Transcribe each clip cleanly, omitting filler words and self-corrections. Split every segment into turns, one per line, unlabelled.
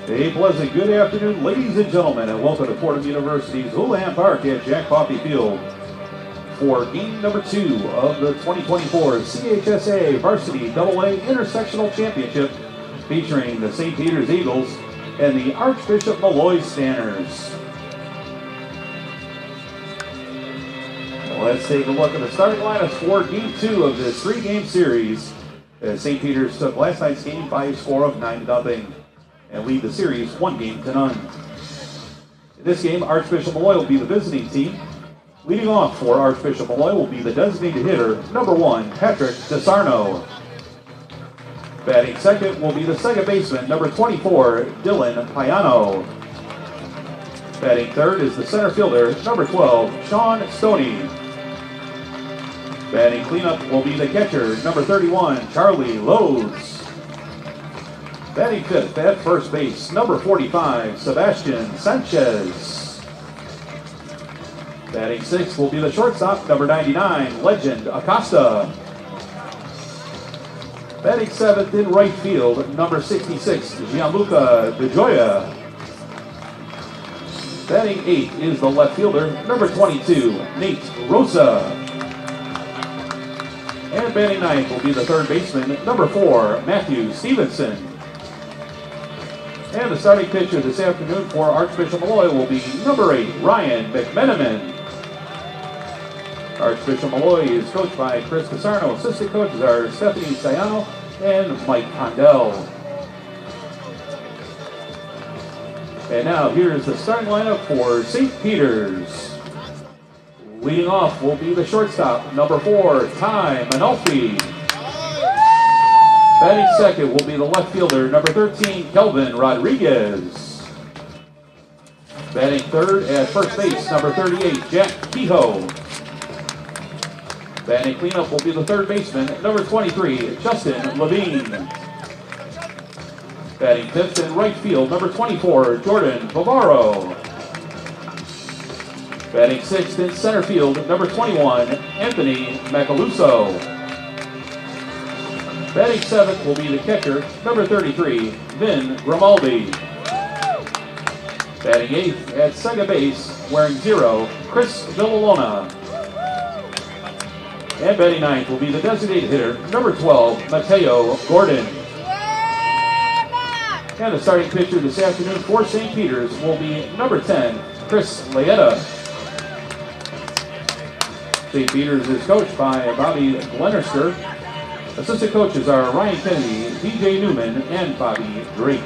A pleasant good afternoon, ladies and gentlemen, and welcome to Fordham University's Houlihan Park at Jack Coffey Field for game number 2 of the 2024 CHSAA Varsity AA Intersectional Championship featuring the St. Peter's Eagles and the Archbishop Malloy Stanners. Let's take a look at the starting lineups for game 2 of this 3-game series as St. Peter's took last night's game by a score of 9-0. And lead the series 1-0. In this game, Archbishop Malloy will be the visiting team. Leading off for Archbishop Malloy will be the designated hitter, number 1, Patrick DeSarno. Batting second will be the second baseman, number 24, Dylan Payano. Batting third is the center fielder, number 12, Sean Stoney. Batting cleanup will be the catcher, number 31, Charlie Lowe's. Batting fifth at first base, number 45, Sebastian Sanchez. Batting sixth will be the shortstop, number 99, Legend Acosta. Batting seventh in right field, number 66, Gianluca DeGioia. Batting eighth is the left fielder, number 22, Nate Rosa. And batting ninth will be the third baseman, number 4, Matthew Stevenson. And the starting pitcher this afternoon for Archbishop Malloy will be number 8, Ryan McMenamin. Archbishop Malloy is coached by Chris Casarno. Assistant coaches are Stephanie Sayano and Mike Condell. And now here's the starting lineup for St. Peter's. Leading off will be the shortstop, number 4, Ty Manolfi. Batting second will be the left fielder, number 13, Kelvin Rodriguez. Batting third at first base, number 38, Jack Kehoe. Batting cleanup will be the third baseman, number 23, Justin Levine. Batting fifth in right field, number 24, Jordan Bavaro. Batting sixth in center field, number 21, Anthony Macaluso. Batting seventh will be the catcher, number 33, Vin Grimaldi. Batting eighth at second base, wearing 0, Chris Villalona. And batting ninth will be the designated hitter, number 12, Mateo Gordon. And the starting pitcher this afternoon for St. Peter's will be number 10, Chris Leetta. St. Peter's is coached by Bobby Glennerster. Assistant coaches are Ryan Kennedy, DJ Newman, and Bobby Drake.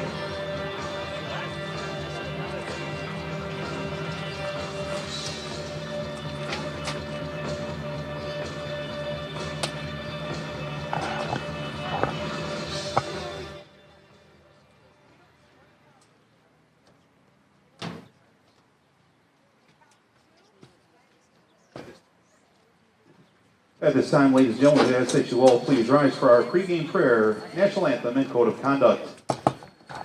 At this time, ladies and gentlemen, I ask that you all please rise for our pregame prayer, national anthem, and code of conduct.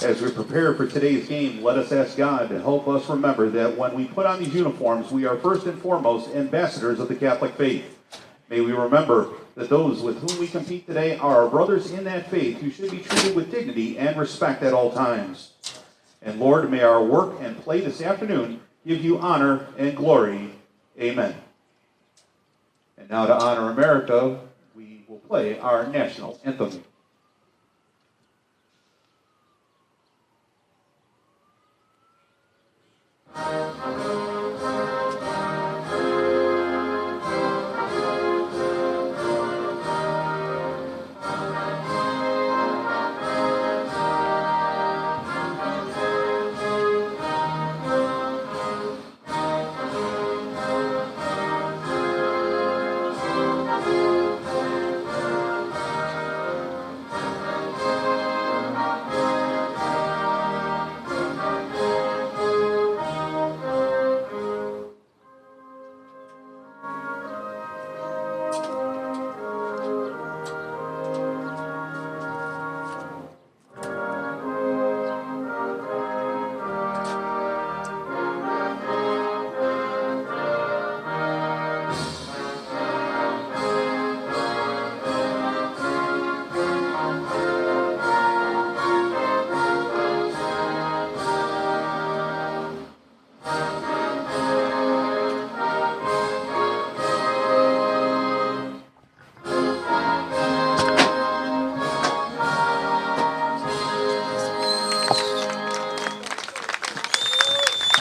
As we prepare for today's game, let us ask God to help us remember that when we put on these uniforms, we are first and foremost ambassadors of the Catholic faith. May we remember that those with whom we compete today are our brothers in that faith who should be treated with dignity and respect at all times. And Lord, may our work and play this afternoon give you honor and glory. Amen. And now to honor America, we will play our national anthem.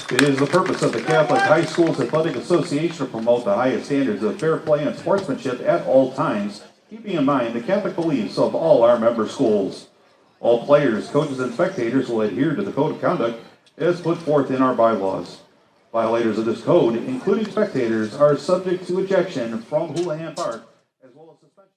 It is the purpose of the Catholic High Schools Athletic Association to promote the highest standards of fair play and sportsmanship at all times, keeping in mind the Catholic beliefs of all our member schools. All players, coaches, and spectators will adhere to the code of conduct as put forth in our bylaws. Violators of this code, including spectators, are subject to ejection from Houlihan Park as well as suspension.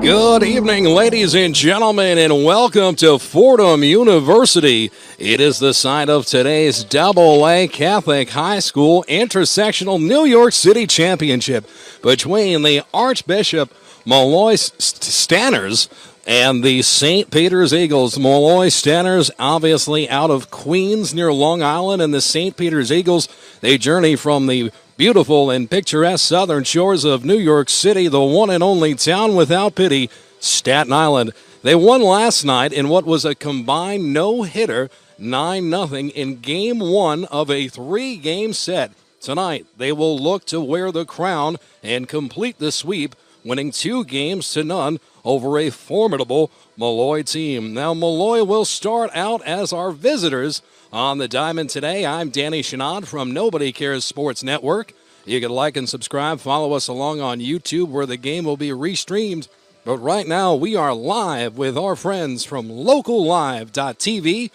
Good evening, ladies and gentlemen, and welcome to Fordham University. It is the site of today's AA Catholic High School Intersectional New York City Championship between the Archbishop Malloy Stanners and the St. Peter's Eagles. Molloy Stanners, obviously out of Queens near Long Island, and the St. Peter's Eagles, they journey from the beautiful and picturesque southern shores of New York City, the one and only town without pity, Staten Island. They won last night in what was a combined no-hitter, 9-0 in Game 1 of a 3-game set. Tonight, they will look to wear the crown and complete the sweep, winning 2-0 over a formidable Molloy team. Now, Molloy will start out as our visitors on the diamond today. I'm Danny Chanod from Nobody Cares Sports Network. You can like and subscribe, follow us along on YouTube where the game will be restreamed. But right now we are live with our friends from locallive.tv,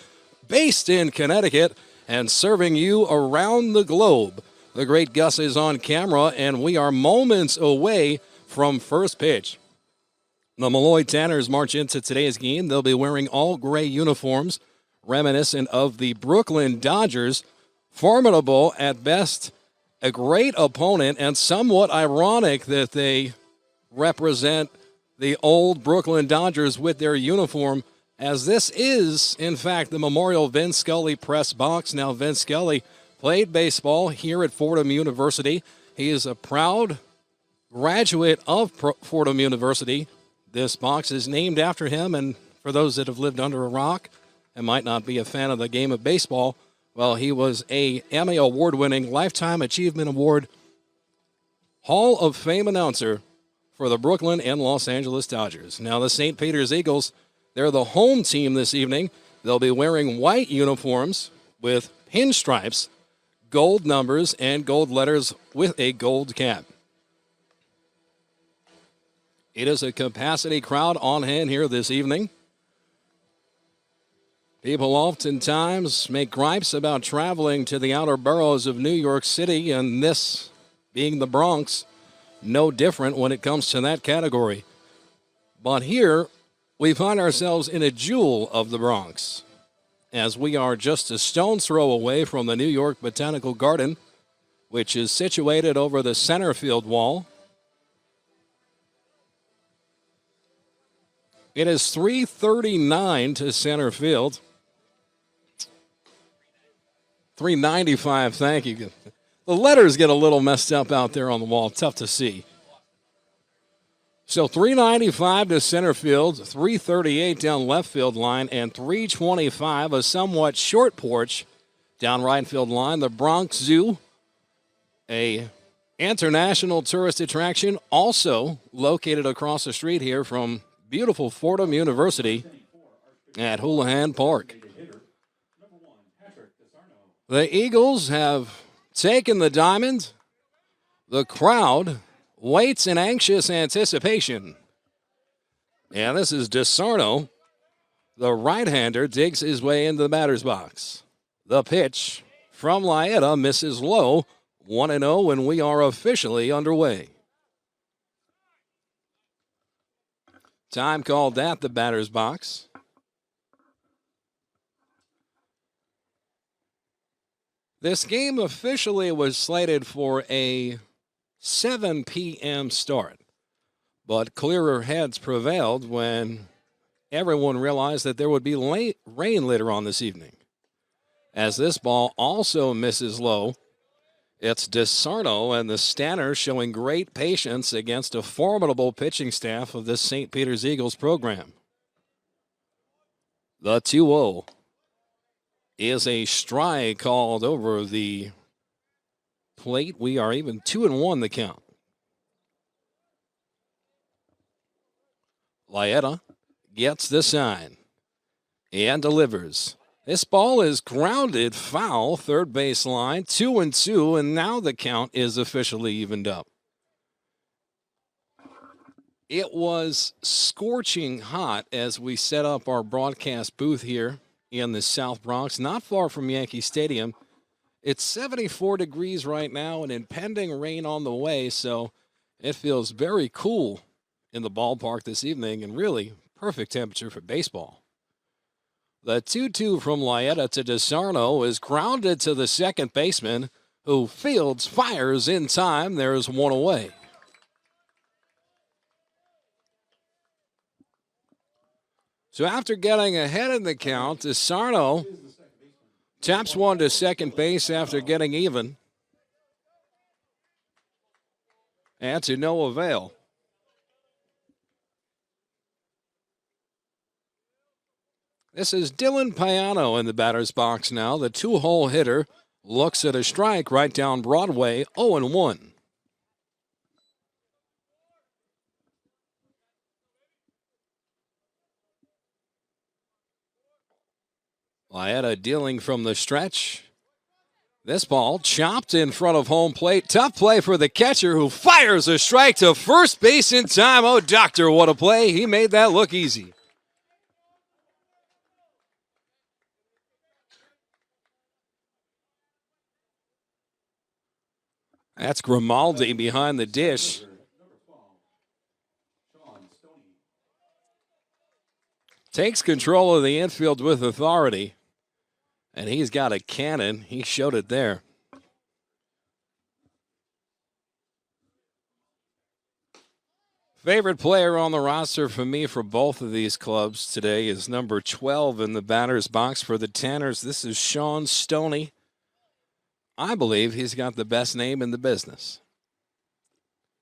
based in Connecticut and serving you around the globe. The great Gus is on camera and we are moments away from first pitch. The Molloy Tanners march into today's game. They'll be wearing all gray uniforms, reminiscent of the Brooklyn Dodgers. Formidable at best, a great opponent, and somewhat ironic that they represent the old Brooklyn Dodgers with their uniform, as this is, in fact, the Memorial Vin Scully press box. Now, Vin Scully played baseball here at Fordham University. He is a proud graduate of Fordham University. This box is named after him, and for those that have lived under a rock and might not be a fan of the game of baseball, well, he was a Emmy Award-winning Lifetime Achievement Award Hall of Fame announcer for the Brooklyn and Los Angeles Dodgers. Now, the St. Peter's Eagles, they're the home team this evening. They'll be wearing white uniforms with pinstripes, gold numbers, and gold letters with a gold cap. It is a capacity crowd on hand here this evening. People oftentimes make gripes about traveling to the outer boroughs of New York City, and this being the Bronx, no different when it comes to that category. But here, we find ourselves in a jewel of the Bronx, as we are just a stone's throw away from the New York Botanical Garden, which is situated over the center field wall. It is 339 to center field. 395, thank you. The letters get a little messed up out there on the wall, tough to see. So 395 to center field, 338 down left field line, and 325, a somewhat short porch down right field line. The Bronx Zoo, a international tourist attraction, also located across the street here from beautiful Fordham University at Houlihan Park. The Eagles have taken the diamond. The crowd waits in anxious anticipation. And this is DeSarno. The right-hander digs his way into the batter's box. The pitch from Laeta misses low. 1-0, and we are officially underway. Time called at the batter's box. This game officially was slated for a 7 p.m. start, but clearer heads prevailed when everyone realized that there would be rain later on this evening. As this ball also misses low, It's DeSarno and the Stanners showing great patience against a formidable pitching staff of this St. Peter's Eagles program. The 2-0 is a strike called over the plate. We are even 2-1 the count. Laeta gets the sign and delivers. This ball is grounded foul, third base line, 2-2, and now the count is officially evened up. It was scorching hot as we set up our broadcast booth here in the South Bronx, not far from Yankee Stadium. It's 74 degrees right now and impending rain on the way, so it feels very cool in the ballpark this evening and really perfect temperature for baseball. The 2-2 from Laeta to DeSarno is grounded to the second baseman, who fields, fires in time. There's one away. So after getting ahead in the count, DeSarno taps one to second base after getting even. And to no avail. This is Dylan Payano in the batter's box now. The two-hole hitter looks at a strike right down Broadway, 0-1. Laeta dealing from the stretch. This ball chopped in front of home plate. Tough play for the catcher, who fires a strike to first base in time. Oh, doctor, what a play. He made that look easy. That's Grimaldi behind the dish. Takes control of the infield with authority. And he's got a cannon. He showed it there. Favorite player on the roster for me for both of these clubs today is number 12 in the batter's box for the Tanners. This is Sean Stoney. I believe he's got the best name in the business.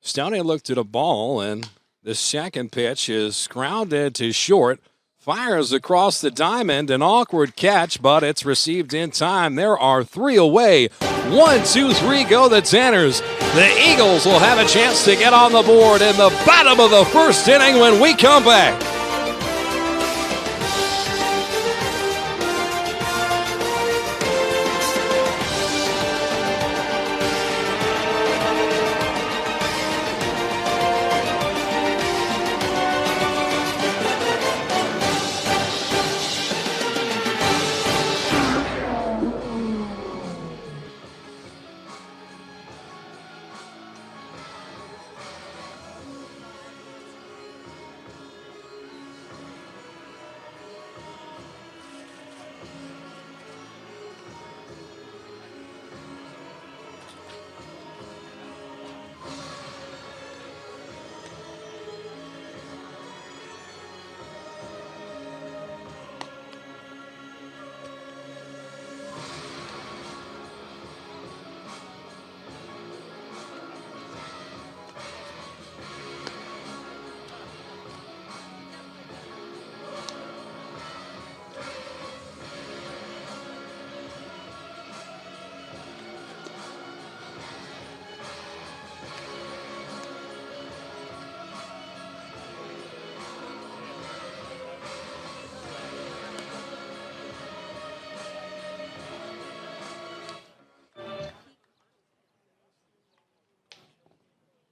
Stoney looked at a ball, and the second pitch is grounded to short. Fires across the diamond, an awkward catch, but it's received in time. There are three away. 1, 2, 3, go the Tanners. The Eagles will have a chance to get on the board in the bottom of the first inning when we come back.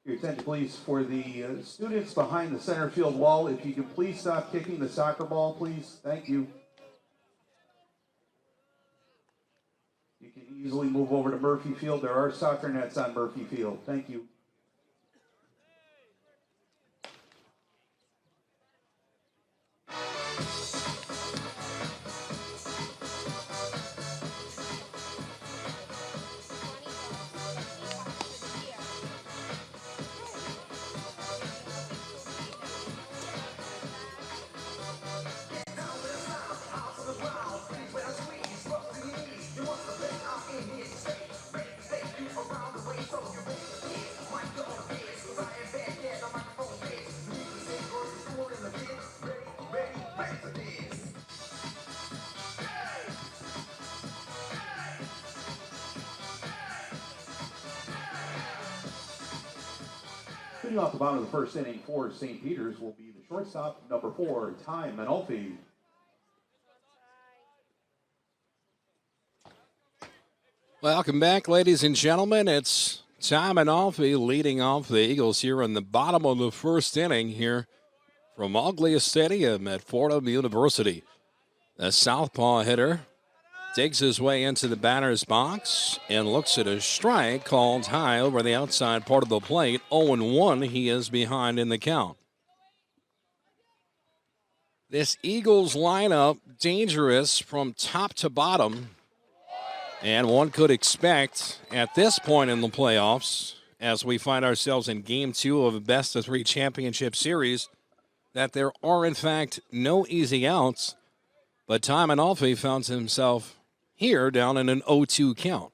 Your attention, please, for the students behind the center field wall. If you could please stop kicking the soccer ball, please. Thank you. You can easily move over to Murphy Field. There are soccer nets on Murphy Field. Thank you.
Around
Leading off the bottom of the first inning for St. Peter's will be the shortstop, number 4, Ty Manolfi.
Welcome back, ladies and gentlemen. It's Ty Manolfi leading off the Eagles here in the bottom of the first inning here from Oglia Stadium at Fordham University. The southpaw hitter digs his way into the batter's box and looks at a strike called high over the outside part of the plate. 0-1, he is behind in the count. This Eagles lineup dangerous from top to bottom, and one could expect at this point in the playoffs, as we find ourselves in Game 2 of a best-of-3 championship series, that there are in fact no easy outs. But Ty Manolfi found himself here down in an 0-2 count.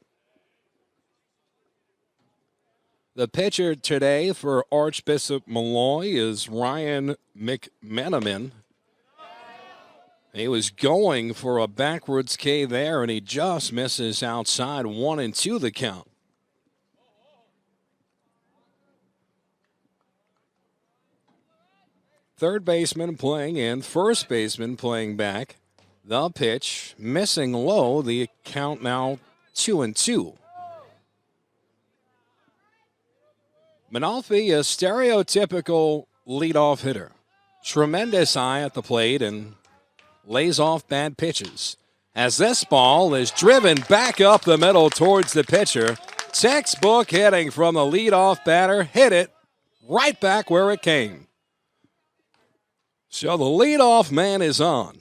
The pitcher today for Archbishop Malloy is Ryan McMenamin. He was going for a backwards K there, and he just misses outside. 1-2 the count. Third baseman playing in, first baseman playing back. The pitch missing low. The count now 2-2. Manolfi, a stereotypical leadoff hitter. Tremendous eye at the plate and lays off bad pitches. As this ball is driven back up the middle towards the pitcher. Textbook hitting from the leadoff batter. Hit it right back where it came. So the leadoff man is on.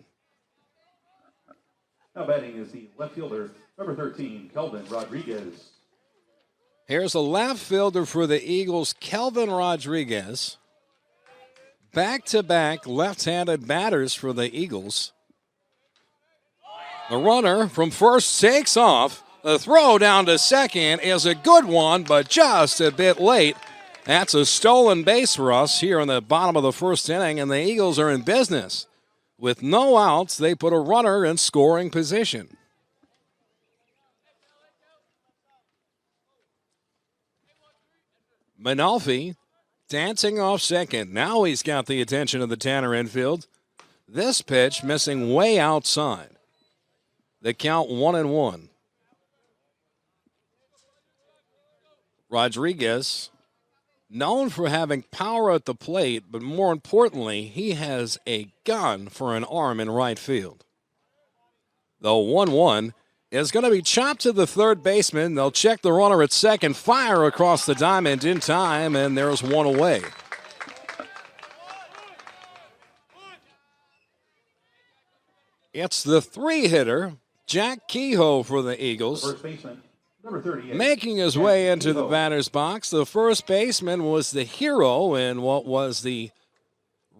Now batting is the left fielder, number 13, Kelvin Rodriguez.
Here's a left fielder for the Eagles, Kelvin Rodriguez. Back-to-back left-handed batters for the Eagles. The runner from first takes off. The throw down to second is a good one, but just a bit late. That's a stolen base for us here in the bottom of the first inning, and the Eagles are in business. With no outs, they put a runner in scoring position. Manolfi dancing off second. Now he's got the attention of the Tanner infield. This pitch missing way outside. The count 1-1. Rodriguez, known for having power at the plate, but more importantly, he has a gun for an arm in right field. The 1-1 is going to be chopped to the third baseman. They'll check the runner at second, fire across the diamond in time, and there's one away. It's the three-hitter, Jack Kehoe for the Eagles.
First baseman, number 38.
Making his way into the batter's box. The first baseman was the hero in what was the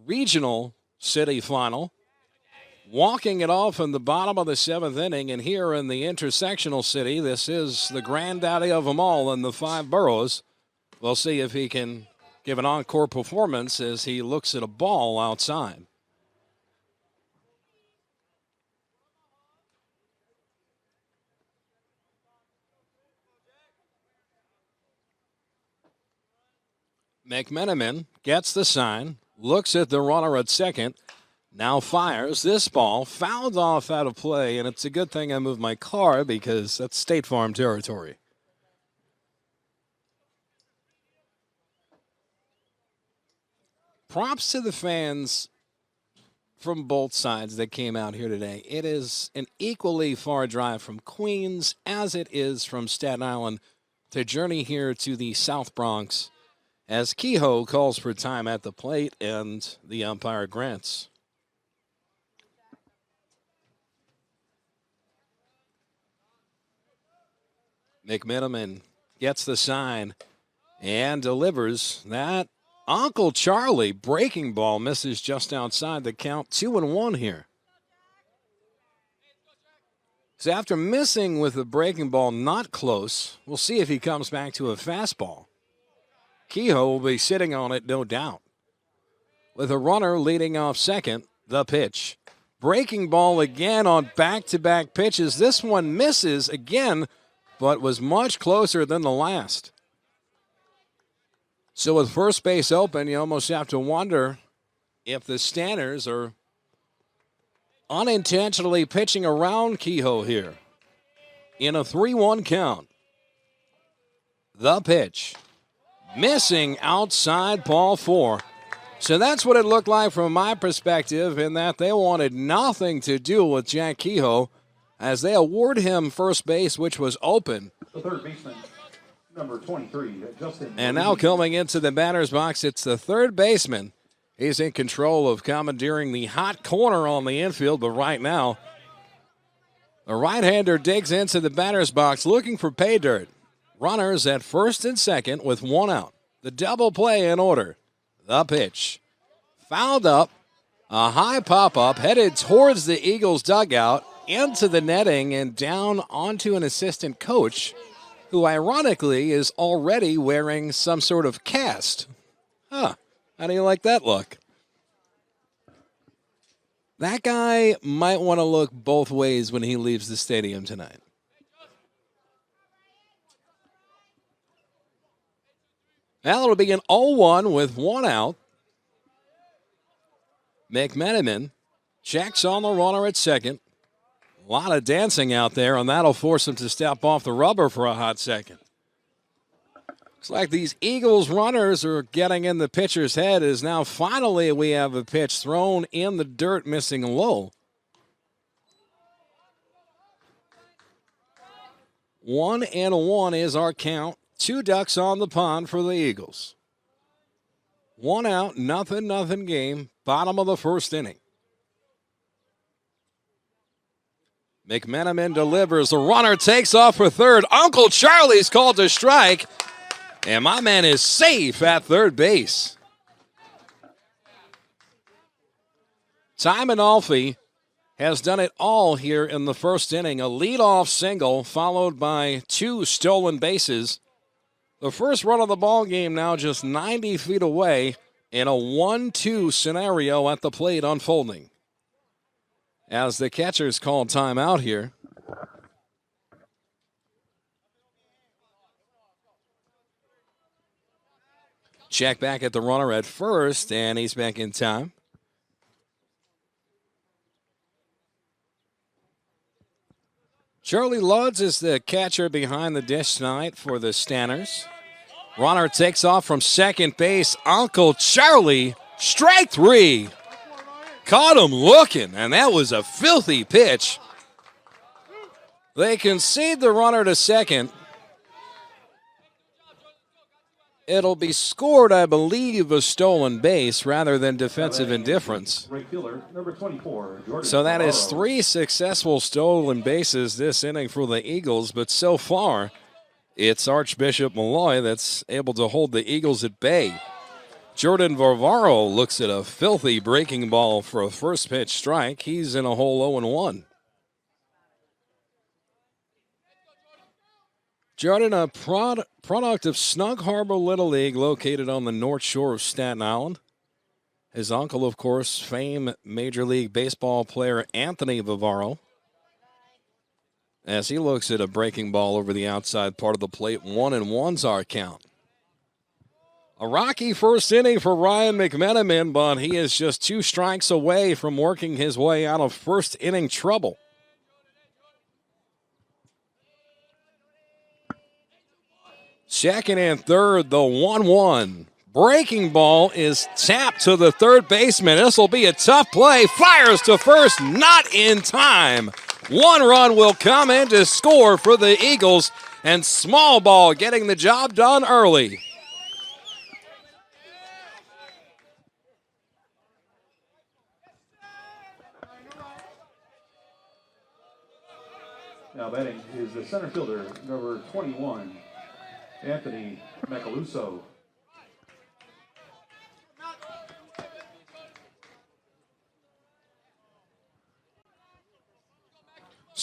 regional city final. Walking it off in the bottom of the seventh inning, and here in the intersectional city, this is the granddaddy of them all in the 5 boroughs. We'll see if he can give an encore performance as he looks at a ball outside. McMenamin gets the sign, looks at the runner at second, now fires. This ball fouled off out of play, and it's a good thing I moved my car because that's State Farm territory. Props to the fans from both sides that came out here today. It is an equally far drive from Queens as it is from Staten Island to journey here to the South Bronx, as Kehoe calls for time at the plate and the umpire grants. McMenamin gets the sign and delivers. That Uncle Charlie breaking ball misses just outside the count. 2-1 here. So after missing with the breaking ball not close, we'll see if he comes back to a fastball. Kehoe will be sitting on it, no doubt. With a runner leading off second, the pitch. Breaking ball again on back-to-back pitches. This one misses again, but was much closer than the last. So with first base open, you almost have to wonder if the Stanners are unintentionally pitching around Kehoe here. In a 3-1 count. The pitch. Missing outside ball 4. So that's what it looked like from my perspective, in that they wanted nothing to do with Jack Kehoe as they award him first base, which was open.
The third baseman, number 23, Justin.
And now coming into the batter's box, it's the third baseman. He's in control of commandeering the hot corner on the infield, but right now, the right-hander digs into the batter's box looking for pay dirt. Runners at first and second with 1 out. The double play in order. The pitch. Fouled up. A high pop-up headed towards the Eagles' dugout, into the netting and down onto an assistant coach who ironically is already wearing some sort of cast. How do you like that look? That guy might want to look both ways when he leaves the stadium tonight. Well, it'll be an 0-1 with 1 out. McMenamin checks on the runner at second. A lot of dancing out there, and that'll force him to step off the rubber for a hot second. Looks like these Eagles runners are getting in the pitcher's head, as now finally we have a pitch thrown in the dirt, missing low. 1-1 is our count. 2 ducks on the pond for the Eagles. 1 out, nothing game. Bottom of the first inning. McMenamin delivers. The runner takes off for third. Uncle Charlie's called to strike. And my man is safe at third base. Timon Alfie has done it all here in the first inning. A leadoff single followed by 2 stolen bases. The first run of the ball game now just 90 feet away in a 1-2 scenario at the plate unfolding. As the catchers call timeout here. Check back at the runner at first, and he's back in time. Charlie Ludds is the catcher behind the dish tonight for the Stanners. Runner takes off from second base. Uncle Charlie, strike 3. Caught him looking, and that was a filthy pitch. They concede the runner to second. It'll be scored, I believe, a stolen base rather than defensive indifference.
Right fielder, number 24, Jordan.
So that is 3 successful stolen bases this inning for the Eagles, but so far, it's Archbishop Malloy that's able to hold the Eagles at bay. Jordan Varvaro looks at a filthy breaking ball for a first pitch strike. He's in a hole 0-1. Jordan, a product of Snug Harbor Little League, located on the north shore of Staten Island. His uncle, of course, famed Major League Baseball player Anthony Varvaro. As he looks at a breaking ball over the outside part of the plate, 1-1's our count. A rocky first inning for Ryan McMenamin, but he is just 2 strikes away from working his way out of first inning trouble. Second and third, the 1-1. Breaking ball is tapped to the third baseman. This will be a tough play. Fires to first, not in time. 1 run will come in to score for the Eagles, and small ball getting the job done early.
Now batting is the center fielder, number 21, Anthony Macaluso.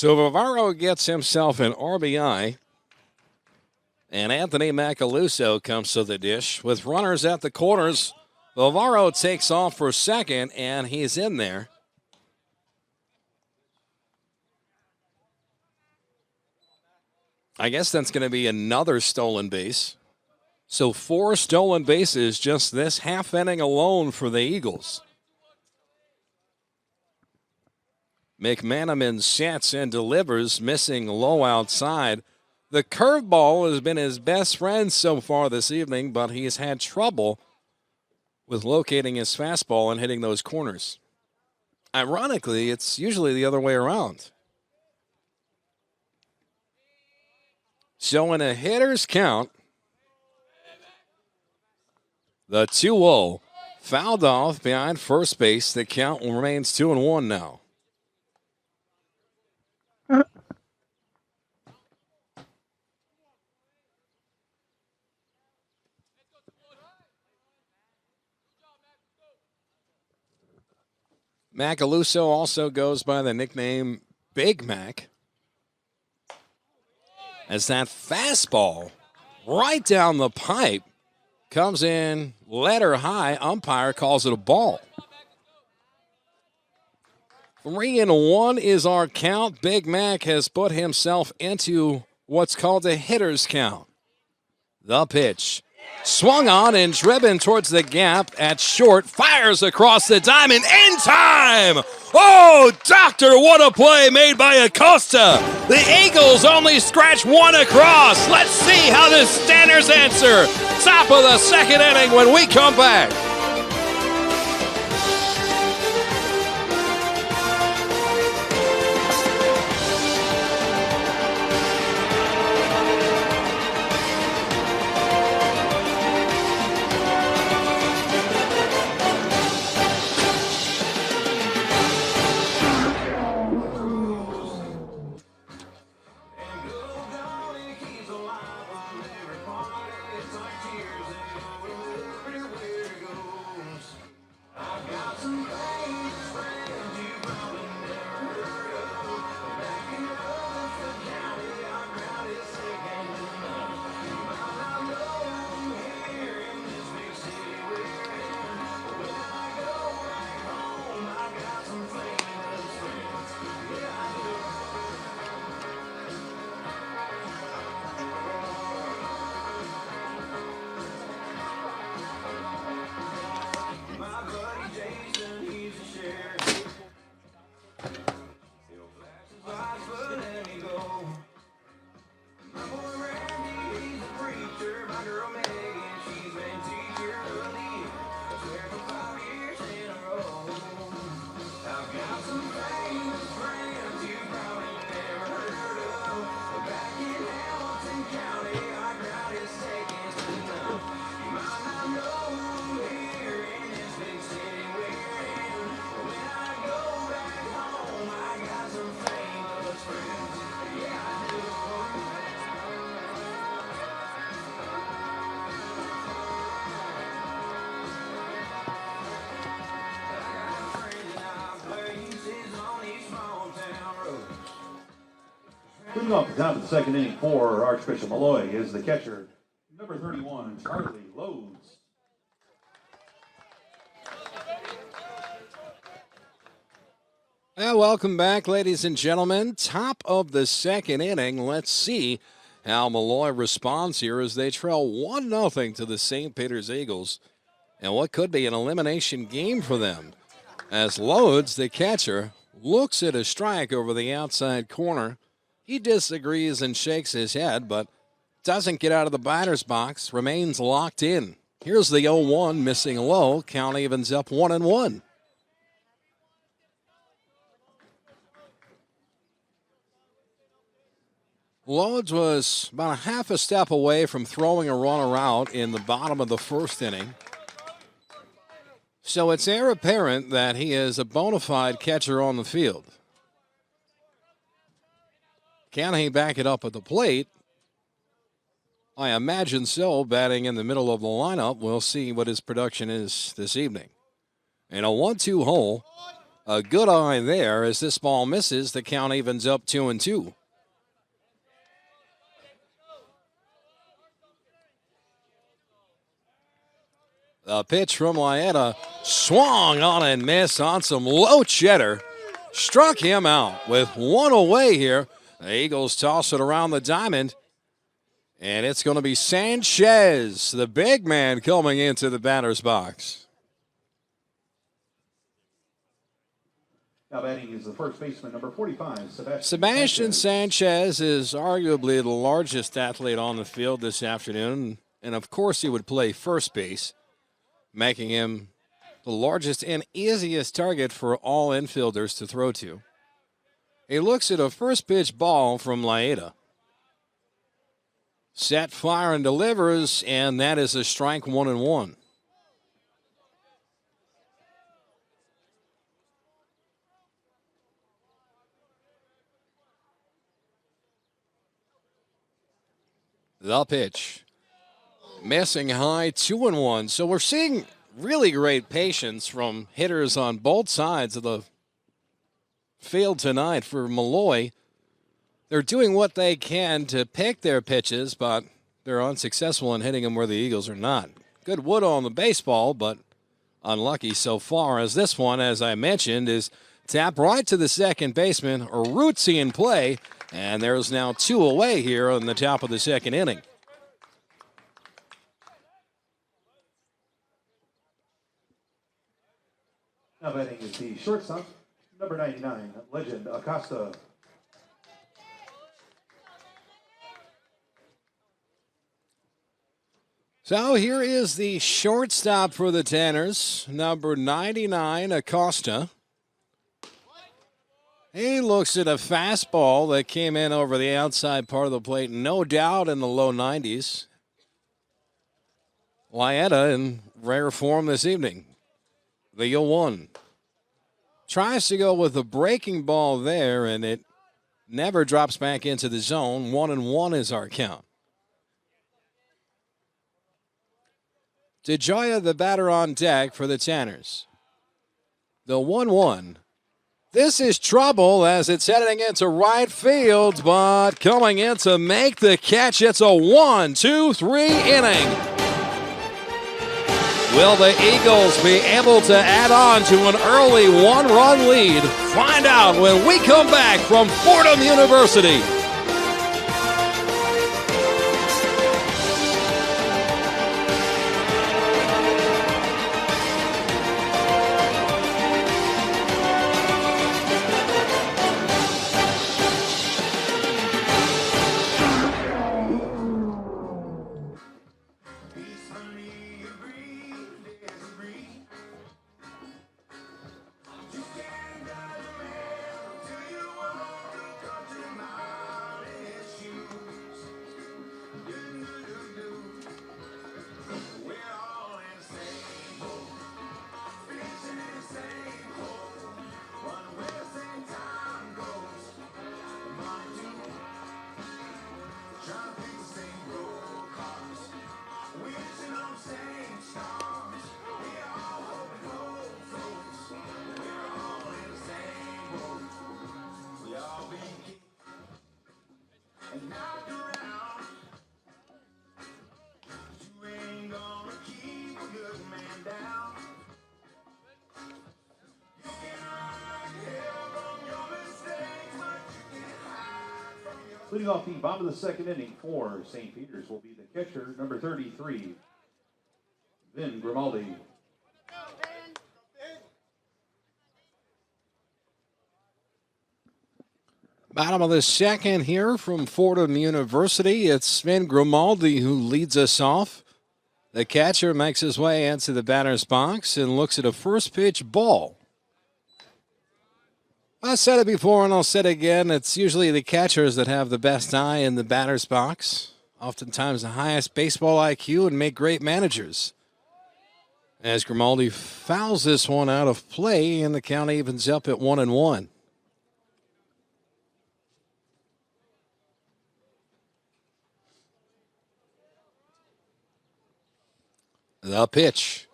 So Vivaro gets himself an RBI. And Anthony Macaluso comes to the dish. With runners at the corners, Vivaro takes off for second, and he's in there. I guess that's going to be another stolen base. So 4 stolen bases just this half inning alone for the Eagles. McManaman sets and delivers, missing low outside. The curveball has been his best friend so far this evening, but he's had trouble with locating his fastball and hitting those corners. Ironically, it's usually the other way around. So in a hitter's count, the 2-0 fouled off behind first base. The count remains 2-1 now. Macaluso also goes by the nickname Big Mac, as that fastball right down the pipe comes in letter high. Umpire calls it a ball. 3-1 is our count. Big Mac has put himself into what's called a hitter's count. The pitch. Swung on and driven towards the gap at short. Fires across the diamond in time. Oh, doctor, what a play made by Acosta. The Eagles only scratch one across. Let's see how the Stanners answer. Top of the second inning when we come back.
Moving off the top of the second inning for Archbishop Malloy is the catcher, number 31, Charlie Lowe's.
And welcome back, ladies and gentlemen. Top of the second inning. Let's see how Molloy responds here as they trail 1-0 to the St. Peter's Eagles. And what could be an elimination game for them. As Lodes, the catcher, looks at a strike over the outside corner. He disagrees and shakes his head, but doesn't get out of the batter's box, remains locked in. Here's the 0-1, missing low. Count evens up 1-1. Lodes was about a half a step away from throwing a runner out in the bottom of the first inning. So it's heir apparent that he is a bona fide catcher on the field. Can he back it up at the plate? I imagine so, batting in the middle of the lineup. We'll see what his production is this evening. In a 1-2 hole, a good eye there. As this ball misses, the count evens up 2-2. The pitch from Lyetta, swung on and missed on some low cheddar. Struck him out with one away here. The Eagles toss it around the diamond. And it's going to be Sanchez, the big man, coming into the batter's box.
Now batting is the first baseman, number 45,
Sebastian Sanchez is arguably the largest athlete on the field this afternoon. And of course he would play first base, making him the largest and easiest target for all infielders to throw to. He looks at a first pitch ball from Lyetta. Set, fire, and delivers, and that is a strike, 1-1. The pitch. Missing high, 2-1. So we're seeing really great patience from hitters on both sides of the field tonight for Molloy. They're doing what they can to pick their pitches, but they're unsuccessful in hitting them where the Eagles are not. Good wood on the baseball, but unlucky so far, as this one, as I mentioned, is tapped right to the second baseman. Aruzzi in play, and there's now 2 away here on the top of the second inning.
Now batting is the shortstop, number 99, Legend Acosta.
So here is the shortstop for the Tanners, number 99, Acosta. He looks at a fastball that came in over the outside part of the plate, no doubt in the low 90s. Lyetta in rare form this evening. The 0-1. Tries to go with a breaking ball there, and it never drops back into the zone. 1-1 is our count. DeGioia, the batter on deck for the Tanners. The 1-1. This is trouble as it's heading into right field, but coming in to make the catch. It's a 1-2-3 inning. Will the Eagles be able to add on to an early 1-run lead? Find out when we come back from Fordham University.
Leading off the bottom of the second inning for St. Peter's will be the catcher, number 33, Vin Grimaldi.
Bottom of the second here from Fordham University. It's Vin Grimaldi who leads us off. The catcher makes his way into the batter's box and looks at a first pitch ball. I said it before and I'll say it again. It's usually the catchers that have the best eye in the batter's box. Oftentimes the highest baseball IQ and make great managers. As Grimaldi fouls this one out of play and the count evens up at 1-1. The pitch.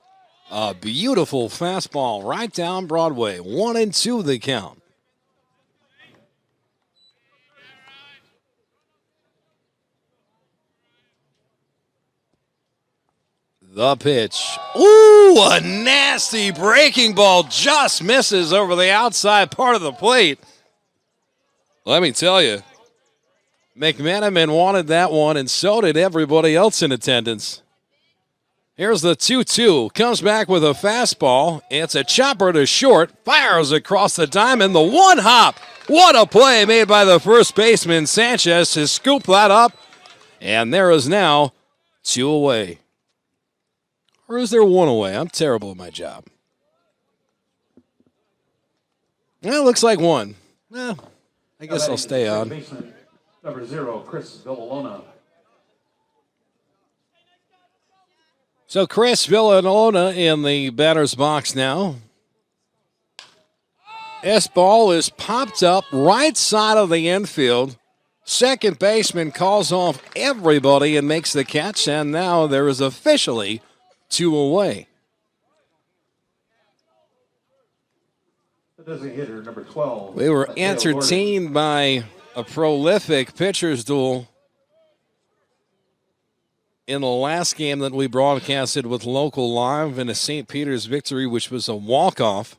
A beautiful fastball right down Broadway. 1-2 the count. The pitch. Ooh, a nasty breaking ball just misses over the outside part of the plate. Let me tell you, McMenamin wanted that one, and so did everybody else in attendance. Here's the 2-2. Comes back with a fastball. It's a chopper to short. Fires across the diamond. The one hop. What a play made by the first baseman, Sanchez, to scoop that up. And there is now 2 away. Or is there 1 away? I'm terrible at my job. Well, it looks like 1. Well, I guess I'll stay on.
Baseman, number 0, Chris Villalona.
So Chris Villalona in the batter's box now. This ball is popped up right side of the infield. Second baseman calls off everybody and makes the catch, and now there is officially 2 away.
The designated hitter, number 12.
We were entertained by a prolific pitcher's duel in the last game that we broadcasted with Local Live in a St. Peter's victory, which was a walk-off,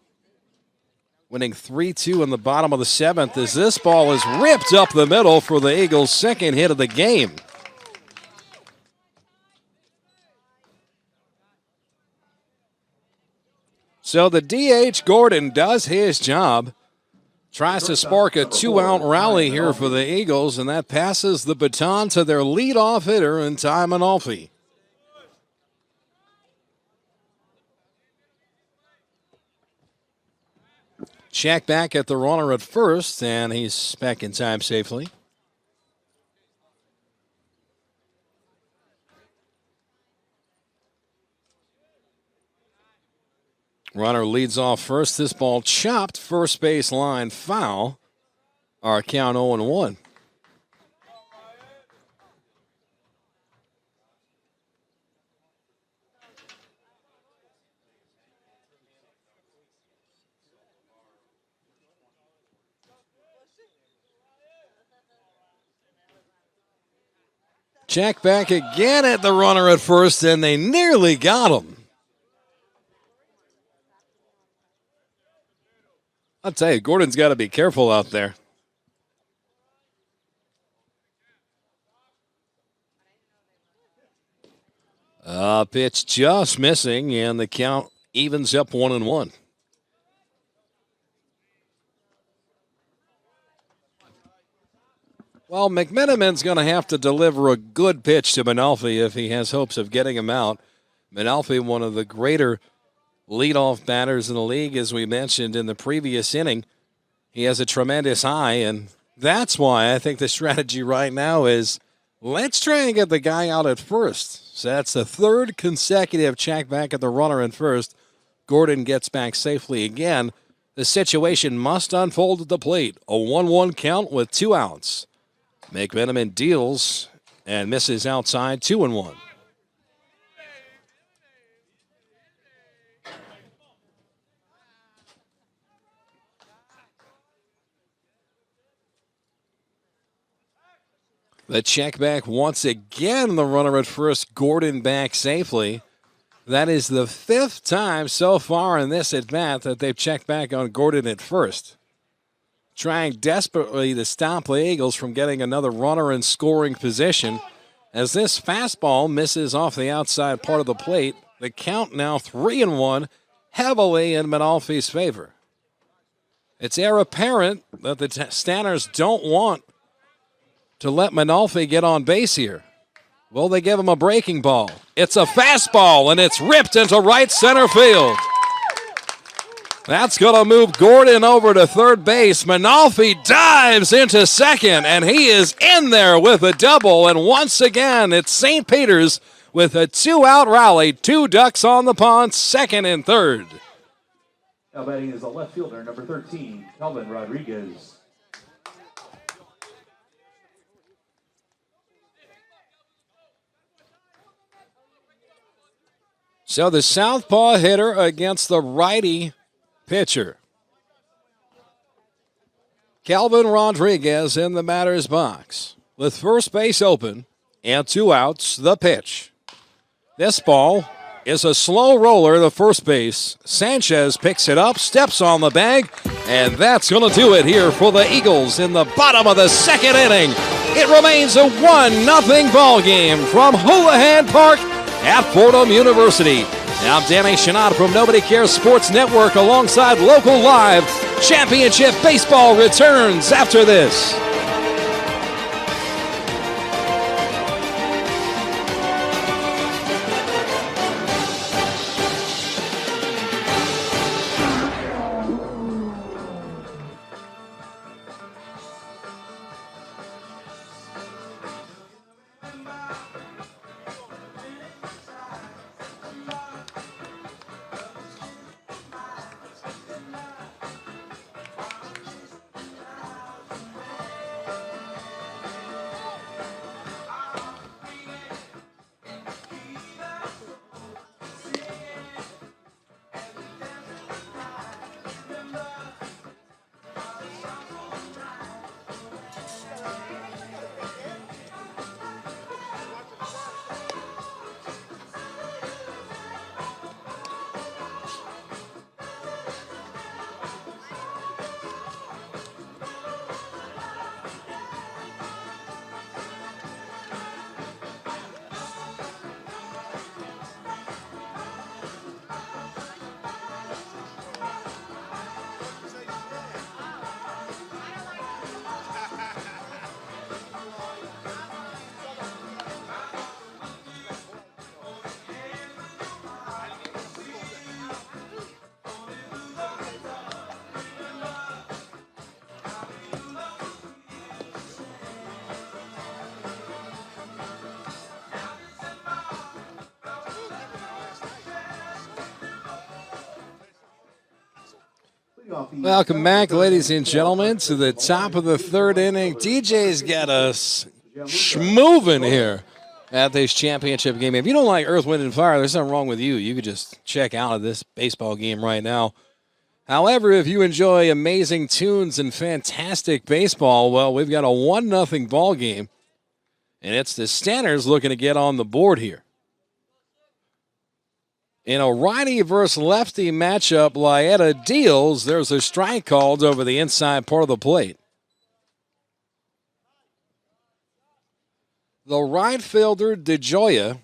winning 3-2 in the bottom of the 7th as this ball is ripped up the middle for the Eagles' second hit of the game. So the DH Gordon does his job. Tries to spark a 2-out rally here for the Eagles, and that passes the baton to their leadoff hitter in Ty Manalfi. Check back at the runner at first, and he's back in time safely. Runner leads off first. This ball chopped first base line foul. Our count 0-1. Check back again at the runner at first, and they nearly got him. I'll tell you, Gordon's got to be careful out there. Pitch just missing, and the count evens up 1-1. Well, McMenamin's going to have to deliver a good pitch to Manalfi if he has hopes of getting him out. Manalfi, one of the greater leadoff batters in the league, as we mentioned in the previous inning. He has a tremendous eye, and that's why I think the strategy right now is let's try and get the guy out at first. So that's the 3rd consecutive check back at the runner at first. Gordon gets back safely again. The situation must unfold at the plate. A 1-1 count with 2 outs. McMenamin deals and misses outside, 2-1. The check back once again. The runner at first, Gordon back safely. That is the 5th time so far in this at-bat that they've checked back on Gordon at first. Trying desperately to stop the Eagles from getting another runner in scoring position. As this fastball misses off the outside part of the plate, the count now 3-1, heavily in Manalfi's favor. It's heir apparent that the Stanners don't want to let Manalfi get on base here. Well, they give him a breaking ball. It's a fastball, and it's ripped into right center field. That's going to move Gordon over to third base. Manalfi dives into second, and he is in there with a double. And once again, it's St. Peter's with a 2-out rally. 2 ducks on the pond, second and third.
Now batting is the left fielder, number 13, Calvin Rodriguez.
So the southpaw hitter against the righty pitcher. Calvin Rodriguez in the batter's box. With first base open and 2 outs, the pitch. This ball is a slow roller to first base. Sanchez picks it up, steps on the bag, and that's going to do it here for the Eagles in the bottom of the second inning. It remains a 1-0 ball game from Houlihan Park at Fordham University. Now Danny Chanod from Nobody Cares Sports Network alongside Local Live. Championship baseball returns after this. Welcome back, ladies and gentlemen, to the top of the third inning. DJ's got us schmoving here at this championship game. If you don't like Earth, Wind, and Fire, there's nothing wrong with you. You could just check out of this baseball game right now. However, if you enjoy amazing tunes and fantastic baseball, well, we've got a 1-0 ball game, and it's the Stanners looking to get on the board here. In a righty versus lefty matchup, Lyetta deals. There's a strike called over the inside part of the plate. The right fielder, DeJoya,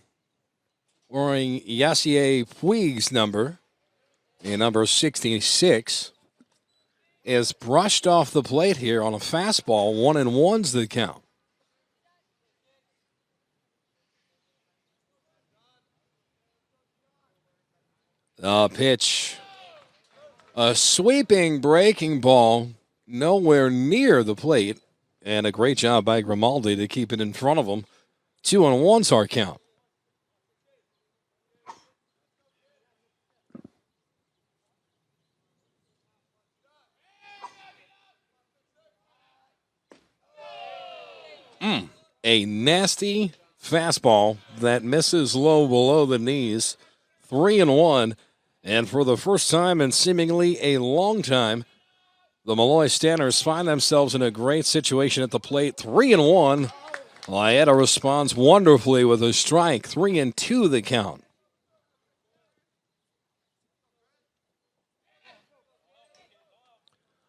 wearing Yassier Puig's number 66, is brushed off the plate here on a fastball. 1-1's the count. Pitch. A sweeping breaking ball nowhere near the plate. And a great job by Grimaldi to keep it in front of him. 2-1's our count. A nasty fastball that misses low below the knees. 3-1. And for the first time in seemingly a long time, the Molloy Stanners find themselves in a great situation at the plate. 3-1. Lyetta responds wonderfully with a strike. 3-2 the count.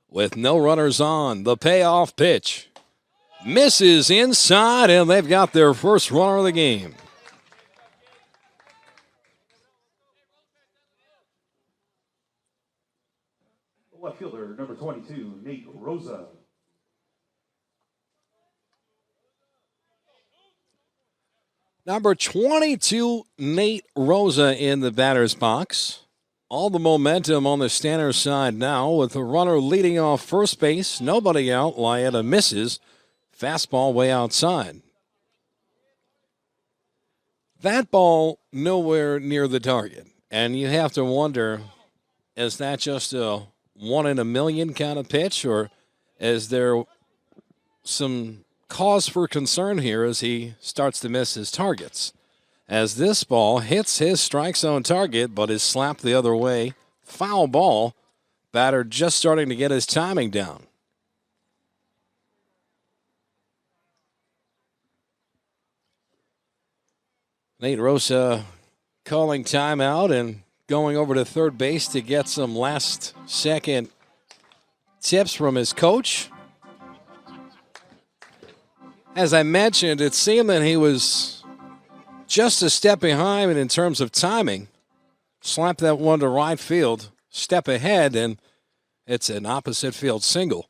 With no runners on, the payoff pitch misses inside, and they've got their first runner of the game.
Left fielder, number 22, Nate Rosa.
Number 22, Nate Rosa in the batter's box. All the momentum on the Stanners side now with the runner leading off first base. Nobody out. Lyetta misses. Fastball way outside. That ball nowhere near the target. And you have to wonder, is that just a 1 in a million kind of pitch, or is there some cause for concern here as he starts to miss his targets? as this ball hits his strike zone target but is slapped the other way. Foul ball. Batter just starting to get his timing down. Nate Rosa calling timeout and going over to third base to get some last-second tips from his coach. As I mentioned, it seemed that he was just a step behind in terms of timing. Slapped that one to right field, step ahead, and it's an opposite field single.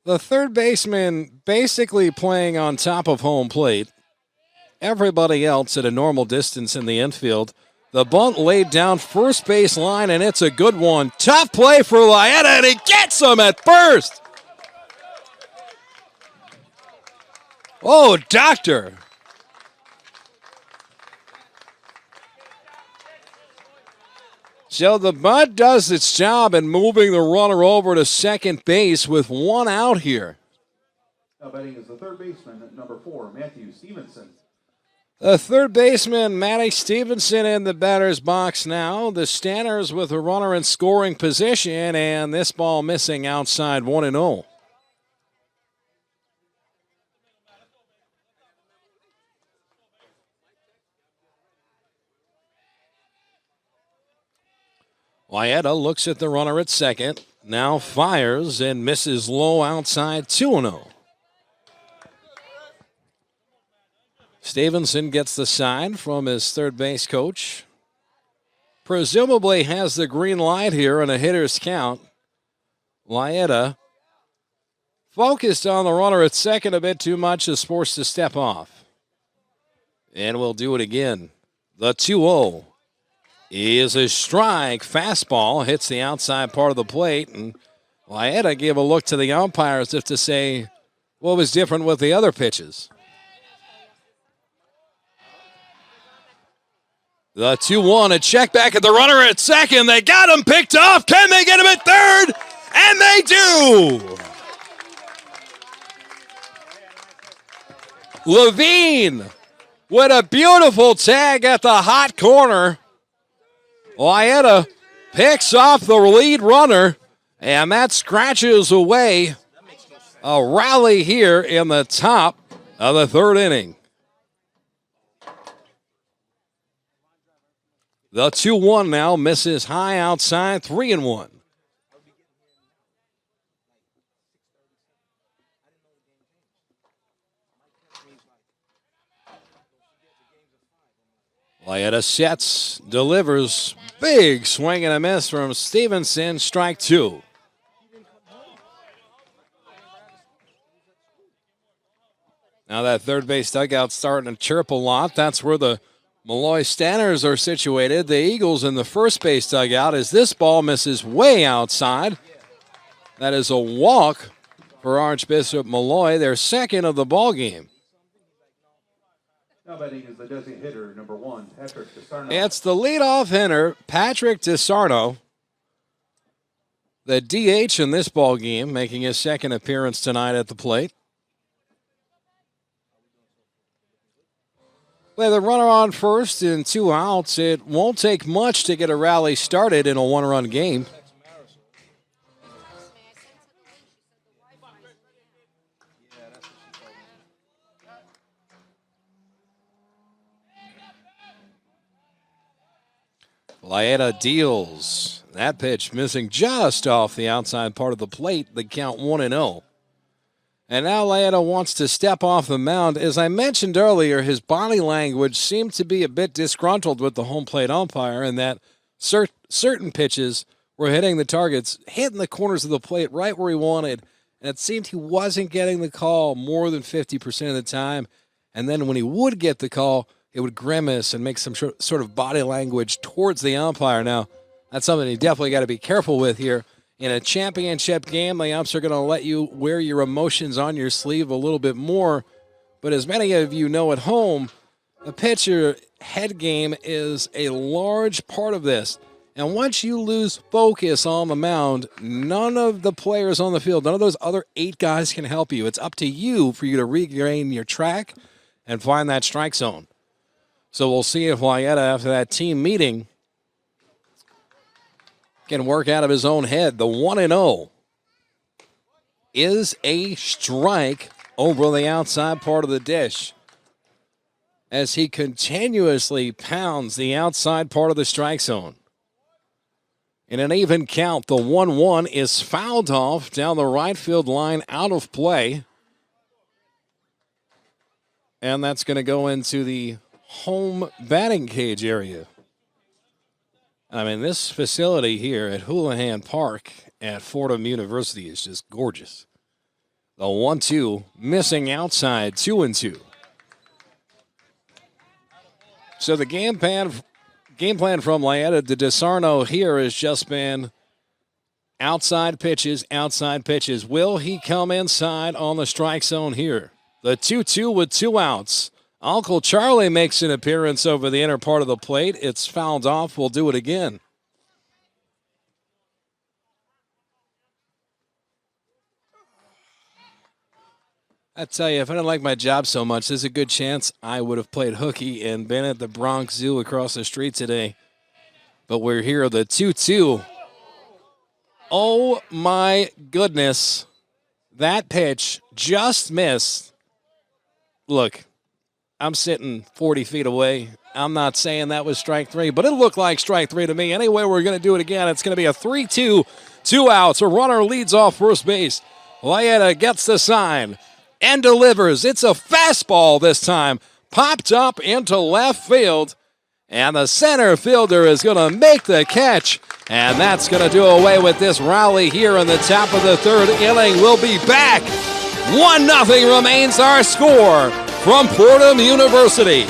The third baseman basically playing on top of home plate. Everybody else at a normal distance in the infield. The bunt laid down first base line, and it's a good one. Tough play for Lyetta, and he gets him at first. Oh, doctor. So the bunt does its job in moving the runner over to second base with one out here.
Now batting is the third baseman at number 4, Matthew Stevenson.
The third baseman, Matty Stevenson, in the batter's box now. The Stanners with a runner in scoring position, and this ball missing outside 1-0. Lyetta looks at the runner at second, now fires and misses low outside 2-0. Stevenson gets the sign from his third base coach. Presumably has the green light here on a hitter's count. Lyetta, focused on the runner at second a bit too much, is forced to step off. And we'll do it again. The 2-0 is a strike. Fastball hits the outside part of the plate, and Lyetta gave a look to the umpires as if to say what was different with the other pitches. The 2-1, a check back at the runner at second. They got him picked off. Can they get him at third? And they do! Levine with a beautiful tag at the hot corner. Lyetta picks off the lead runner, and that scratches away a rally here in the top of the third inning. The 2-1 now misses high outside, 3-1. Lyetta sets, delivers, big swing and a miss from Stevenson, strike 2. Now that third base dugout starting to chirp a lot. That's where the Molloy Stanners are situated. The Eagles in the first base dugout as this ball misses way outside. That is a walk for Archbishop Malloy, their second of the ball game.
Now batting is the designated hitter, number 1, Patrick DeSarno.
It's the leadoff hitter, Patrick DeSarno, the DH in this ball game, making his second appearance tonight at the plate. With a runner on first and 2 outs, it won't take much to get a rally started in a one-run game. Lyetta deals. That pitch missing just off the outside part of the plate. The count 1-0. And now Lyetta wants to step off the mound. As I mentioned earlier, his body language seemed to be a bit disgruntled with the home plate umpire, and that certain pitches were hitting the targets, hitting the corners of the plate right where he wanted. And it seemed he wasn't getting the call more than 50% of the time. And then when he would get the call, it would grimace and make some sort of body language towards the umpire. Now, that's something you definitely got to be careful with here. In a championship game, the umps are going to let you wear your emotions on your sleeve a little bit more. But as many of you know at home, the pitcher head game is a large part of this. And once you lose focus on the mound, none of the players on the field, none of those other 8 guys can help you. It's up to you for you to regain your track and find that strike zone. So we'll see if Lyetta, after that team meeting, can work out of his own head. The 1-0 is a strike over the outside part of the dish as he continuously pounds the outside part of the strike zone. In an even count, the 1-1 is fouled off down the right field line, out of play. And that's going to go into the home batting cage area. I mean, this facility here at Houlihan Park at Fordham University is just gorgeous. The 1-2 missing outside, 2-2. So the game plan from Lyetta to DeSarno here has just been outside pitches, outside pitches. Will he come inside on the strike zone here? The 2-2 with 2 outs. Uncle Charlie makes an appearance over the inner part of the plate. It's fouled off. We'll do it again. I tell you, if I didn't like my job so much, there's a good chance I would have played hooky and been at the Bronx Zoo across the street today. But we're here, the 2-2. Oh, my goodness. That pitch just missed. Look, I'm sitting 40 feet away. I'm not saying that was strike 3, but it looked like strike 3 to me. Anyway, we're going to do it again. It's going to be a 3-2, 2 outs. A runner leads off first base. Lyetta gets the sign and delivers. It's a fastball this time. Popped up into left field. And the center fielder is going to make the catch. And that's going to do away with this rally here in the top of the 3rd inning. We'll be back. 1-0 remains our score from Fordham University.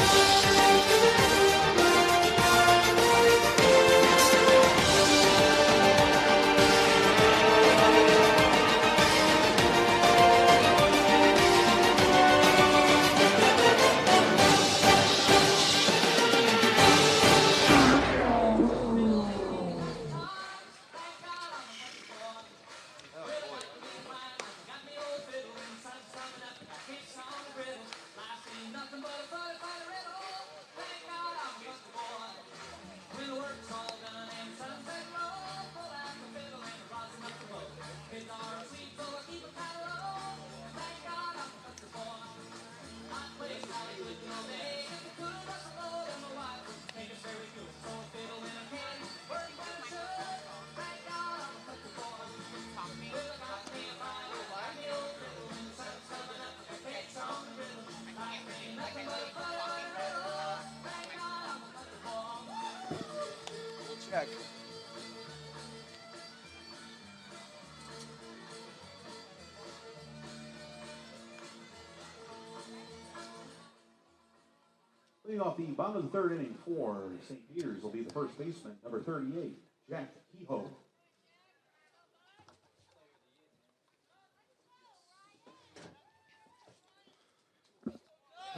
Leading off the bottom of the 3rd inning for St. Peter's will be the first baseman, number 38, Jack Kehoe.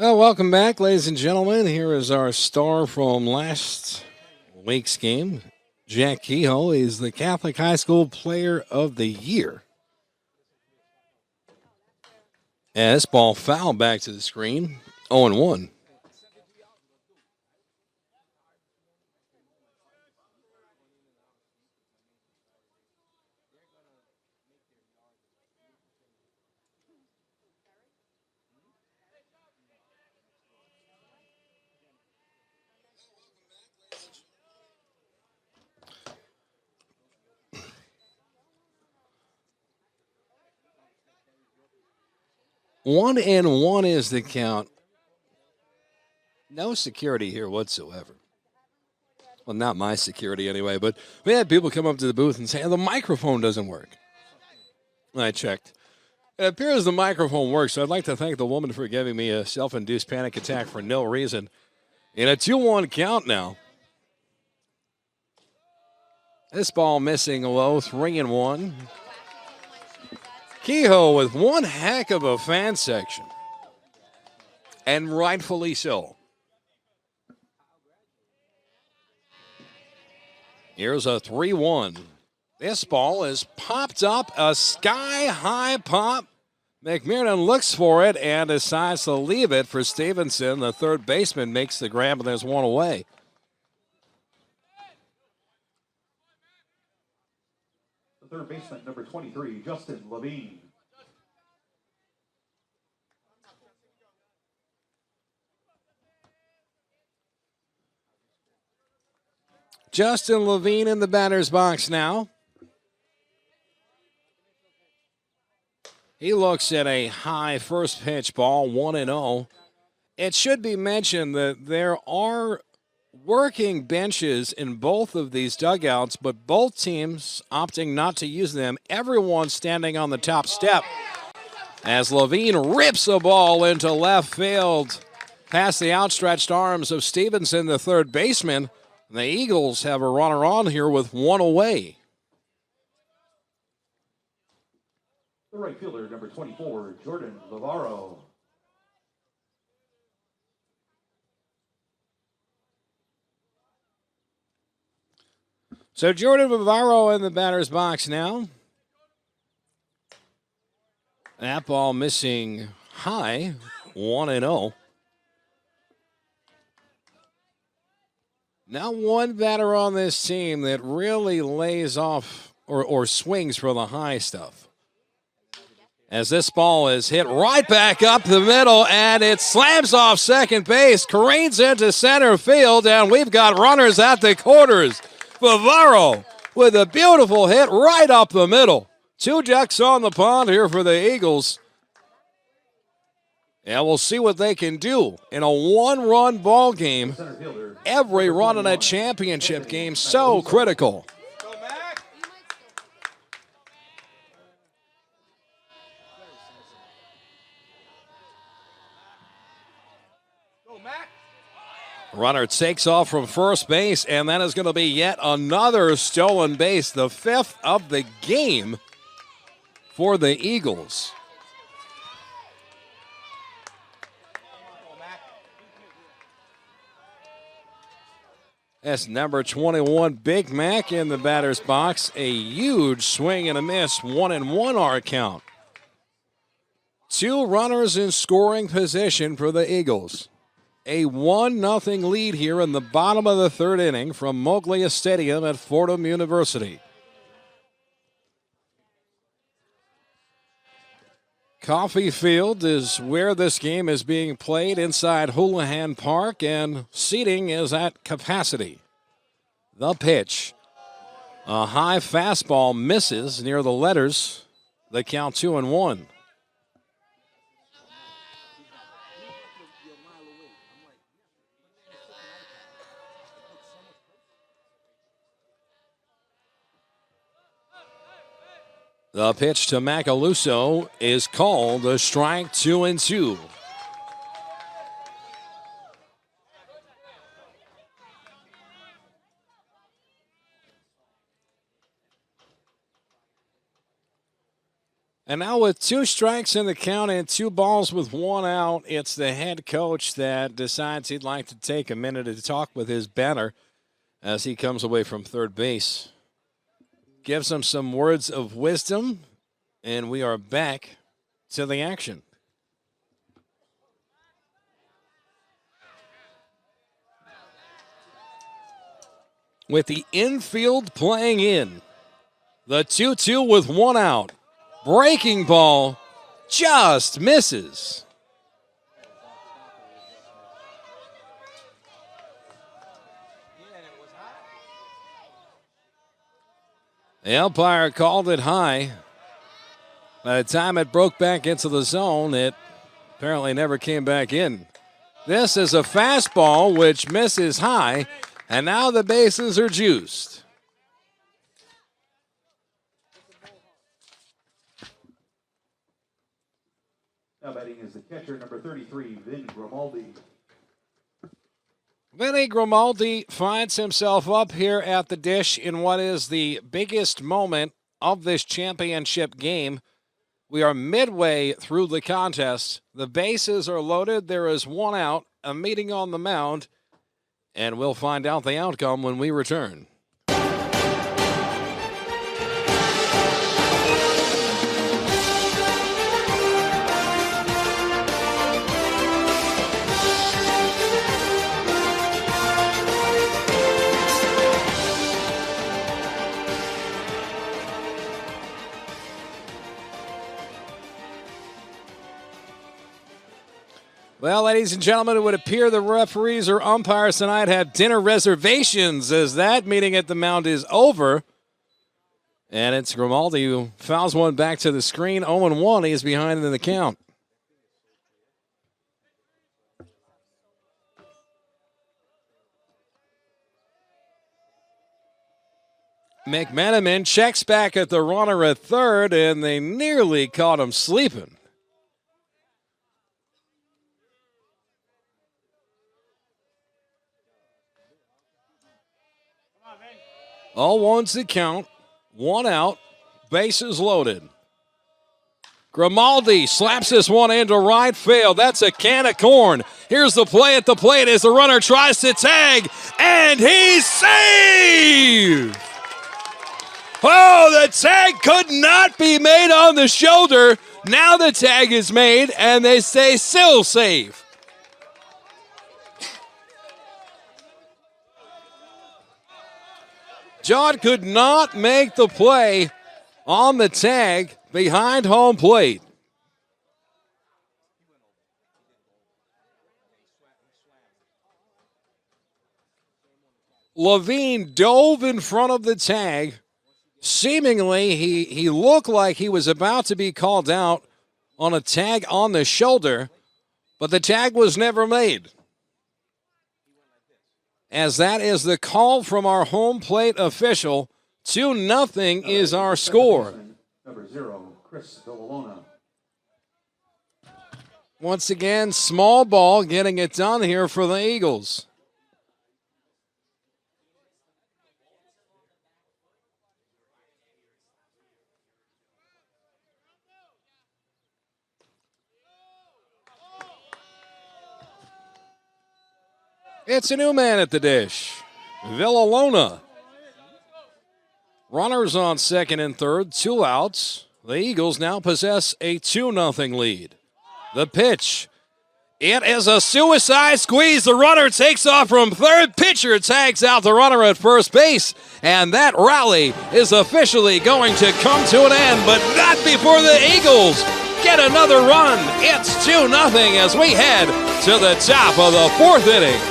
Well, welcome back, ladies and gentlemen. Here is our star from last week's game. Jack Kehoe is the Catholic High School Player of the Year. And this ball fouled back to the screen, 0-1. One and one is the count. No security here whatsoever. Well, not my security anyway, but we had people come up to the booth and say, the microphone doesn't work. I checked. It appears the microphone works, so I'd like to thank the woman for giving me a self-induced panic attack for no reason. In a 2-1 count now. This ball missing low, 3-1. Kehoe with one heck of a fan section. And rightfully so. Here's a 3-1. This ball is popped up, a sky-high pop. McMiernan looks for it and decides to leave it for Stevenson. The third baseman makes the grab, and there's one away.
The third baseman, number 23, Justin Levine.
Justin Levine in the batter's box now. He looks at a high first pitch ball, 1-0. It should be mentioned that there are working benches in both of these dugouts, but both teams opting not to use them. Everyone standing on the top step as Levine rips a ball into left field past the outstretched arms of Stevenson, the third baseman. The Eagles have a runner on here with one away.
The right fielder, number 24, Jordan Lavaro.
So Jordan Lavaro in the batter's box now. That ball missing high, 1-0. Now one batter on this team that really lays off or swings for the high stuff. As this ball is hit right back up the middle, and it slams off second base, careens into center field, and we've got runners at the corners. Favaro with a beautiful hit right up the middle. Two ducks on the pond here for the Eagles. And we'll see what they can do in a one-run ball game. Every run in a championship game so critical. Runner takes off from first base, and that is going to be yet another stolen base, the fifth of the game for the Eagles. That's number 21, Big Mac in the batter's box. A huge swing and a miss, 1-1 our count. Two runners in scoring position for the Eagles. A 1-0 lead here in the bottom of the third inning from Moglia Stadium at Fordham University. Coffee Field is where this game is being played inside Houlihan Park, and seating is at capacity. The pitch. A high fastball misses near the letters. The count 2-1. The pitch to Macaluso is called a strike, 2-2. And now with 2 strikes in the count and 2 balls with 1 out, it's the head coach that decides he'd like to take a minute to talk with his batter as he comes away from third base. Gives him some words of wisdom, and we are back to the action. With the infield playing in, the 2-2 with 1 out. Breaking ball just misses. The umpire called it high. By the time it broke back into the zone, it apparently never came back in. This is a fastball which misses high, and now the bases are juiced.
Now batting is the catcher, number 33, Vin Grimaldi.
Vinny Grimaldi finds himself up here at the dish in what is the biggest moment of this championship game. We are midway through the contest. The bases are loaded. There is 1 out, a meeting on the mound, and we'll find out the outcome when we return. Well, ladies and gentlemen, it would appear the referees or umpires tonight have dinner reservations as that meeting at the mound is over. And it's Grimaldi who fouls one back to the screen. 0-1, he is behind in the count. McMenamin checks back at the runner at third, and they nearly caught him sleeping. 0-1's the count. 1 out. Bases loaded. Grimaldi slaps this one into right field. That's a can of corn. Here's the play at the plate as the runner tries to tag, and he's saved! Oh, the tag could not be made on the shoulder. Now the tag is made, and they stay still safe. John could not make the play on the tag behind home plate. Levine dove in front of the tag. Seemingly, he looked like he was about to be called out on a tag on the shoulder, but the tag was never made. As that is the call from our home plate official, 2-0 is our score.
Number 0, Chris Villalona.
Once again, small ball getting it done here for the Eagles. It's a new man at the dish, Villalona. Runners on second and third, 2 outs. The Eagles now possess a 2-0 lead. The pitch. It is a suicide squeeze. The runner takes off from third. Pitcher tags out the runner at first base. And that rally is officially going to come to an end, but not before the Eagles get another run. It's 2-0 as we head to the top of the 4th inning.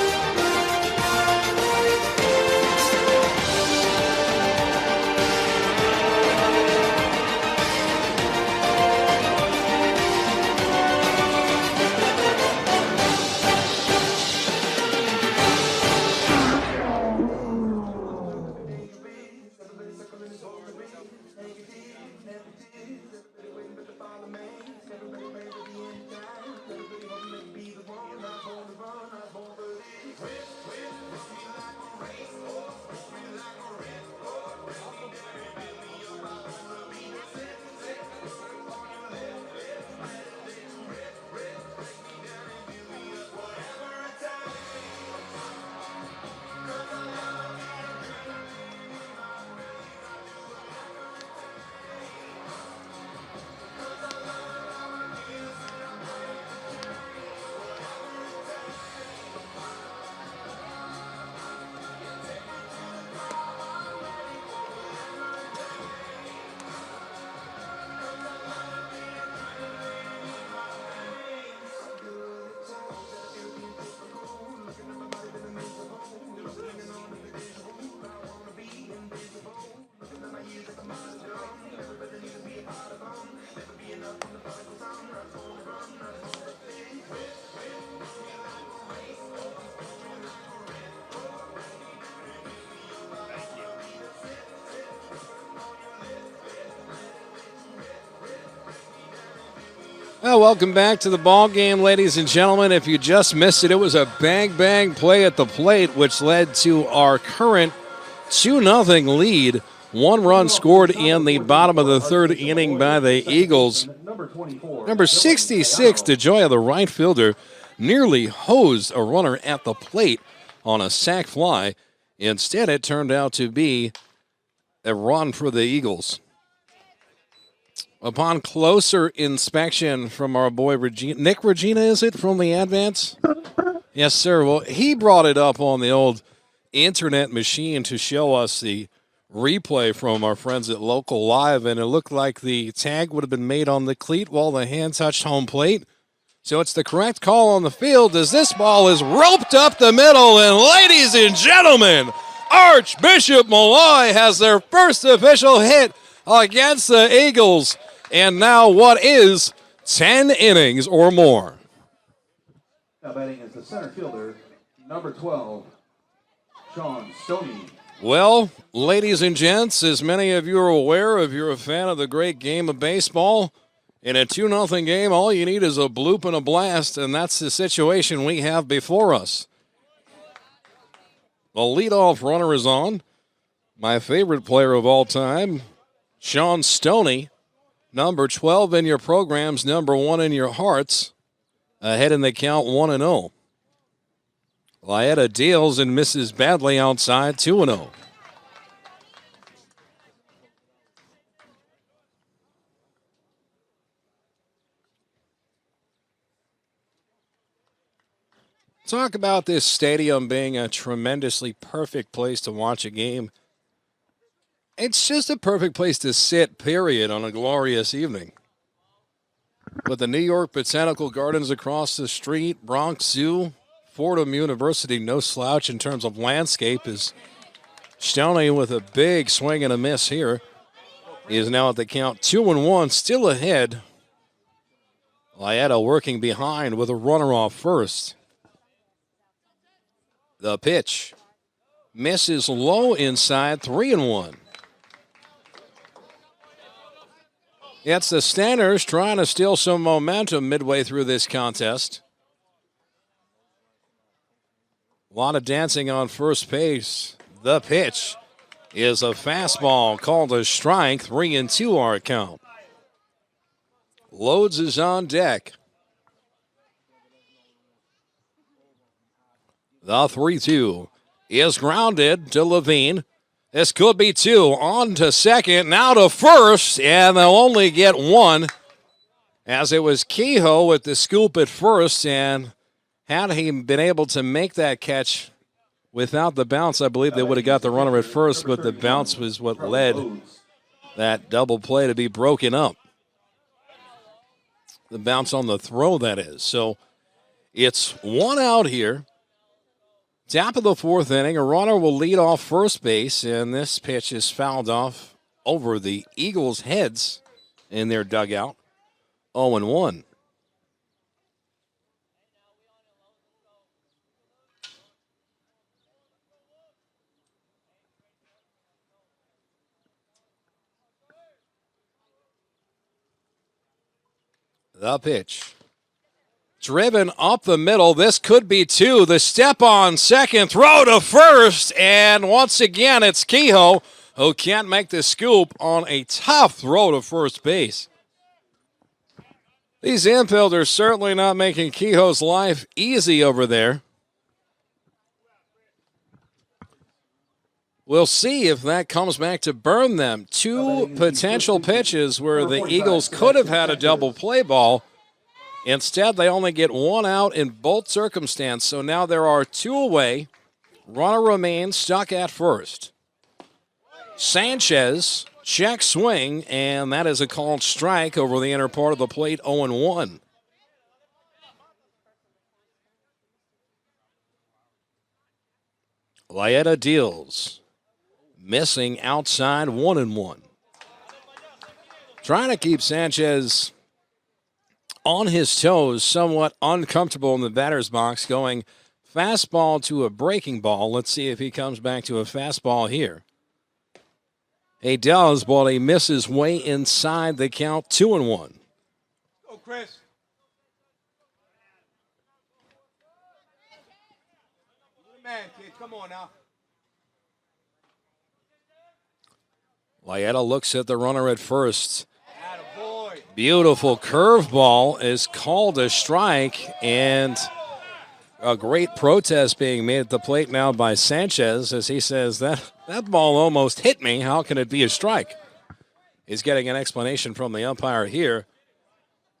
Well, welcome back to the ball game, ladies and gentlemen. If you just missed it, it was a bang-bang play at the plate, which led to our current 2-0 lead. 1 run scored in the bottom of the 3rd inning by the Eagles. Number 66, DeJoya, the right fielder, nearly hosed a runner at the plate on a sac fly. Instead, it turned out to be a run for the Eagles. Upon closer inspection from our boy Regina, Nick Regina, is it, from the Advance? Yes, sir. Well, he brought it up on the old internet machine to show us the replay from our friends at Local Live, and it looked like the tag would have been made on the cleat while the hand touched home plate. So it's the correct call on the field as this ball is roped up the middle. And ladies and gentlemen, Archbishop Malloy has their first official hit against the Eagles. And now what is 10 innings or more.
Now batting is the center fielder, number 12, Sean Stoney.
Well, ladies and gents, as many of you are aware, if you're a fan of the great game of baseball, in a 2-0 game, all you need is a bloop and a blast, and that's the situation we have before us. The leadoff runner is on. My favorite player of all time, Sean Stoney, number 12 in your programs, number 1 in your hearts, ahead in the count 1-0. Lietta deals and misses badly outside, 2-0. Talk about this stadium being a tremendously perfect place to watch a game. It's just a perfect place to sit, period, on a glorious evening. With the New York Botanical Gardens across the street, Bronx Zoo, Fordham University, no slouch in terms of landscape, is Stoney with a big swing and a miss here. He is now at the count 2-1, still ahead. Lietta working behind with a runner off first. The pitch misses low inside, 3-1. It's the Stanners trying to steal some momentum midway through this contest. A lot of dancing on first base. The pitch is a fastball called a strike, 3-2 our count. Loads is on deck. The 3-2 is grounded to Levine. This could be 2. On to second, now to first, and they'll only get 1. As it was Kehoe with the scoop at first, and had he been able to make that catch without the bounce, I believe they would have got the runner at first, but the bounce was what led that double play to be broken up. The bounce on the throw, that is. So it's 1 out here. Top of the 4th inning, a runner will lead off first base, and this pitch is fouled off over the Eagles' heads in their dugout. 0-1. The pitch. Driven up the middle. This could be 2. The step on second, throw to first, and once again it's Kehoe who can't make the scoop on a tough throw to first base. These infielders certainly not making Kehoe's life easy over there. We'll see if that comes back to burn them. 2 potential pitches where the Eagles could have had a double play ball. Instead, they only get 1 out in both circumstances, so now there are 2 away. Runner remains stuck at first. Sanchez, check swing, and that is a called strike over the inner part of the plate, 0-1. Lietta deals. Missing outside, 1-1. Trying to keep Sanchez on his toes, somewhat uncomfortable in the batter's box, going fastball to a breaking ball. Let's see if he comes back to a fastball here. He does, but he misses way inside the count, 2-1.
Go, Chris. You're the man, kid. Come on now.
Lietta looks at the runner at first.
Attaboy.
Beautiful curveball is called a strike, and a great protest being made at the plate now by Sanchez as he says that ball almost hit me. How can it be a strike? He's getting an explanation from the umpire here.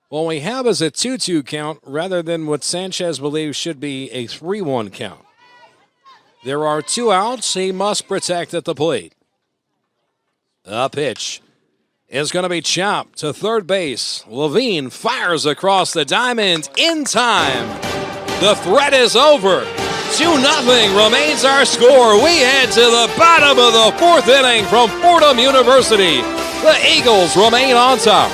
What we have is a 2-2 count rather than what Sanchez believes should be a 3-1 count. There are 2 outs. He must protect at the plate. The pitch is going to be chopped to third base. Levine fires across the diamond in time. The threat is over. 2-0 remains our score. We head to the bottom of the fourth inning from Fordham University. The Eagles remain on top.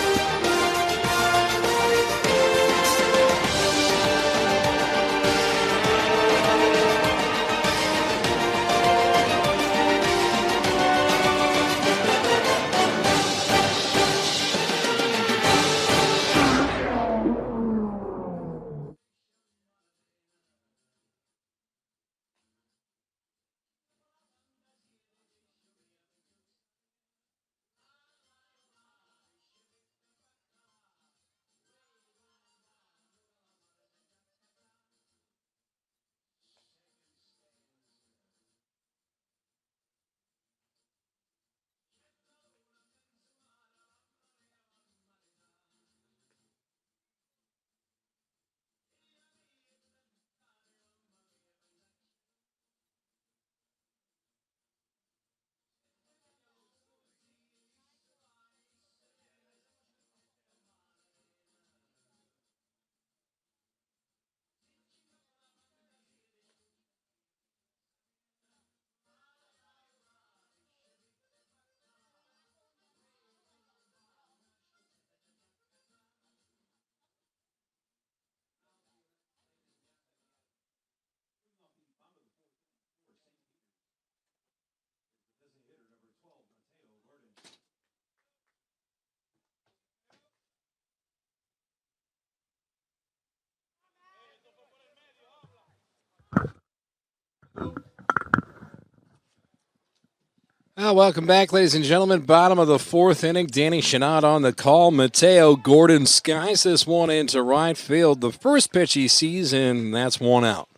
Welcome back, ladies and gentlemen. Bottom of the fourth inning. Danny Chanod on the call. Mateo Gordon skies this one into right field. The first pitch he sees, and that's one out.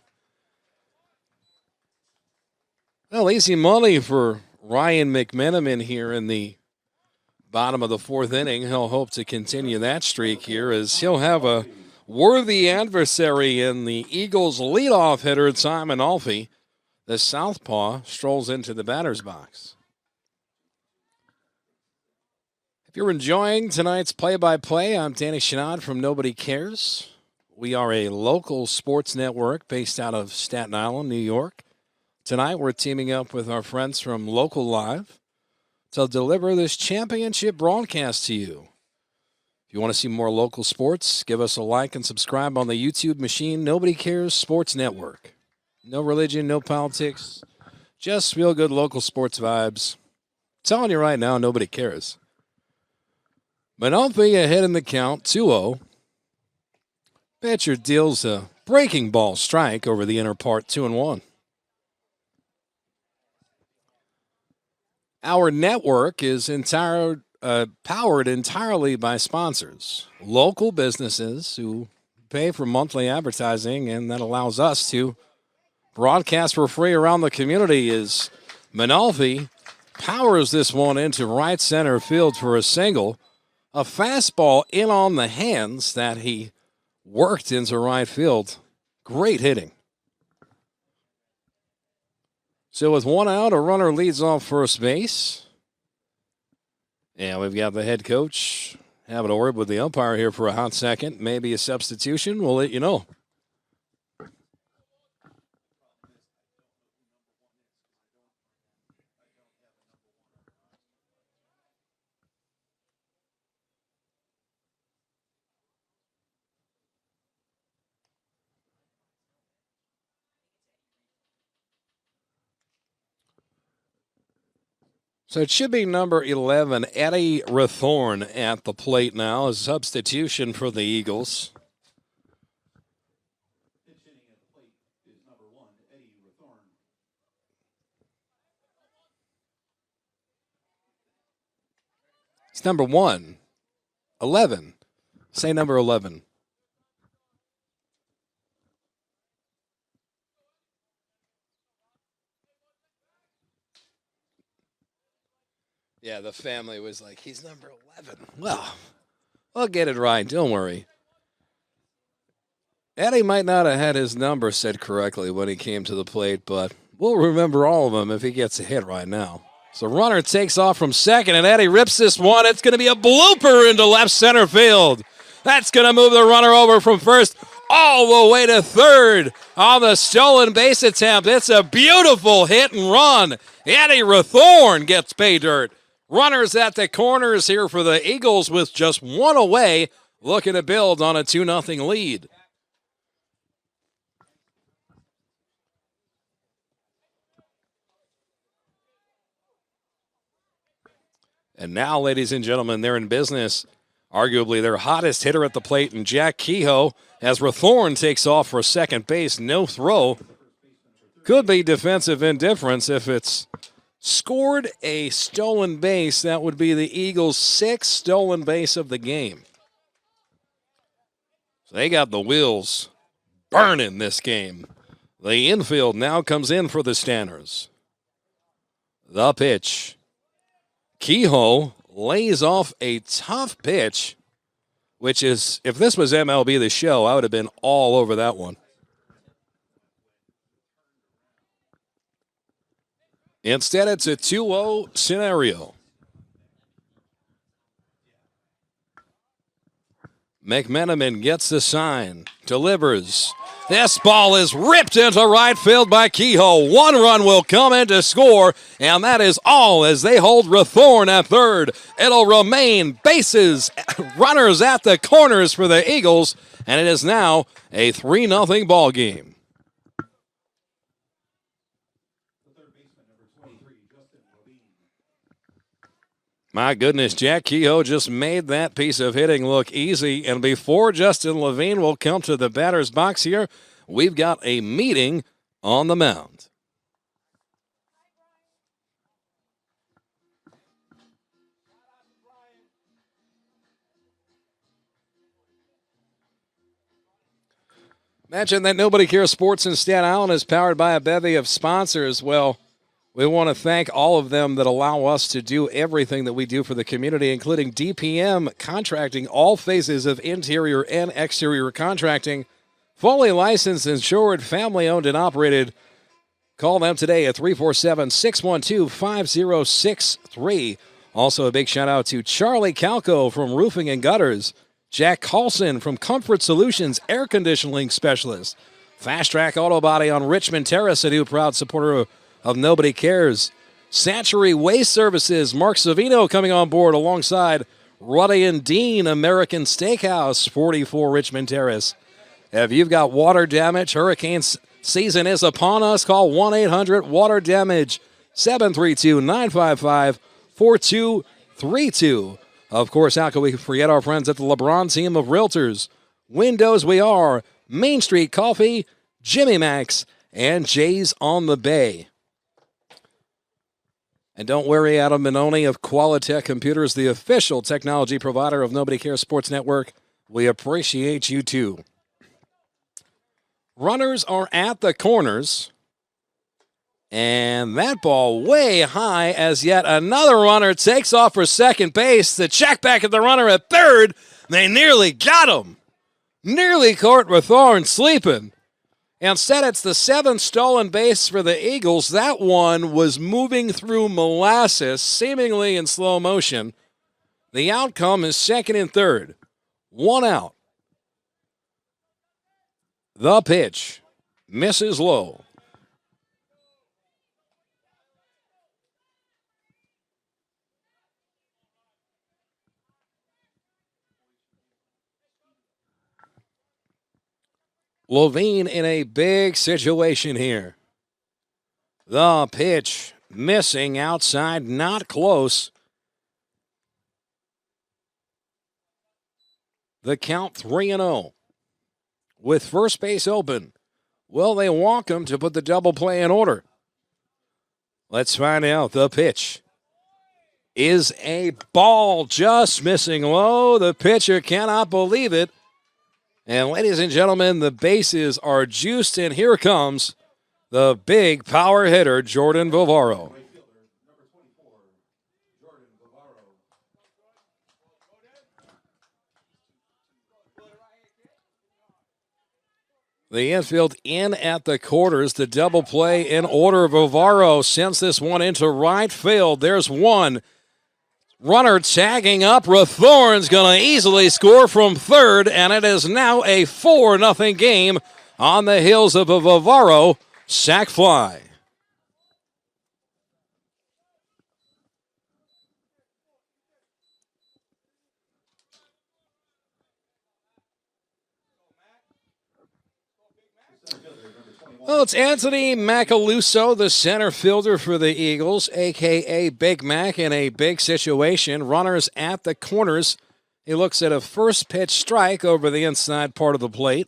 Well, easy money for Ryan McMenamin here in the bottom of the fourth inning. He'll hope to continue that streak here as he'll have a worthy adversary in the Eagles' leadoff hitter, Simon Alfie. The southpaw strolls into the batter's box. If you're enjoying tonight's play-by-play, I'm Danny Chanod from Nobody Cares. We are a local sports network based out of Staten Island, New York. Tonight, we're teaming up with our friends from Local Live to deliver this championship broadcast to you. If you want to see more local sports, give us a like and subscribe on the YouTube machine, Nobody Cares Sports Network. No religion, no politics, just real good local sports vibes. I'm telling you right now, nobody cares. Manalfi ahead in the count, 2-0. Pitcher deals a breaking ball strike over the inner part, 2-1. Our network is powered entirely by sponsors, local businesses who pay for monthly advertising, and that allows us to broadcast for free around the community. As Manalfi powers this one into right center field for a single. A fastball in on the hands that he worked into right field. Great hitting. So with one out, a runner leads off first base. And we've got the head coach having a word with the umpire here for a hot second. Maybe a substitution. We'll let you know. So it should be number 11, Eddie Rathorn at the plate now, a substitution for the Eagles.
Pitching at the plate is number 1, Eddie Rathorn.
It's number 1, 11. Say number 11. Yeah, the family was like, he's number 11. Well, I'll get it right. Don't worry. Eddie might not have had his number said correctly when he came to the plate, but we'll remember all of them if he gets a hit right now. So runner takes off from second, and Eddie rips this one. It's going to be a blooper into left center field. That's going to move the runner over from first all the way to third on the stolen base attempt. It's a beautiful hit and run. Eddie Rathorn gets pay dirt. Runners at the corners here for the Eagles with just one away, looking to build on a 2-0 lead. And now, ladies and gentlemen, they're in business. Arguably their hottest hitter at the plate, and Jack Kehoe, as Rathorn takes off for second base. No throw. Could be defensive indifference if it's scored a stolen base. That would be the Eagles' 6th stolen base of the game. So they got the wheels burning this game. The infield now comes in for the Stanners. The pitch. Kehoe lays off a tough pitch, which is, if this was MLB The Show, I would have been all over that one. Instead, it's a 2-0 scenario. McMenamin gets the sign, delivers. This ball is ripped into right field by Kehoe. One run will come in to score, and that is all as they hold Rathorn at third. It'll remain bases, runners at the corners for the Eagles, and it is now a 3-0 ball game. My goodness, Jack Kehoe just made that piece of hitting look easy. And before Justin Levine will come to the batter's box here, we've got a meeting on the mound. Imagine that Nobody Cares Sports in Staten Island is powered by a bevy of sponsors. Well, we want to thank all of them that allow us to do everything that we do for the community, including DPM Contracting, all phases of interior and exterior contracting. Fully licensed, insured, family-owned, and operated. Call them today at 347-612-5063. Also, a big shout-out to Charlie Calco from Roofing and Gutters. Jack Carlson from Comfort Solutions, air conditioning specialist. Fast Track Auto Body on Richmond Terrace, a new proud supporter of Nobody Cares. Satchery Waste Services, Mark Savino coming on board alongside Ruddy and Dean, American Steakhouse, 44 Richmond Terrace. If you've got water damage, hurricane season is upon us. Call 1-800-WATER-DAMAGE, 732-955-4232. Of course, how can we forget our friends at the LeBron team of realtors? Windows We Are, Main Street Coffee, Jimmy Max, and Jay's on the Bay. And don't worry, Adam Minoni of Qualitech Computers, the official technology provider of Nobody Cares Sports Network. We appreciate you too. Runners are at the corners. And that ball way high as yet another runner takes off for second base. The check back at the runner at third. They nearly got him. Nearly caught Rathorn sleeping. Instead, it's the 7th stolen base for the Eagles. That one was moving through molasses, seemingly in slow motion. The outcome is second and third. One out. The pitch. Misses low. Levine in a big situation here. The pitch missing outside, not close. The count 3-0 with first base open. Will they walk him to put the double play in order? Let's find out. The pitch is a ball just missing low. The pitcher cannot believe it. And ladies and gentlemen, the bases are juiced, and here comes the big power hitter, Jordan Vivaro. The infield in at the quarters. The double play in order. Vivaro sends this one into right field. There's one. Runner tagging up. Rathorn's going to easily score from third, and it is now a 4-0 game on the heels of a Vivaro sac fly. Well, it's Anthony Macaluso, the center fielder for the Eagles, a.k.a. Big Mac, in a big situation. Runners at the corners. He looks at a first pitch strike over the inside part of the plate.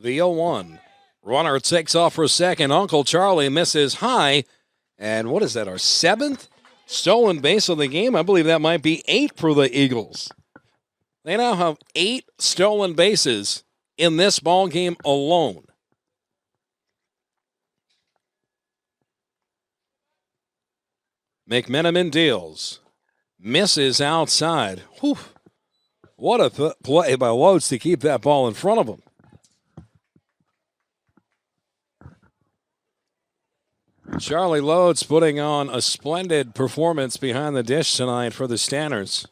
The 0-1. Runner takes off for second. Uncle Charlie misses high. And what is that, our 7th stolen base of the game? I believe that might be 8 for the Eagles. They now have 8 stolen bases in this ball game alone. McMenamin deals. Misses outside. Whew. What a play by Loads to keep that ball in front of him. Charlie Loads putting on a splendid performance behind the dish tonight for the Stanners.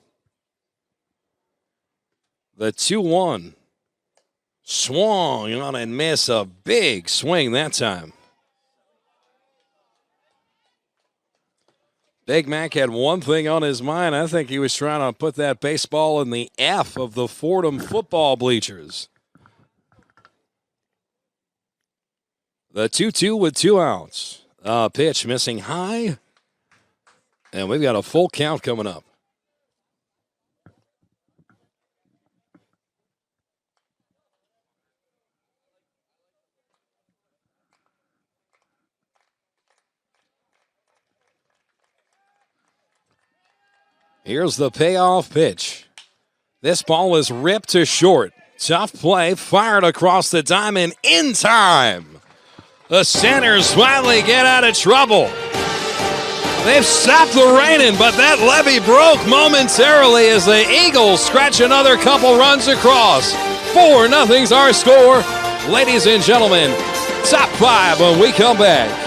The 2-1. Swung on and miss. A big swing that time. Big Mac had one thing on his mind. I think he was trying to put that baseball in the F of the Fordham football bleachers. The 2-2 with 2 outs. Pitch missing high. And we've got a full count coming up. Here's the payoff pitch. This ball is ripped to short. Tough play, fired across the diamond in time. The Stanners finally get out of trouble. They've stopped the raining, but that levee broke momentarily as the Eagles scratch another couple runs across. 4-0's our score. Ladies and gentlemen, top 5 when we come back.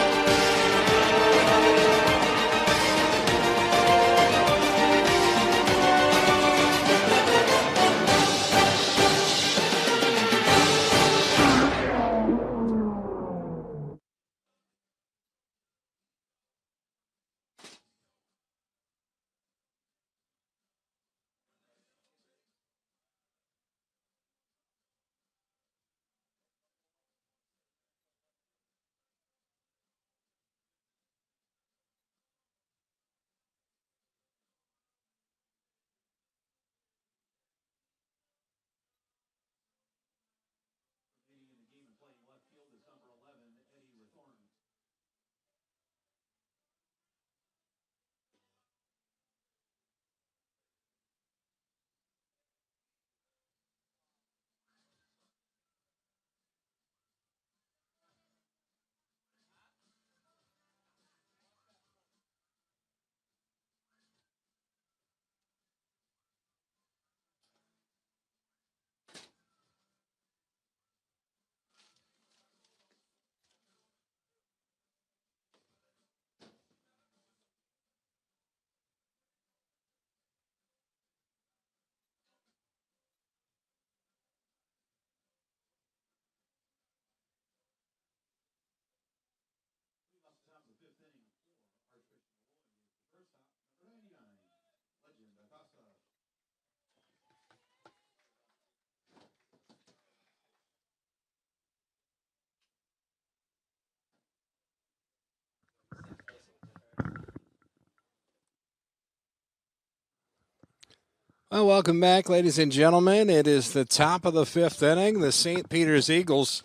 Well, welcome back, ladies and gentlemen. It is the top of the 5th inning. The St. Peter's Eagles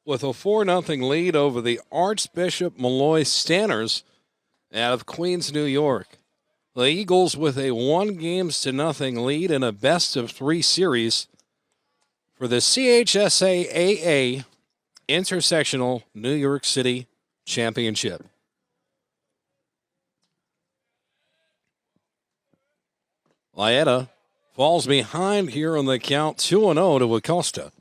with a 4-0 lead over the Archbishop Malloy Stanners out of Queens, New York. The Eagles with a 1-0 lead in a best-of-3 series for the CHSAA Intersectional New York City Championship. Laeta falls behind here on the count 2-0 to Acosta.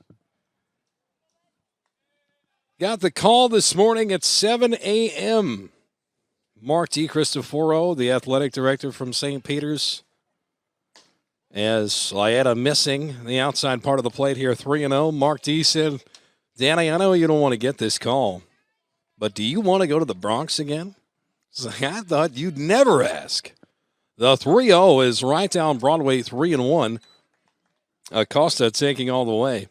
Got the call this morning at 7 a.m. Mark D. Cristoforo, the athletic director from St. Peter's, as Laeta missing the outside part of the plate here, 3-0. Mark D. said, Danny, I know you don't want to get this call, but do you want to go to the Bronx again? I thought you'd never ask. The 3-0 is right down Broadway, 3-1. Acosta taking all the way.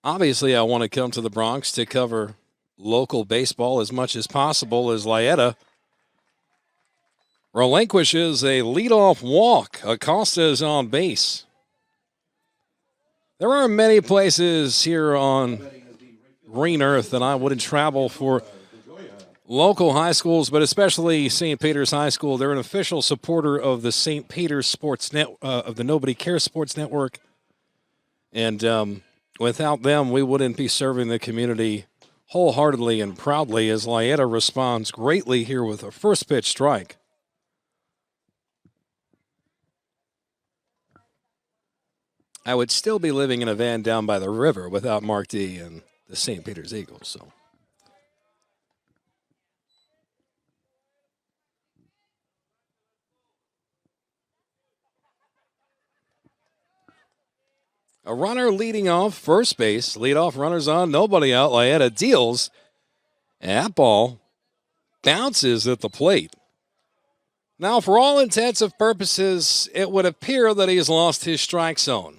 Obviously, I want to come to the Bronx to cover local baseball as much as possible as Laeta relinquishes a leadoff walk. Acosta is on base. There are many places here on green earth that I wouldn't travel for local high schools, but especially St. Peter's High School. They're an official supporter of the St. Peter's Sports Net of the Nobody Cares Sports Network, and without them, we wouldn't be serving the community wholeheartedly and proudly. As Laeta responds greatly here with a first pitch strike. I would still be living in a van down by the river without Mark D and the St. Peter's Eagles. So. A runner leading off first base. Leadoff runners on, nobody out. Laeta deals. And that ball bounces at the plate. Now, for all intents and purposes, it would appear that he's lost his strike zone.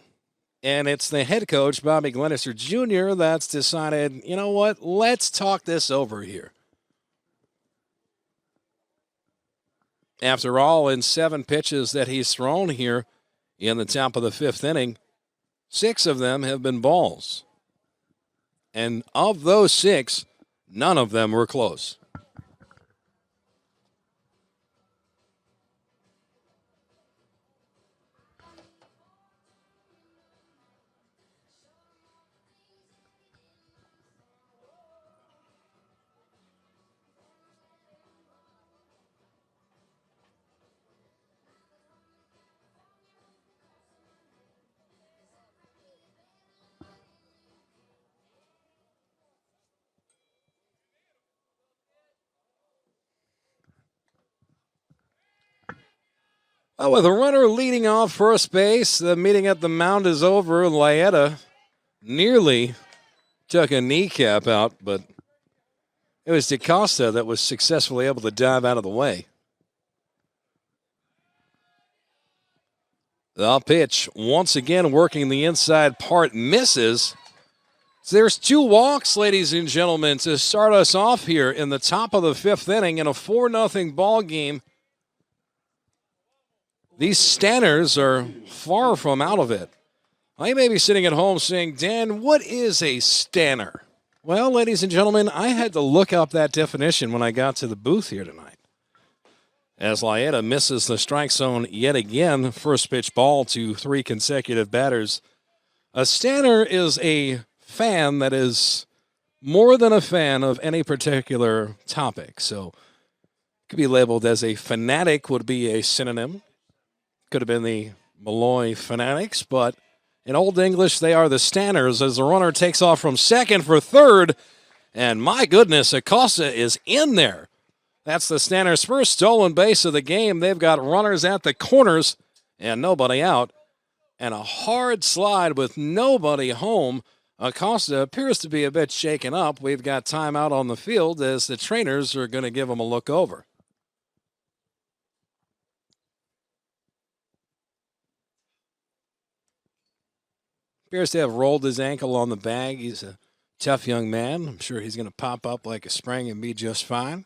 And it's the head coach, Bobby Glenister Jr., that's decided, you know what, let's talk this over here. After all, in 7 pitches that he's thrown here in the top of the 5th inning, 6 of them have been balls. And of those 6, none of them were close. Well, with a runner leading off first base, the meeting at the mound is over. Laeta nearly took a kneecap out, but it was DaCosta that was successfully able to dive out of the way. The pitch, once again working the inside part, misses. So there's 2 walks, ladies and gentlemen, to start us off here in the top of the 5th inning in a 4-0 ball game. These Stanners are far from out of it. I may be sitting at home saying, Dan, what is a Stanner? Well, ladies and gentlemen, I had to look up that definition when I got to the booth here tonight. As Laeta misses the strike zone yet again, first pitch ball to 3 consecutive batters. A Stanner is a fan that is more than a fan of any particular topic. So it could be labeled as a fanatic would be a synonym. Could have been the Molloy Fanatics, but in Old English, they are the Stanners as the runner takes off from second for third. And my goodness, Acosta is in there. That's the Stanners' first stolen base of the game. They've got runners at the corners and nobody out. And a hard slide with nobody home. Acosta appears to be a bit shaken up. We've got timeout on the field as the trainers are going to give him a look over. Appears to have rolled his ankle on the bag. He's a tough young man. I'm sure he's going to pop up like a spring and be just fine.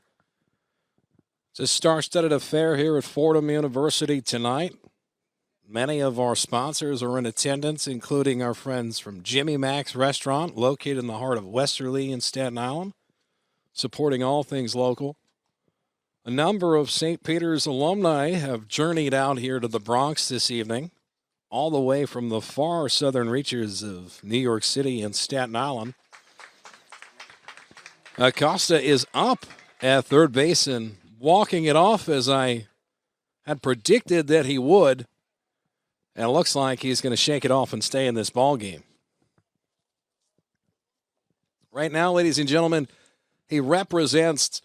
It's a star-studded affair here at Fordham University tonight. Many of our sponsors are in attendance, including our friends from Jimmy Mac's Restaurant, located in the heart of Westerly in Staten Island, supporting all things local. A number of St. Peter's alumni have journeyed out here to the Bronx this evening. all the way from the far southern reaches of New York City and Staten Island. Acosta is up at third base and walking it off as I had predicted that he would. And it looks like he's going to shake it off and stay in this ball game. Right now, ladies and gentlemen, he represents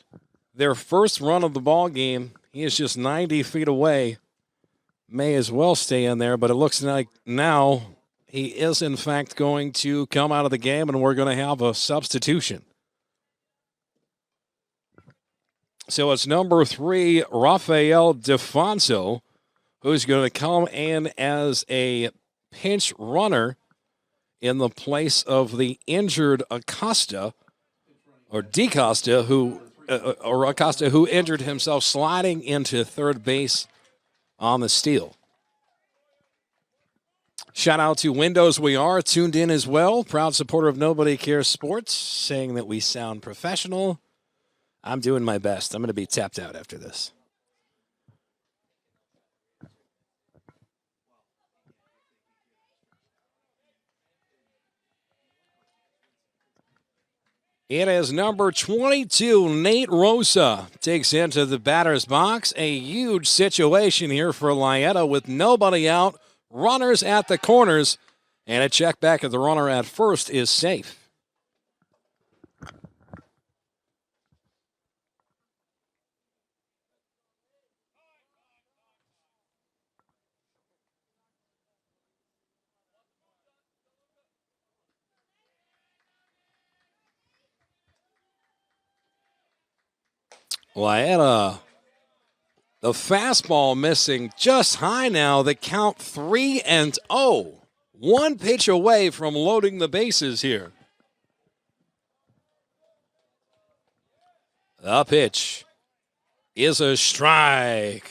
their first run of the ball game. He is just 90 feet away. May as well stay in there, but it looks like now he is, in fact, going to come out of the game, and we're going to have a substitution. So it's number 3, Rafael DeFonso, who's going to come in as a pinch runner in the place of the injured Acosta, or DeCosta, Acosta, who injured himself sliding into third base on the steal. Shout out to Windows We Are, tuned in as well. Proud supporter of Nobody Cares Sports, saying that we sound professional. I'm doing my best. I'm going to be tapped out after this. It is number 22, Nate Rosa, takes into the batter's box. A huge situation here for Lyetta with nobody out, runners at the corners, and a check back at the runner at first is safe. Lyetta, the fastball missing just high now. The count 3-0. One pitch away from loading the bases here. The pitch is a strike.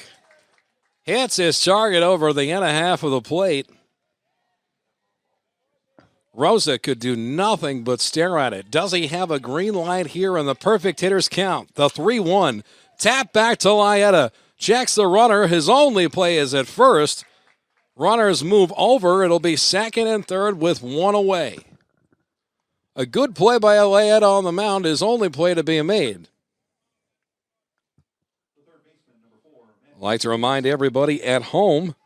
Hits his target over the inner half of the plate. Rosa could do nothing but stare at it. Does he have a green light here in the perfect hitter's count? The 3-1. Tap back to Lyetta. Checks the runner. His only play is at first. Runners move over. It'll be second and third with one away. A good play by Lyetta on the mound. His only play to be made. I'd like to remind everybody at home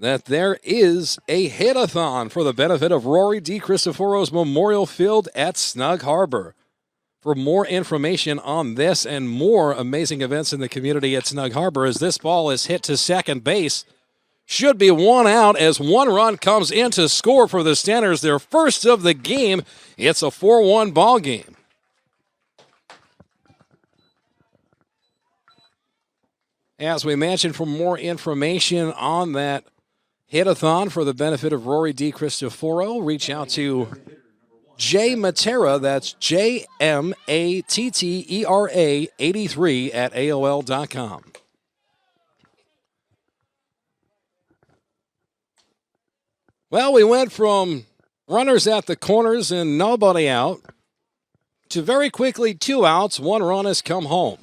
that there is a hit-a-thon for the benefit of Rory D. Cristoforo's Memorial Field at Snug Harbor. For more information on this and more amazing events in the community at Snug Harbor, as this ball is hit to second base, should be one out as one run comes in to score for the Stanners, their first of the game. It's a 4-1 ball game. As we mentioned, for more information on that hit-a-thon for the benefit of Rory D. Cristoforo, reach out to Jay Matera, that's JMATTERA 83 at AOL.com. Well, we went from runners at the corners and nobody out to very quickly 2 outs, 1 run has come home.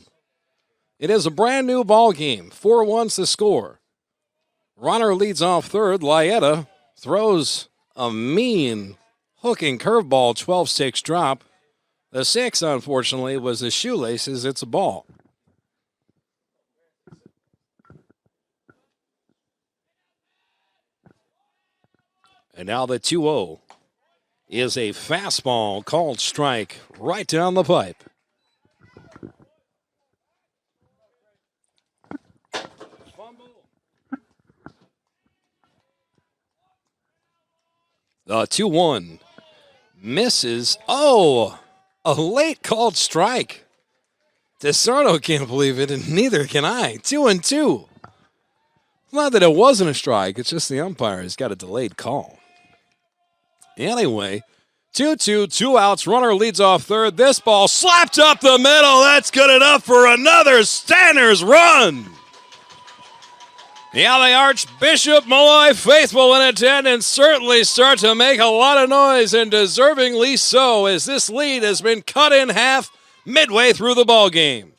It is a brand new ball game, 4-1's the score. Runner leads off third. Lyetta throws a mean hooking curveball, 12-6 drop. The 6, unfortunately, was the shoelaces. It's a ball. And now the 2-0 is a fastball called strike right down the pipe. The 2-1 misses. Oh, a late called strike. DeSarno can't believe it, and neither can I. 2-2. Not that it wasn't a strike, it's just the umpire has got a delayed call. Anyway, 2-2, 2 outs. Runner leads off third. This ball slapped up the middle. That's good enough for another Stanners run. Yeah, the Archbishop Malloy faithful in attendance certainly start to make a lot of noise, and deservingly so, as this lead has been cut in half midway through the ball game.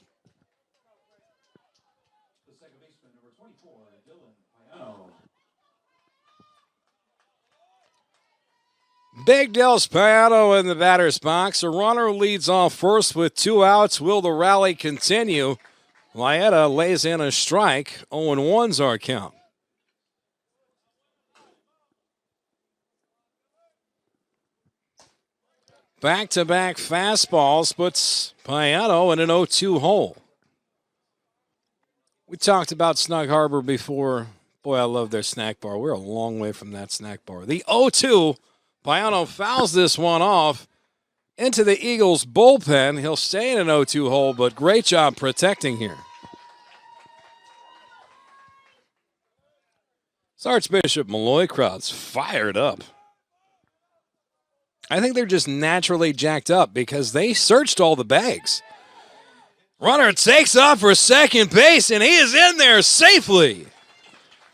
Big Del Spiano in the batter's box. A runner leads off first with 2 outs. Will the rally continue? Lyetta lays in a strike. 0-1's our count. Back-to-back fastballs puts Piano in an 0-2 hole. We talked about Snug Harbor before. Boy, I love their snack bar. We're a long way from that snack bar. The 0-2, Piano fouls this one off into the Eagles' bullpen. He'll stay in an 0-2 hole, but great job protecting here. This Archbishop Malloy crowd's fired up. I think they're just naturally jacked up because they searched all the bags. Runner takes off for second base, and he is in there safely.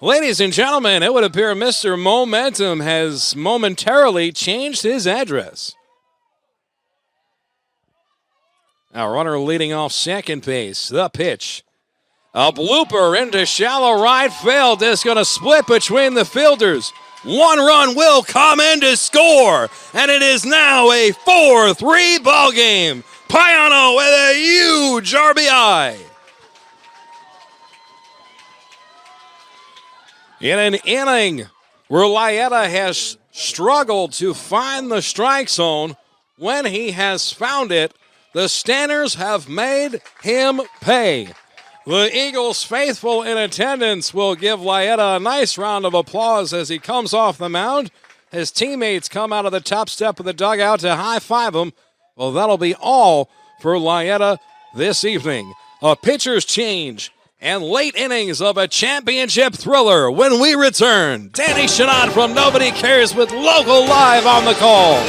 Ladies and gentlemen, it would appear Mr. Momentum has momentarily changed his address. Now, runner leading off second base. The pitch. A blooper into shallow right field is going to split between the fielders. 1 run will come in to score, and it is now a 4-3 ball game. Piano with a huge RBI. In an inning where Lyetta has struggled to find the strike zone, when he has found it, the Stanners have made him pay. The Eagles faithful in attendance will give Lyetta a nice round of applause as he comes off the mound. His teammates come out of the top step of the dugout to high-five him. Well, that'll be all for Lyetta this evening. A pitcher's change and late innings of a championship thriller when we return. Danny Chanod from Nobody Cares with Local Live on the call.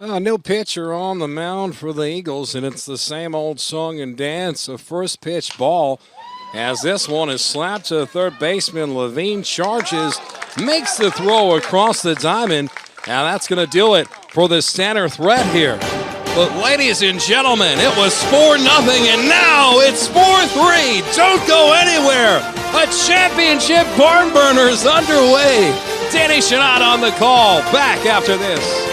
A new pitcher on the mound for the Eagles, and it's the same old song and dance. A first pitch ball as this one is slapped to third baseman. Levine charges, makes the throw across the diamond, and that's going to do it for the Stanner threat here. But ladies and gentlemen, it was 4-0, and now it's 4-3. Don't go anywhere. A championship barn burner is underway. Danny Chanod on the call. Back after this.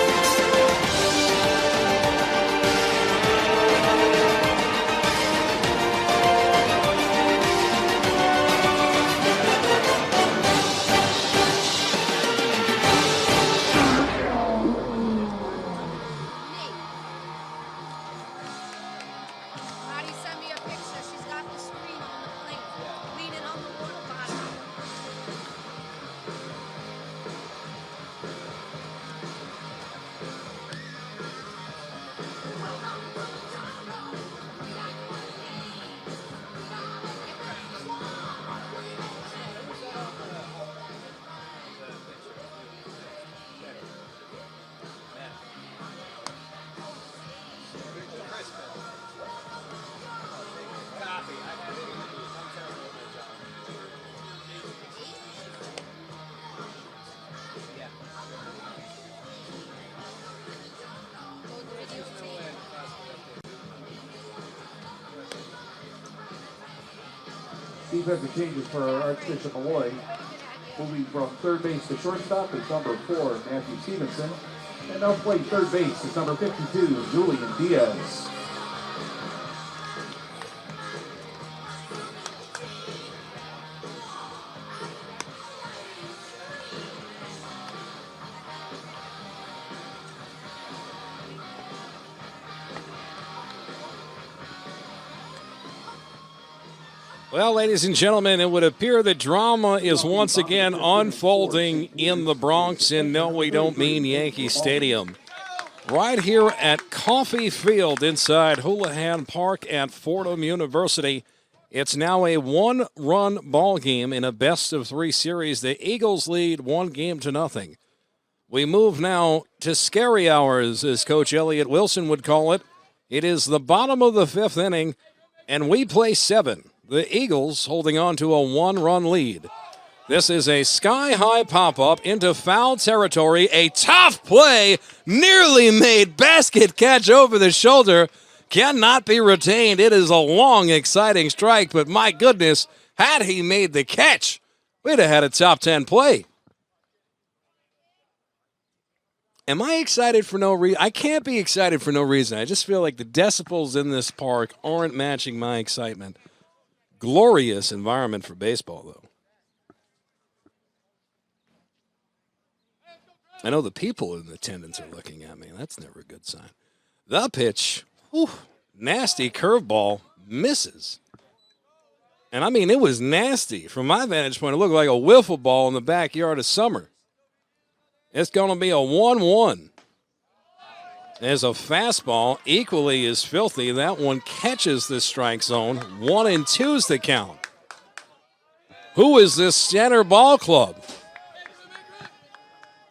Defensive changes for Archbishop Malloy. Moving from third base to shortstop is number 4, Matthew Stevenson. And now play third base is number 52, Julian Diaz.
Well, ladies and gentlemen, it would appear that drama is once again unfolding in the Bronx, and no, we don't mean Yankee Stadium. Right here at Coffee Field inside Houlihan Park at Fordham University, it's now a one-run ball game in a best-of-3 series. The Eagles lead 1-0. We move now to scary hours, as Coach Elliott Wilson would call it. It is the bottom of the 5th inning, and we play 7. The Eagles holding on to a 1-run lead. This is a sky-high pop-up into foul territory. A tough play, nearly made basket catch over the shoulder. Cannot be retained. It is a long, exciting strike, but my goodness, had he made the catch, we'd have had a top 10 play. Am I excited for no reason? I can't be excited for no reason. I just feel like the decibels in this park aren't matching my excitement. Glorious environment for baseball, though. I know the people in attendance are looking at me. That's never a good sign. The pitch, whew, nasty curveball, misses. And I mean, it was nasty. From my vantage point, it looked like a wiffle ball in the backyard of Summer. It's going to be a 1-1. There's a fastball, equally as filthy. That one catches the strike zone. 1-2's the count. Who is this center ball club?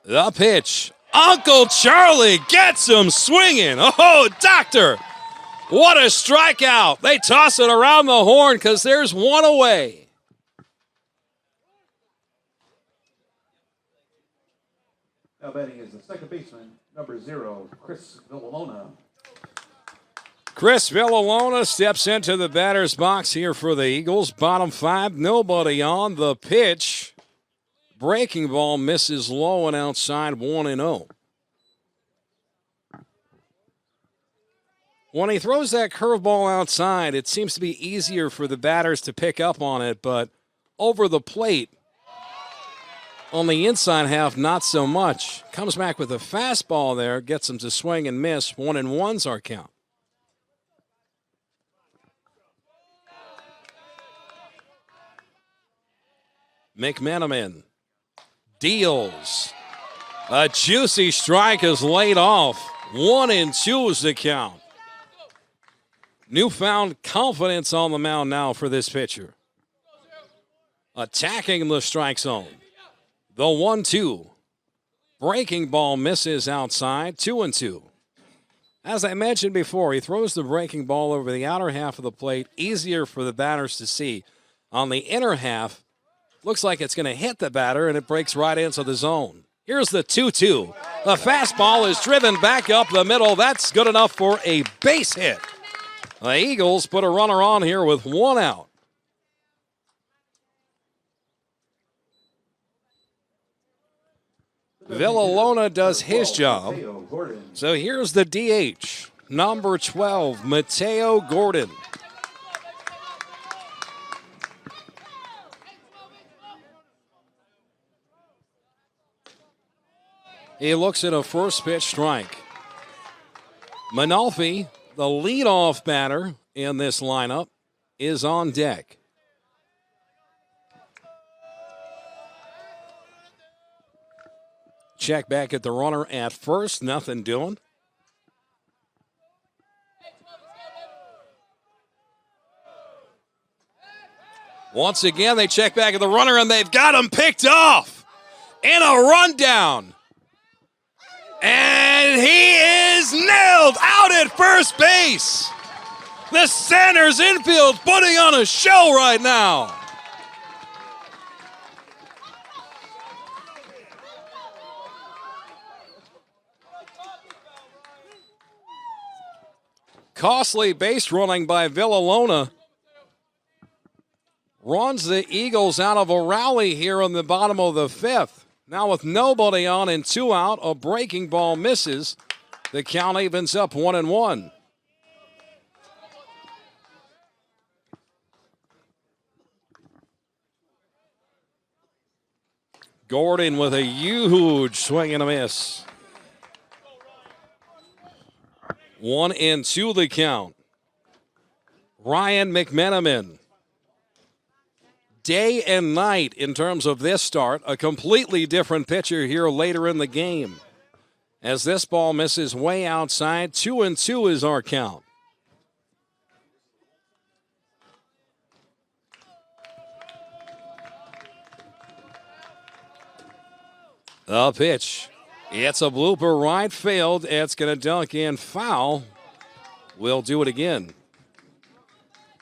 The pitch. Uncle Charlie gets him swinging. Oh, doctor. What a strikeout. They toss it around the horn because there's one away.
Now batting is the second baseman, number 0, Chris Villalona.
Chris Villalona steps into the batter's box here for the Eagles. Bottom 5, nobody on. The pitch. Breaking ball misses low and outside, 1-0. When he throws that curveball outside, it seems to be easier for the batters to pick up on it, but over the plate, on the inside half, not so much. Comes back with a fastball there, gets him to swing and miss. 1-1's our count. McMenamin deals. A juicy strike is laid off. 1-2 is the count. Newfound confidence on the mound now for this pitcher. Attacking the strike zone. The 1-2. Breaking ball misses outside. 2-2. As I mentioned before, he throws the breaking ball over the outer half of the plate. Easier for the batters to see. On the inner half, looks like it's going to hit the batter, and it breaks right into the zone. Here's the 2-2. The fastball is driven back up the middle. That's good enough for a base hit. The Eagles put a runner on here with 1 out. Villalona does his job. So here's the DH, number 12, Mateo Gordon. He looks at a first pitch strike. Manalfi, the leadoff batter in this lineup, is on deck. Check back at the runner at first, nothing doing. Once again, they check back at the runner, and they've got him picked off in a rundown. And he is nailed out at first base. The Sanders infield putting on a show right now. Costly base running by Villalona. runs the Eagles out of a rally here in the bottom of the 5th. Now with nobody on and 2 out, a breaking ball misses. The count evens up 1-1. Gordon with a huge swing and a miss. 1-2 the count. Ryan McMenamin. Day and night in terms of this start. A completely different pitcher here later in the game. As this ball misses way outside, 2-2 is our count. The pitch. It's a blooper right field. It's going to dunk in foul. We'll do it again.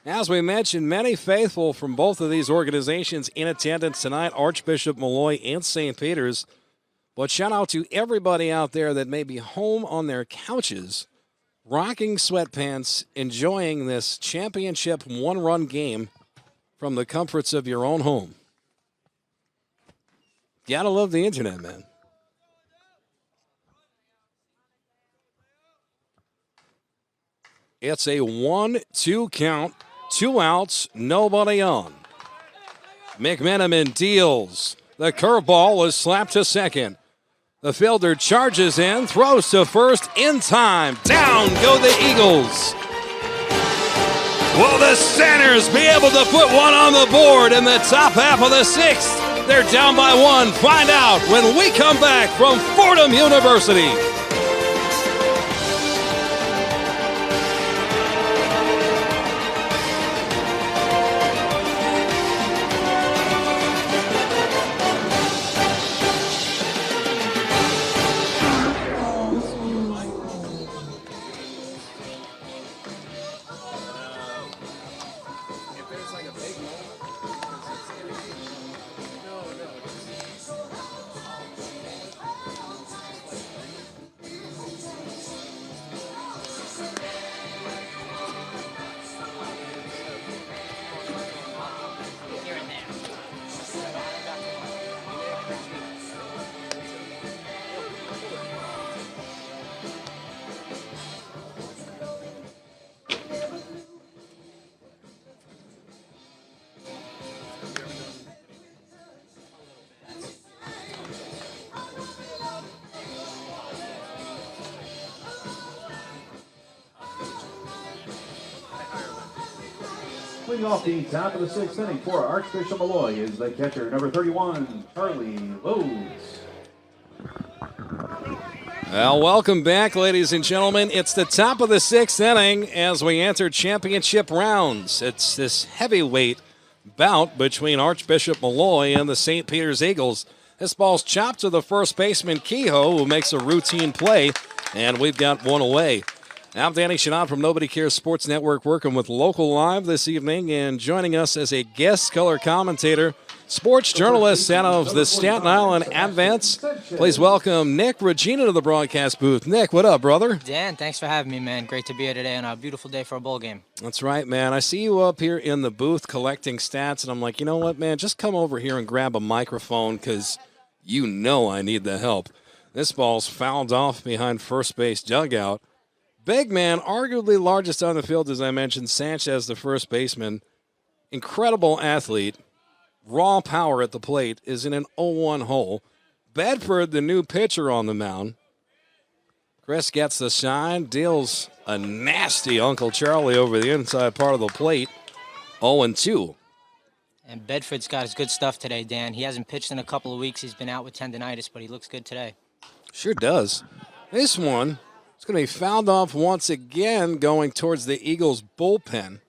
As we mentioned, many faithful from both of these organizations in attendance tonight, Archbishop Malloy and St. Peter's. But shout out to everybody out there that may be home on their couches, rocking sweatpants, enjoying this championship one-run game from the comforts of your own home. Gotta love the internet, man. It's a 1-2 count, 2 outs, nobody on. McMenamin deals. The curveball is slapped to second. The fielder charges in, throws to first in time. Down go the Eagles. Will the Sooners be able to put one on the board in the top half of the 6th? They're down by 1. Find out when we come back from Fordham University.
Leading off the top of the 6th inning for Archbishop Malloy is the catcher, number 31, Charlie Lowe's.
Well, welcome back, ladies and gentlemen. It's the top of the 6th inning as we enter championship rounds. It's this heavyweight bout between Archbishop Malloy and the St. Peter's Eagles. This ball's chopped to the first baseman, Kehoe, who makes a routine play, and we've got one away. I'm Danny Chanod from Nobody Cares Sports Network, working with Local Live this evening, and joining us as a guest color commentator, sports journalist out of the Staten Island Advance. Please welcome Nick Regina to the broadcast booth. Nick, what up, brother?
Dan, thanks for having me, man. Great to be here today on a beautiful day for a bowl game.
That's right, man. I see you up here in the booth collecting stats, and I'm like, you know what, man? Just come over here and grab a microphone because you know I need the help. This ball's fouled off behind first base dugout. Big man, arguably largest on the field, as I mentioned, Sanchez, the first baseman. Incredible athlete. Raw power at the plate, is in an 0-1 hole. Bedford, the new pitcher on the mound. Chris gets the sign, deals a nasty Uncle Charlie over the inside part of the plate. 0-2.
And Bedford's got his good stuff today, Dan. He hasn't pitched in a couple of weeks. He's been out with tendonitis, but he looks good today.
Sure does. This one, it's going to be fouled off once again going towards the Eagles' bullpen.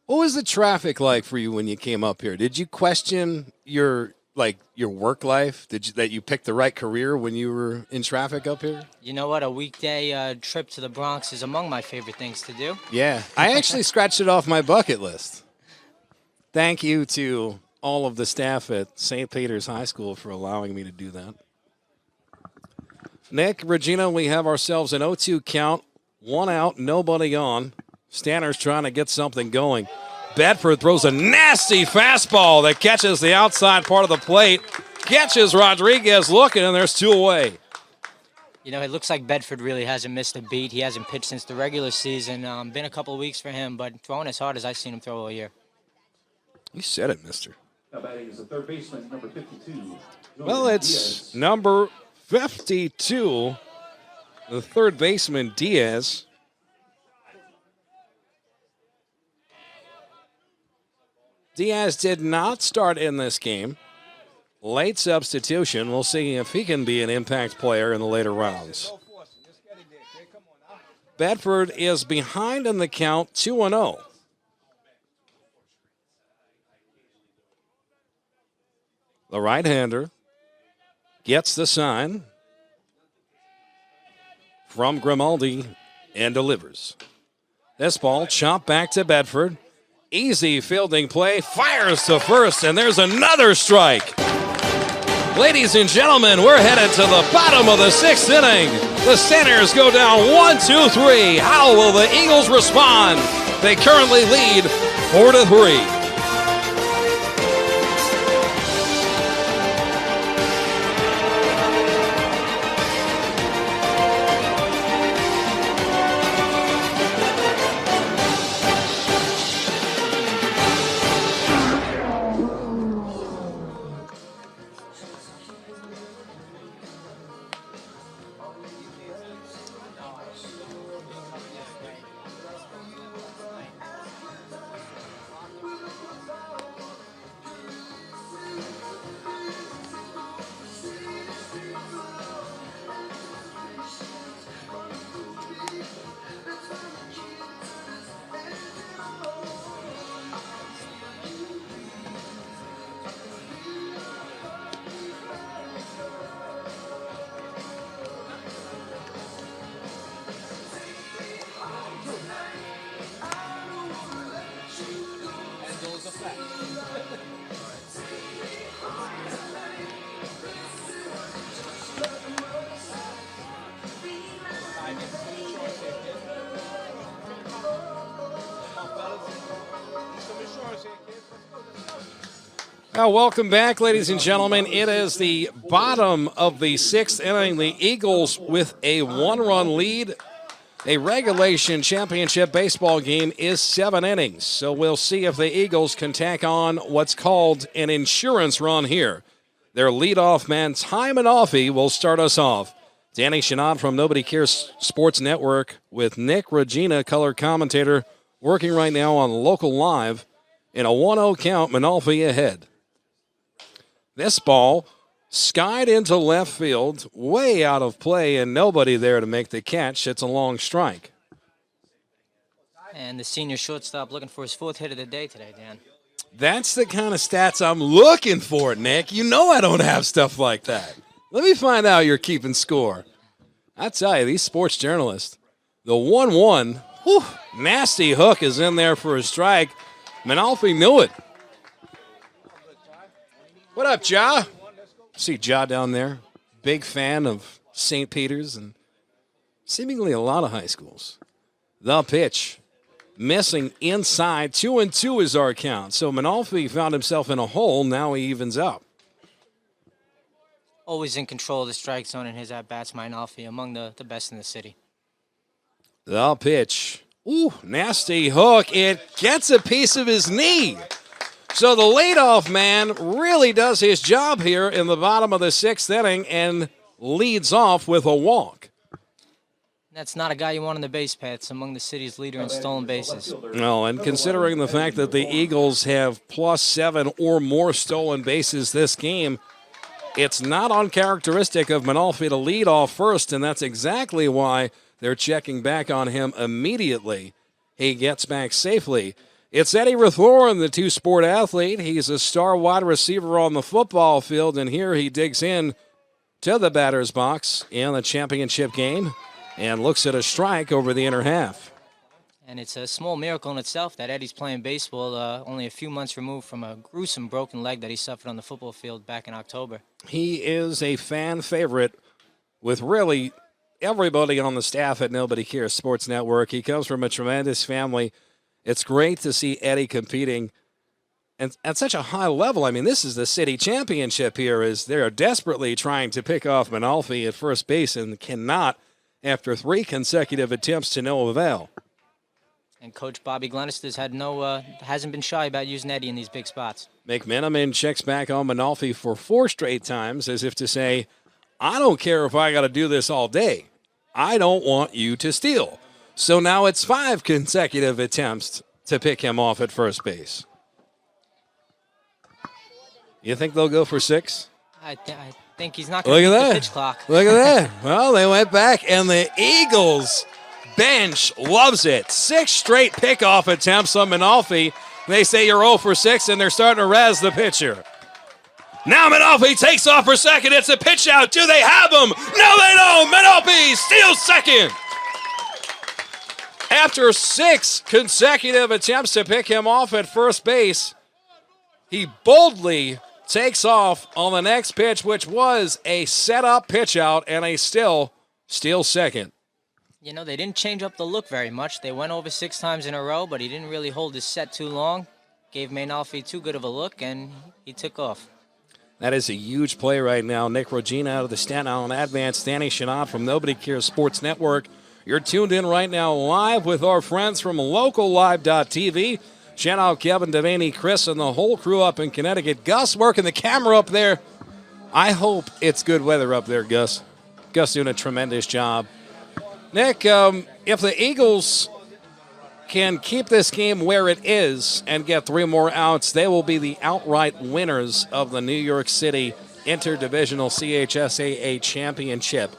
What was the traffic like for you when you came up here? Did you question your work life? That you picked the right career when you were in traffic up here?
You know what? A weekday trip to the Bronx is among my favorite things to do.
Yeah. I actually scratched it off my bucket list. Thank you to all of the staff at St. Peter's High School for allowing me to do that. Nick, Regina, we have ourselves an 0-2 count. 1 out, nobody on. Stanner's trying to get something going. Bedford throws a nasty fastball that catches the outside part of the plate. Catches Rodriguez looking, and there's 2 away.
You know, it looks like Bedford really hasn't missed a beat. He hasn't pitched since the regular season. Been a couple of weeks for him, but throwing as hard as I've seen him throw all year.
You said it, mister.
Now batting is the third baseman, number 52.
Well, it's number 52, the third baseman, Diaz. Diaz did not start in this game. Late substitution. We'll see if he can be an impact player in the later rounds. Bedford is behind in the count, 2-0. The right-hander gets the sign from Grimaldi and delivers. This ball chopped back to Bedford. Easy fielding play, fires to first, and there's another strike. Ladies and gentlemen, we're headed to the bottom of the 6th inning. The Sounders go down 1-2-3. How will the Eagles respond? They currently lead 4-3. Now, welcome back, ladies and gentlemen. It is the bottom of the 6th inning. The Eagles with a 1-run lead. A regulation championship baseball game is 7 innings. So we'll see if the Eagles can tack on what's called an insurance run here. Their leadoff man, Ty Manalfi, will start us off. Danny Chanod from Nobody Cares Sports Network with Nick Regina, color commentator, working right now on Local Live. In a 1-0 count, Manalfi ahead. This ball skied into left field, way out of play, and nobody there to make the catch. It's a long strike.
And the senior shortstop looking for his 4th hit of the day today, Dan.
That's the kind of stats I'm looking for, Nick. You know I don't have stuff like that. Let me find out you're keeping score. I tell you, these sports journalists, the 1-1, nasty hook is in there for a strike. Manalfi knew it. What up, Ja? See Ja down there. Big fan of St. Peter's and seemingly a lot of high schools. The pitch. Missing inside. 2-2 is our count. So Manalfi found himself in a hole. Now he evens up.
Always in control of the strike zone in his at-bats, Manalfi, among the best in the city.
The pitch. Ooh, nasty hook. It gets a piece of his knee. So the leadoff man really does his job here in the bottom of the 6th inning and leads off with a walk.
That's not a guy you want on the base paths, among the city's leader in stolen bases.
No, and considering the fact that the Eagles have +7 or more stolen bases this game, it's not uncharacteristic of Manalfi to lead off first, and that's exactly why they're checking back on him immediately. He gets back safely. It's Eddie Rathoren, the two-sport athlete. He's a star wide receiver on the football field, and here he digs in to the batter's box in the championship game and looks at a strike over the inner half.
And it's a small miracle in itself that Eddie's playing baseball only a few months removed from a gruesome broken leg that he suffered on the football field back in October.
He is a fan favorite with really everybody on the staff at Nobody Cares Sports Network. He comes from a tremendous family. It's great to see Eddie competing and at such a high level. I mean, this is the city championship here, as they're desperately trying to pick off Manalfi at first base and cannot after 3 consecutive attempts to no avail.
And Coach Bobby Glenister's hasn't been shy about using Eddie in these big spots.
McMenamin checks back on Manalfi for 4 straight times, as if to say, I don't care if I got to do this all day. I don't want you to steal. So now it's 5 consecutive attempts to pick him off at first base. You think they'll go for 6?
I think he's not going to beat the pitch clock.
Look at that. Well, they went back, and the Eagles bench loves it. 6 straight pickoff attempts on Manalfi. They say you're 0 for 6, and they're starting to razz the pitcher. Now Manalfi takes off for second. It's a pitch out. Do they have him? No, they don't. Manalfi steals second. After 6 consecutive attempts to pick him off at first base, he boldly takes off on the next pitch, which was a set-up pitch out, and a still steals second.
You know, they didn't change up the look very much. They went over 6 times in a row, but he didn't really hold his set too long. Gave Manalfi too good of a look, and he took off.
That is a huge play right now. Nick Regina out of the Staten Island Advance. Danny Chanod from Nobody Cares Sports Network. You're tuned in right now live with our friends from LocalLive.tv. Shout out Kevin, Devaney, Chris, and the whole crew up in Connecticut. Gus working the camera up there. I hope it's good weather up there, Gus. Gus doing a tremendous job. Nick, if the Eagles can keep this game where it is and get 3 more outs, they will be the outright winners of the New York City Interdivisional CHSAA Championship.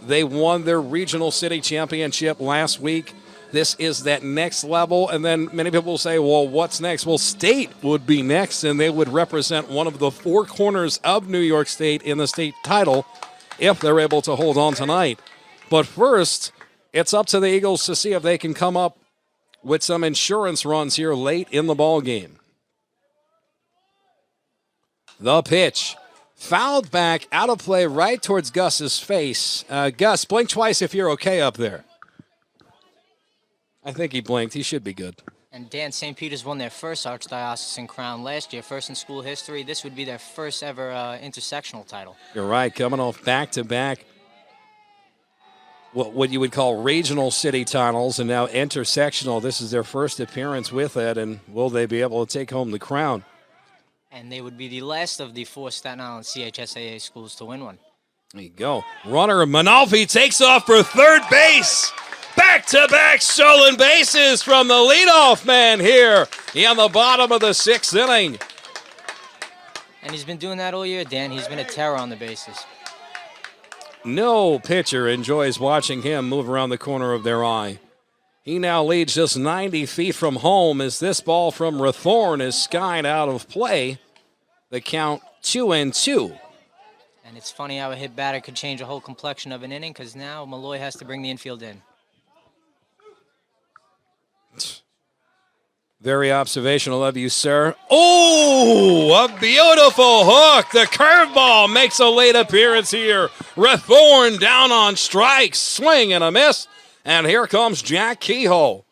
They won their regional city championship last week. This is that next level, and then many people will say, well, what's next? Well, state would be next, and they would represent one of the 4 corners of New York State in the state title if they're able to hold on tonight. But first, it's up to the Eagles to see if they can come up with some insurance runs here late in the ball game. The pitch. Fouled back, out of play, right towards Gus's face. Gus, blink twice if you're okay up there. I think he blinked. He should be good.
And Dan, St. Peter's won their first Archdiocesan crown last year, first in school history. This would be their first ever intersectional title.
You're right, coming off back-to-back what you would call regional city titles, and now intersectional. This is their first appearance with it, and will they be able to take home the crown?
And they would be the last of the 4 Staten Island CHSAA schools to win one.
There you go. Runner Manalfi takes off for third base. Back-to-back stolen bases from the leadoff man here in the bottom of the 6th inning.
And he's been doing that all year, Dan. He's been a terror on the bases.
No pitcher enjoys watching him move around the corner of their eye. He now leads just 90 feet from home as this ball from Rathorn is skied out of play. The count 2-2.
And it's funny how a hit batter could change the whole complexion of an inning, because now Molloy has to bring the infield in.
Very observational of you, sir. Oh, a beautiful hook. The curveball makes a late appearance here. Rathorn down on strikes. Swing and a miss. And here comes Jack Kehoe.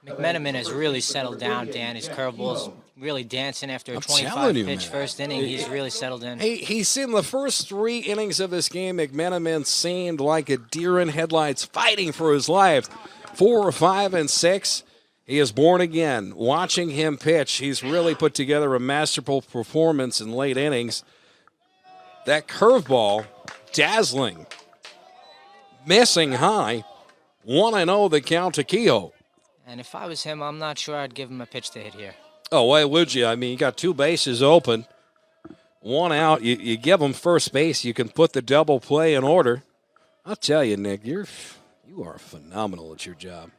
McMenamin has really settled down, Dan. His curveball's really dancing after a 25-pitch first inning. He's really settled in.
Hey, he's seen the first 3 innings of this game. McMenamin seemed like a deer in headlights fighting for his life. 4, 5, and 6. He is born again. Watching him pitch, he's really put together a masterful performance in late innings. That curveball, dazzling, missing high. 1-0 the count to Kehoe.
And if I was him, I'm not sure I'd give him a pitch to hit here.
Oh, why would you? I mean, you got 2 bases open. 1 out. You give him first base. You can put the double play in order. I'll tell you, Nick, you are phenomenal at your job.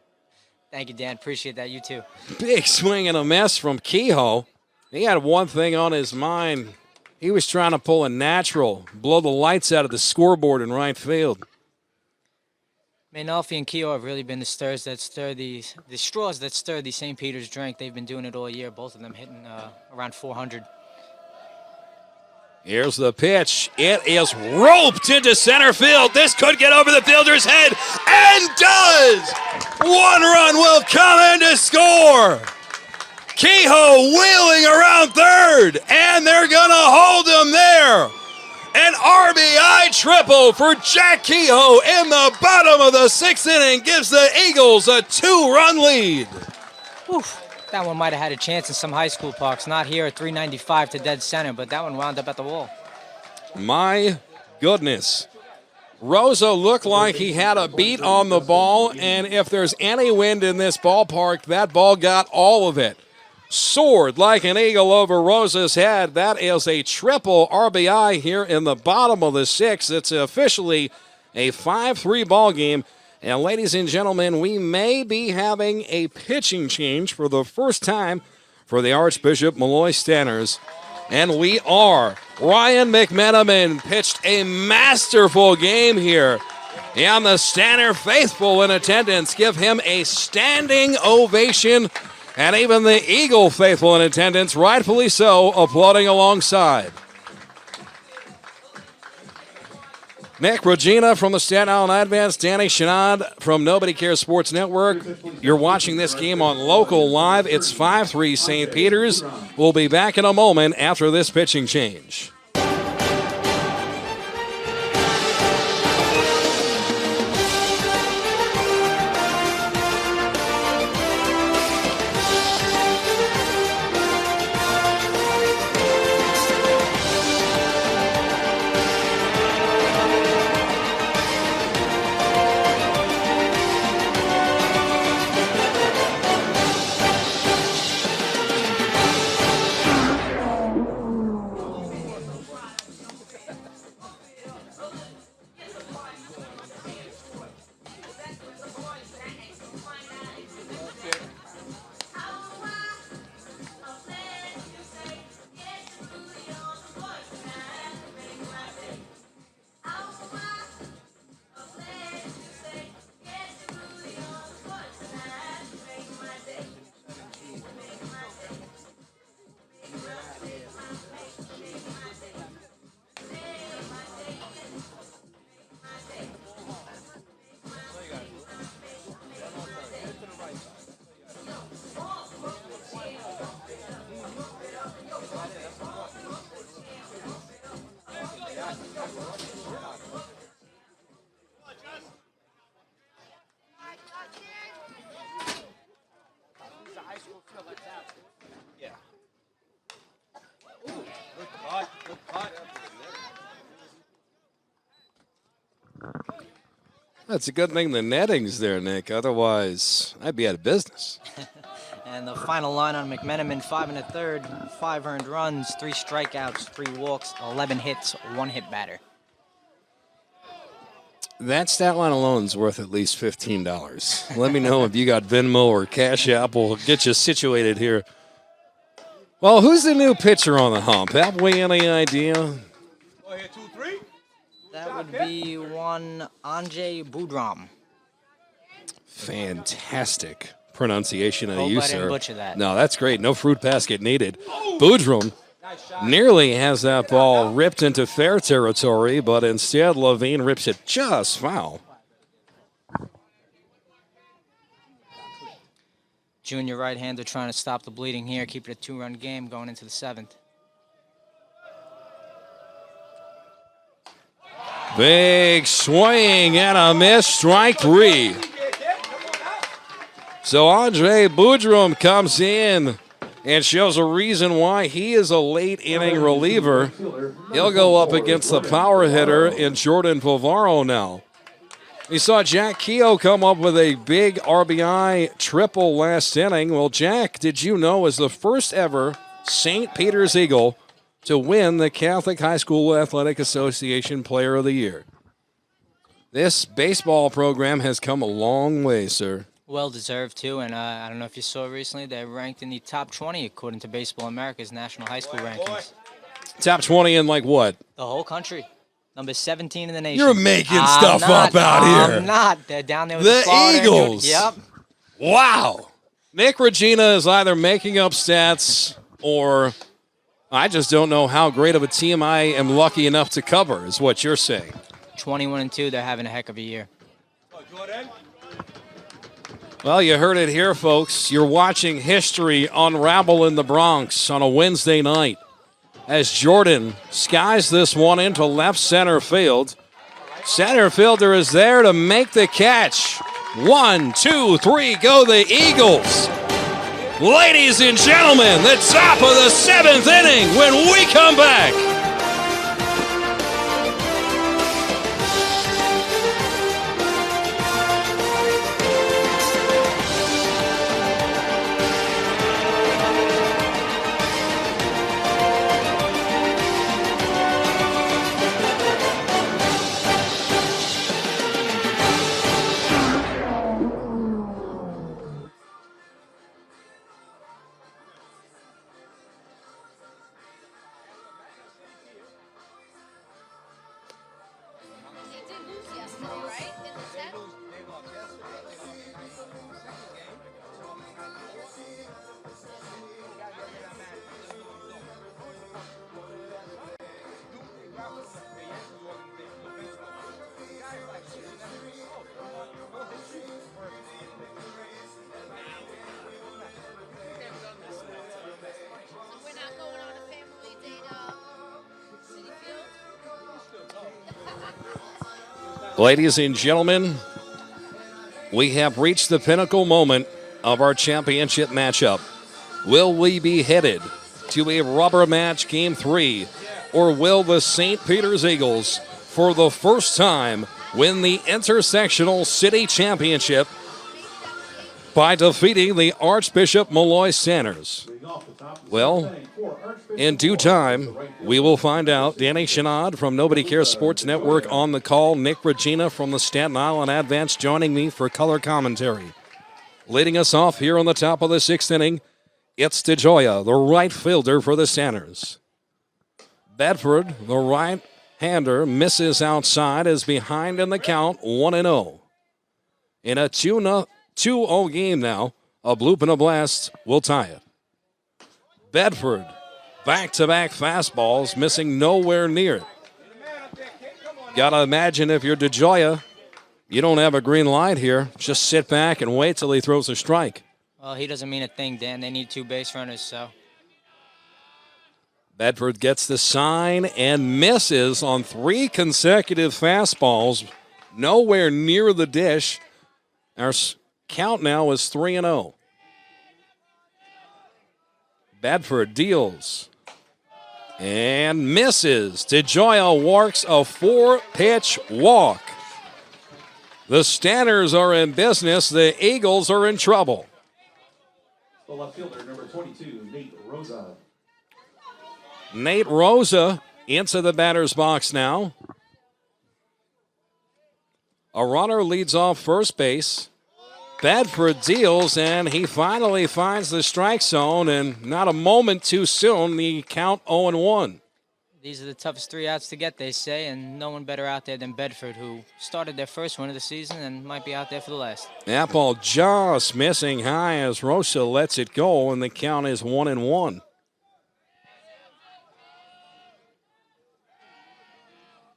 Thank you, Dan. Appreciate that. You too.
Big swing and a miss from Kehoe. He had one thing on his mind. He was trying to pull a natural, blow the lights out of the scoreboard in right field.
Manalfi and Kehoe have really been the straws that stir the St. Peter's drink. They've been doing it all year, both of them hitting around 400.
Here's the pitch. It is roped into center field. This could get over the fielder's head, and does! 1 run will come in to score. Kehoe wheeling around third, and they're going to hold him there. An RBI triple for Jack Kehoe in the bottom of the 6th inning gives the Eagles a 2-run lead.
Oof. That one might have had a chance in some high school parks. Not here at 395 to dead center, but that one wound up at the wall.
My goodness. Rosa looked like he had a beat on the ball, and if there's any wind in this ballpark, that ball got all of it. Soared like an eagle over Rosa's head. That is a triple RBI here in the bottom of the 6th. It's officially a 5-3 ball game. And ladies and gentlemen, we may be having a pitching change for the first time for the Archbishop Malloy Stanners. And we are. Ryan McMenamin pitched a masterful game here. And the Stanner faithful in attendance give him a standing ovation. And even the Eagle faithful in attendance, rightfully so, applauding alongside. Nick, Regina from the Staten Island Advance, Danny Chanod from Nobody Cares Sports Network. You're watching this game on Local Live. It's 5-3 St. Peter's. We'll be back in a moment after this pitching change. That's a good thing the netting's there, Nick. Otherwise, I'd be out of business.
And the final line on McMenamin, 5 1/3, 5 earned runs, 3 strikeouts, 3 walks, 11 hits, 1 hit batter.
That stat line alone is worth at least $15. Let me know if you got Venmo or Cash App. We'll get you situated here. Well, who's the new pitcher on the hump? Have we any idea?
Go ahead, 2-3.
That would be one Anjay Budram.
Fantastic pronunciation of
Hope
you,
I didn't
sir.
butcher that.
No, that's great. No fruit basket needed. Boudreaux nearly has that ball ripped into fair territory, but instead Levine rips it just foul.
Junior right-hander trying to stop the bleeding here, keep it a 2-run game going into the 7th.
Big swing and a miss, strike 3. So Andre Boudreaux comes in and shows a reason why he is a late inning reliever. He'll go up against the power hitter in Jordan Pavaro now. We saw Jack Kehoe come up with a big RBI triple last inning. Well, Jack, did you know, is the first ever St. Peter's Eagle to win the Catholic High School Athletic Association Player of the Year. This baseball program has come a long way, sir.
Well deserved, too, and I don't know if you saw recently, they're ranked in the top 20 according to Baseball America's National High School rankings.
Top 20 in like what?
The whole country. Number 17 in the nation.
You're making stuff up out here.
I'm not. They're down there with
The
Florida
Eagles.
Yep.
Wow. Nick Regina is either making up stats or I just don't know how great of a team I am lucky enough to cover, is what you're saying.
21-2, they're having a heck of a year.
Well, you heard it here, folks. You're watching history unravel in the Bronx on a Wednesday night as Jordan skies this one into left center field. Center fielder is there to make the catch. 1, 2, 3, go the Eagles. Ladies and gentlemen, the top of the 7th inning when we come back. Ladies and gentlemen, we have reached the pinnacle moment of our championship matchup. Will we be headed to a rubber match game 3, or will the St. Peter's Eagles, for the first time, win the Intersectional City Championship by defeating the Archbishop Malloy Sanners? Well, in due time, we will find out. Danny Chanod from Nobody Cares Sports Network on the call. Nick Regina from the Staten Island Advance joining me for color commentary. Leading us off here on the top of the 6th inning, it's DeGioia, the right fielder for the Sanners. Bedford, the right-hander, misses outside, is behind in the count, 1-0. In a 2-0 game now, a bloop and a blast will tie it. Bedford, back-to-back fastballs, missing nowhere near it. Gotta imagine if you're DeGioia, you don't have a green light here. Just sit back and wait till he throws a strike.
Well, he doesn't mean a thing, Dan. They need 2 base runners, so.
Bedford gets the sign and misses on 3 consecutive fastballs, nowhere near the dish. Our count now is 3-0. Bedford deals and misses. DeGioia works a 4-pitch walk. The Stanners are in business. The Eagles are in trouble.
The left fielder, number 22, Nate Rosa.
Nate Rosa into the batter's box now. A runner leads off first base. Bedford deals, and he finally finds the strike zone, and not a moment too soon, the count 0-1.
These are the toughest 3 outs to get, they say, and no one better out there than Bedford, who started their first win of the season and might be out there for the last.
That ball just missing high as Rosa lets it go, and the count is 1-1.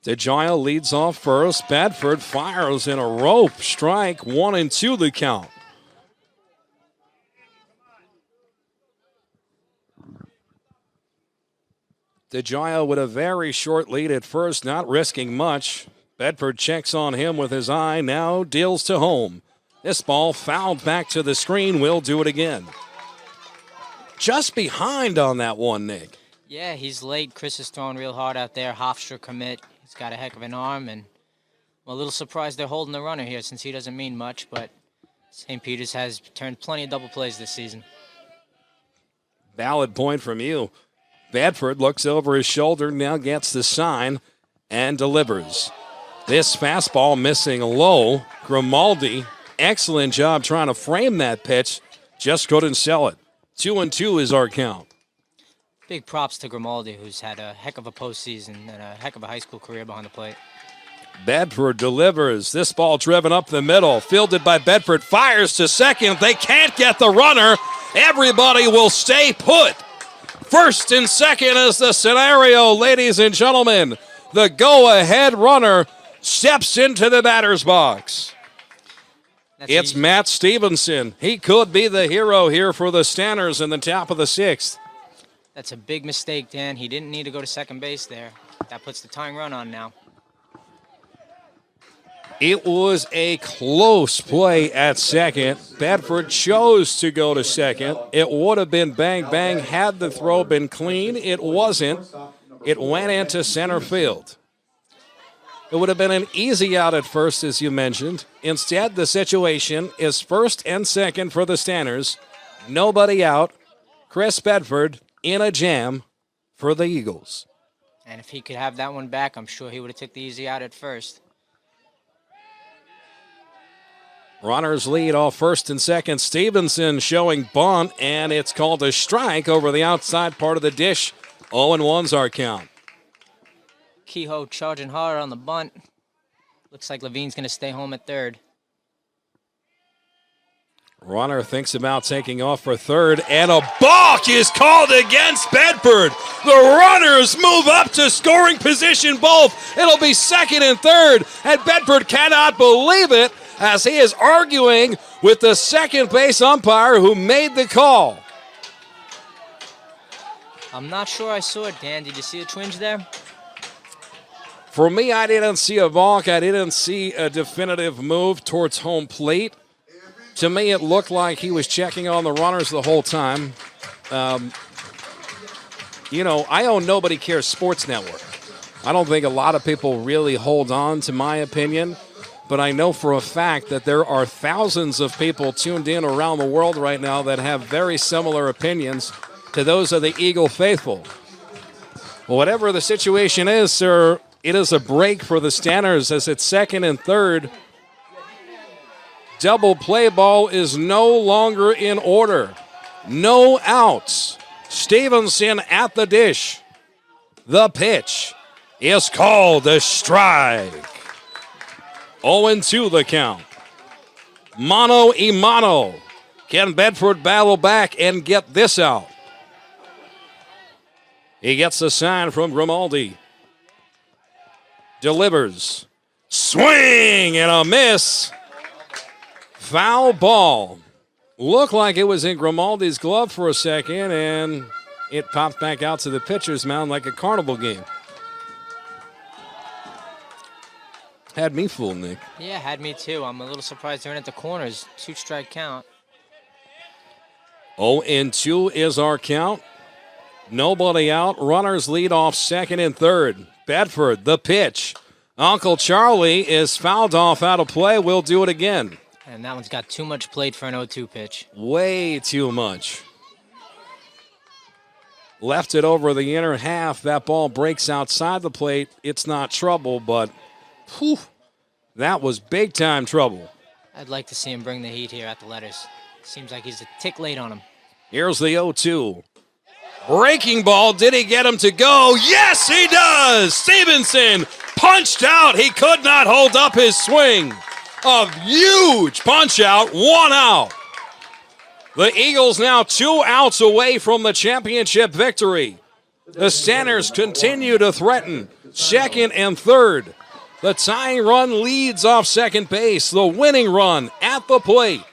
DeGioia leads off first. Bedford fires in a rope strike. 1-2 the count. DeGioia with a very short lead at first, not risking much. Bedford checks on him with his eye, now deals to home. This ball fouled back to the screen. Will do it again. Just behind on that one, Nick.
Yeah, he's late. Chris is throwing real hard out there. Hofstra commit. He's got a heck of an arm, and I'm a little surprised they're holding the runner here since he doesn't mean much, but St. Peter's has turned plenty of double plays this season.
Valid point from you. Bedford looks over his shoulder, now gets the sign and delivers. This fastball missing low. Grimaldi, excellent job trying to frame that pitch, just couldn't sell it. 2-2 is our count.
Big props to Grimaldi, who's had a heck of a postseason and a heck of a high school career behind the plate.
Bedford delivers. This ball driven up the middle. Fielded by Bedford. Fires to second. They can't get the runner. Everybody will stay put. First and second is the scenario, ladies and gentlemen. The go-ahead runner steps into the batter's box. It's Matt Stevenson. He could be the hero here for the Stanners in the top of the 6th.
That's a big mistake, Dan. He didn't need to go to second base there. That puts the tying run on now.
It was a close play at second. Bedford chose to go to second. It would have been bang, bang had the throw been clean. It wasn't. It went into center field. It would have been an easy out at first, as you mentioned. Instead, the situation is first and second for the Stanners. Nobody out. Chris Bedford in a jam for the Eagles.
And if he could have that one back, I'm sure he would have took the easy out at first.
Runners lead off first and second. Stevenson showing bunt, and it's called a strike over the outside part of the dish. 0-1's our count.
Kehoe charging hard on the bunt. Looks like Levine's going to stay home at third.
Runner thinks about taking off for third, and a balk is called against Bedford. The runners move up to scoring position both. It'll be second and third, and Bedford cannot believe it as he is arguing with the second base umpire who made the call.
I'm not sure I saw it, Dan. Did you see a twinge there?
For me, I didn't see a balk. I didn't see a definitive move towards home plate. To me, it looked like he was checking on the runners the whole time. I own Nobody Cares Sports Network. I don't think a lot of people really hold on to my opinion, but I know for a fact that there are thousands of people tuned in around the world right now that have very similar opinions to those of the Eagle faithful. Well, whatever the situation is, sir, it is a break for the Stanners as it's second and third. Double play ball is no longer in order. No outs. Stevenson at the dish. The pitch is called a strike. 0-2 the count. Mano y mano. Can Bedford battle back and get this out? He gets the sign from Grimaldi. Delivers. Swing and a miss. Foul ball. Looked like it was in Grimaldi's glove for a second, and it popped back out to the pitcher's mound like a carnival game. Had me fooled, Nick.
Yeah, had me too. I'm a little surprised they're in at the corners. 2-strike count.
0-2 is our count. Nobody out. Runners lead off second and third. Bedford, the pitch. Uncle Charlie is fouled off out of play. We'll do it again.
And that one's got too much plate for an 0-2 pitch.
Way too much. Left it over the inner half. That ball breaks outside the plate. It's not trouble, but that was big-time trouble.
I'd like to see him bring the heat here at the letters. Seems like he's a tick late on him.
Here's the 0-2. Breaking ball. Did he get him to go? Yes, he does. Stevenson punched out. He could not hold up his swing. A huge punch out. 1 out. The Eagles now 2 outs away from the championship victory. The Stanners continue to threaten second and third. The tying run leads off second base. The winning run at the plate.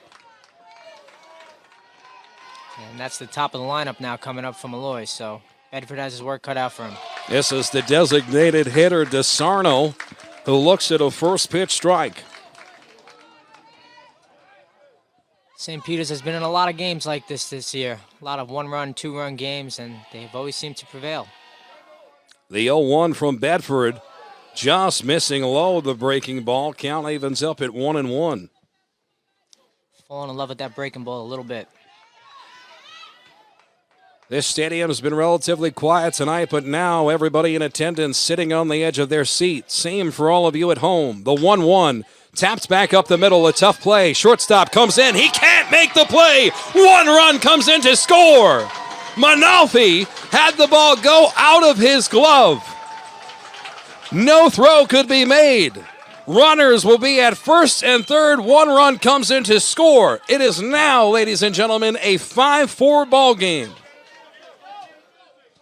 And that's the top of the lineup now coming up from Molloy, so Bedford has his work cut out for him.
This is the designated hitter, DeSarno, who looks at a first pitch strike.
St. Peter's has been in a lot of games like this year. A lot of 1-run, 2-run games, and they've always seemed to prevail.
The 0-1 from Bedford, just missing low the breaking ball. Count evens up at 1-1.
Falling in love with that breaking ball a little bit.
This stadium has been relatively quiet tonight, but now everybody in attendance sitting on the edge of their seat. Same for all of you at home. The 1-1 tapped back up the middle. A tough play. Shortstop comes in. He can't make the play. 1 run comes in to score. Manalfi had the ball go out of his glove. No throw could be made. Runners will be at first and third. 1 run comes in to score. It is now, ladies and gentlemen, a 5-4 ball game.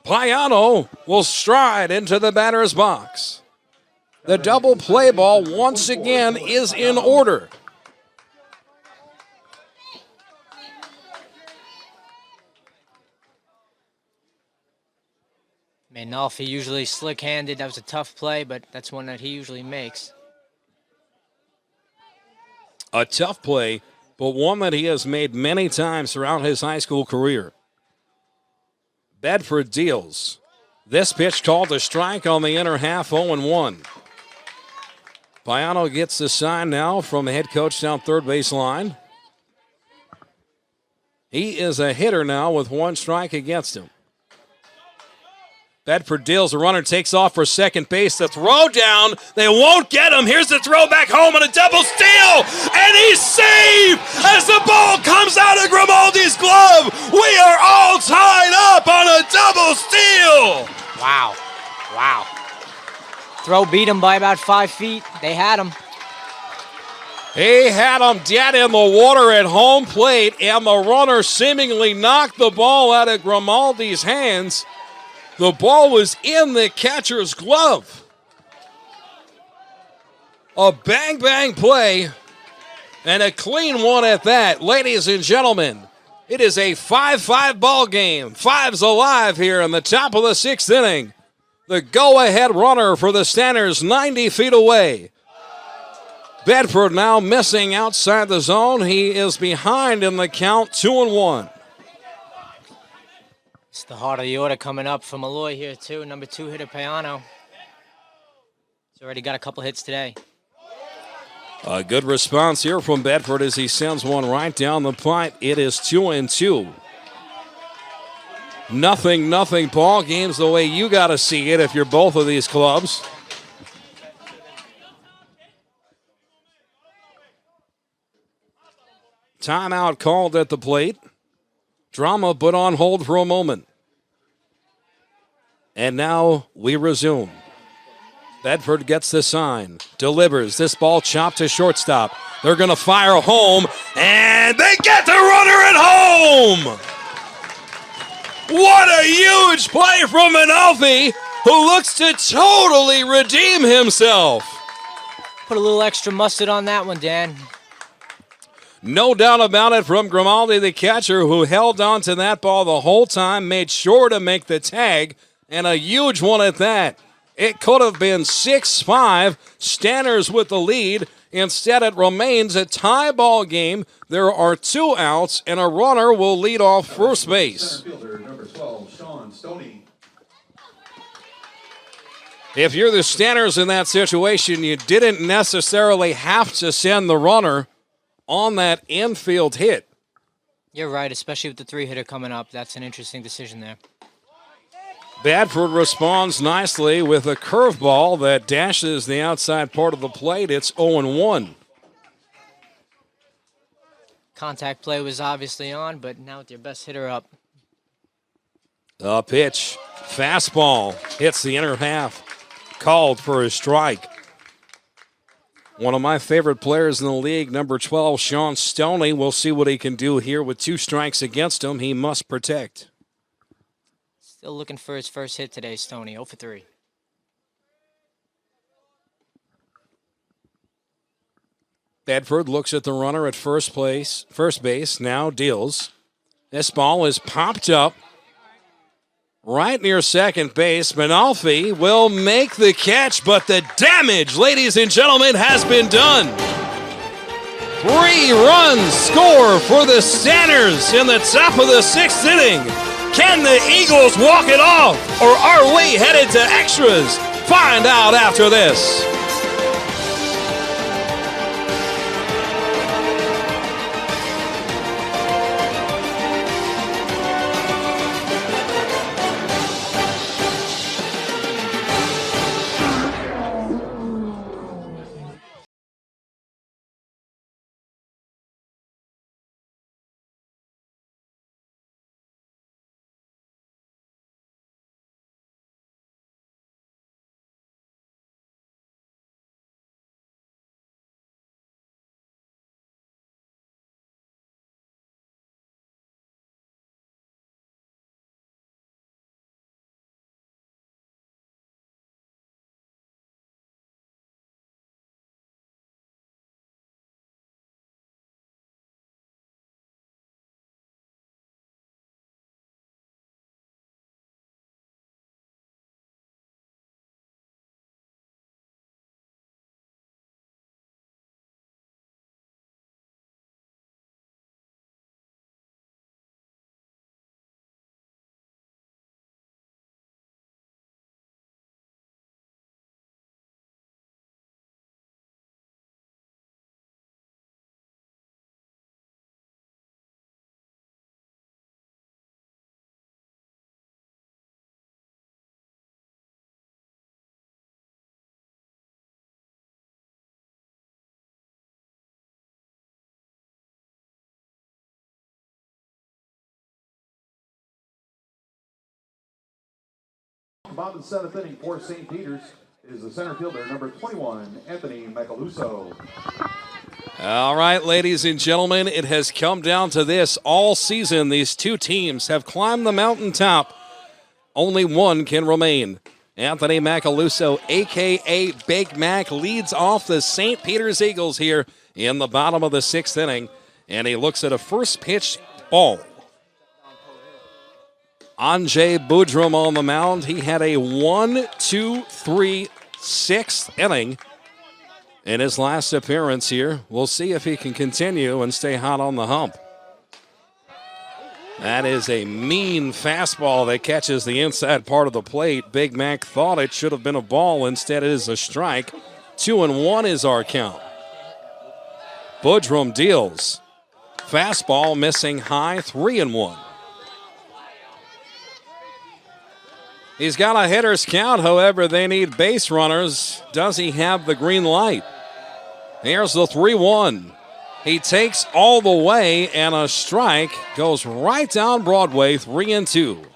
Payano will stride into the batter's box. The double play ball once again is in order.
Manolfi usually slick-handed. That was a tough play, but that's one that he usually makes.
A tough play, but one that he has made many times throughout his high school career. Bedford deals. This pitch called a strike on the inner half, 0-1. Payano gets the sign now from head coach down third base line. He is a hitter now with one strike against him. Bedford deals, the runner takes off for second base. The throw down, they won't get him. Here's the throw back home on a double steal, and he's safe as the ball comes out of Grimaldi's glove. We are all tied up on a double steal.
Wow. Wow. Throw beat him by about 5 feet. They had him.
He had him dead in the water at home plate, and the runner seemingly knocked the ball out of Grimaldi's hands. The ball was in the catcher's glove. A bang-bang play, and a clean one at that. Ladies and gentlemen, it is a 5-5 ball game. Five's alive here in the top of the sixth inning. The go-ahead runner for the Stanners 90 feet away. Bedford now missing outside the zone. He is behind in the count, 2-1.
It's the heart of the order coming up for Molloy here, too. Number 2 hitter, Payano. He's already got a couple hits today.
A good response here from Bedford as he sends one right down the pipe. It is 2-2. Nothing ball games the way you got to see it if you're both of these clubs. Timeout called at the plate. Drama put on hold for a moment. And now we resume. Bedford gets the sign, delivers. This ball chopped to shortstop. They're going to fire home, and they get the runner at home! What a huge play from Manolfi, who looks to totally redeem himself.
Put a little extra mustard on that one, Dan.
No doubt about it from Grimaldi, the catcher, who held on to that ball the whole time, made sure to make the tag, and a huge one at that. It could have been 6-5, Stanners with the lead. Instead, it remains a tie ball game. There are 2 outs, and a runner will lead off first base. If you're the Stanners in that situation, you didn't necessarily have to send the runner on that infield hit.
You're right, especially with the 3 hitter coming up. That's an interesting decision there.
Bedford responds nicely with a curveball that dashes the outside part of the plate. It's 0-1.
Contact play was obviously on, but now with your best hitter up.
A pitch, fastball, hits the inner half, called for a strike. One of my favorite players in the league, number 12, Sean Stoney. We'll see what he can do here with 2 strikes against him. He must protect.
Still looking for his first hit today, Stoney, 0 for 3.
Bedford looks at the runner at first base, now deals. This ball is popped up right near second base. Manolfi will make the catch, but the damage, ladies and gentlemen, has been done. 3 runs score for the Stanners in the top of the 6th inning. Can the Eagles walk it off, or are we headed to extras? Find out after this.
bottom of the 7th inning for St. Peter's is the center fielder, number 21, Anthony Macaluso.
All right, ladies and gentlemen, it has come down to this all season. These two teams have climbed the mountaintop. Only one can remain. Anthony Macaluso, a.k.a. Big Mac, leads off the St. Peter's Eagles here in the bottom of the 6th inning, and he looks at a first pitch ball. Anjay Budrum on the mound. He had a 1-2-3 6th inning in his last appearance here. We'll see if he can continue and stay hot on the hump. That is a mean fastball that catches the inside part of the plate. Big Mac thought it should have been a ball. Instead, it is a strike. 2-1 is our count. Budrum deals. Fastball missing high, 3-1. He's got a hitter's count, however, they need base runners. Does he have the green light? Here's the 3-1. He takes all the way, and a strike goes right down Broadway, 3-2.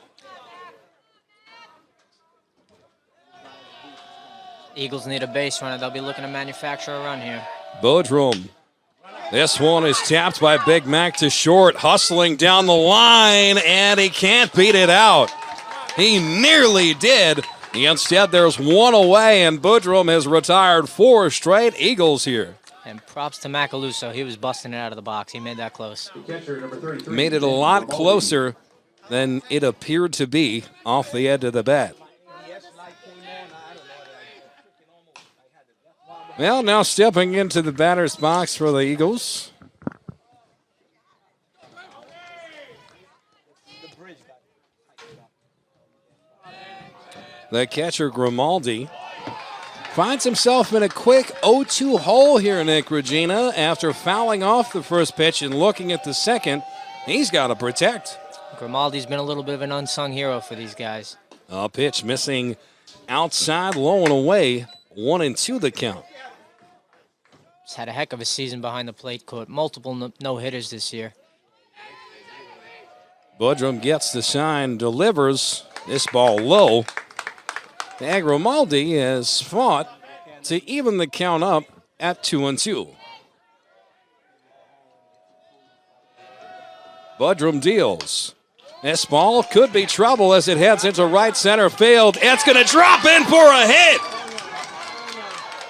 Eagles need a base runner. They'll be looking to manufacture a run here.
Budrum. This one is tapped by Big Mac to short, hustling down the line, and he can't beat it out. He nearly did. Instead, there's one away, and Budrum has retired 4 straight Eagles here.
And props to Macaluso. He was busting it out of the box. He made that close.
Made it a lot closer than it appeared to be off the edge of the bat. Well, now stepping into the batter's box for the Eagles. The catcher, Grimaldi, finds himself in a quick 0-2 hole here, Nick Regina, after fouling off the first pitch and looking at the second. He's got to protect.
Grimaldi's been a little bit of an unsung hero for these guys.
A pitch missing outside, low and away, 1-2 the count.
He's had a heck of a season behind the plate, caught multiple no-hitters this year.
Budrum gets the sign, delivers this ball low. And Grimaldi has fought to even the count up at 2-2. Budrum deals. This ball could be trouble as it heads into right center field. It's going to drop in for a hit.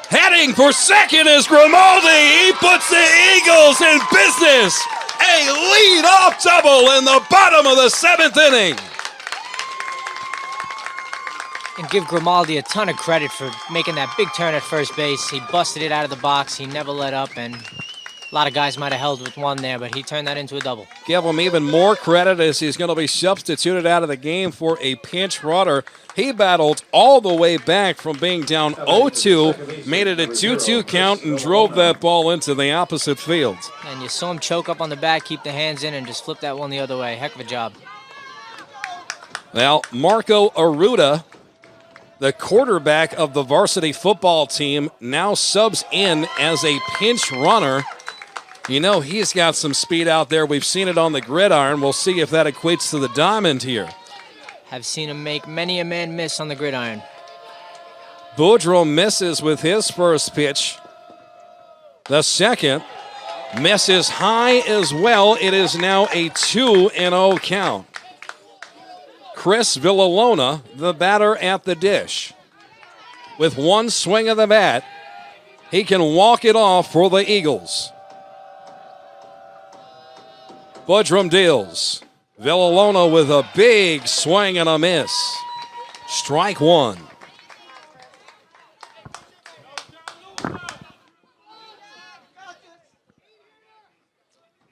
Heading for second is Grimaldi. He puts the Eagles in business. A lead-off double in the bottom of the 7th inning.
And give Grimaldi a ton of credit for making that big turn at first base. He busted it out of the box. He never let up, and a lot of guys might have held with one there, but he turned that into a double.
Give him even more credit as he's going to be substituted out of the game for a pinch runner. He battled all the way back from being down 0-2, made it a 2-2 count, and drove that ball into the opposite field.
And you saw him choke up on the bat, keep the hands in, and just flip that one the other way. Heck of a job.
Well, Marco Arruda, the quarterback of the varsity football team, now subs in as a pinch runner. You know, he's got some speed out there. We've seen it on the gridiron. We'll see if that equates to the diamond here.
Have seen him make many a man miss on the gridiron.
Budrum misses with his first pitch. The second misses high as well. It is now a 2-0 count. Chris Villalona, the batter at the dish. With one swing of the bat, he can walk it off for the Eagles. Budrum deals. Villalona with a big swing and a miss. Strike one.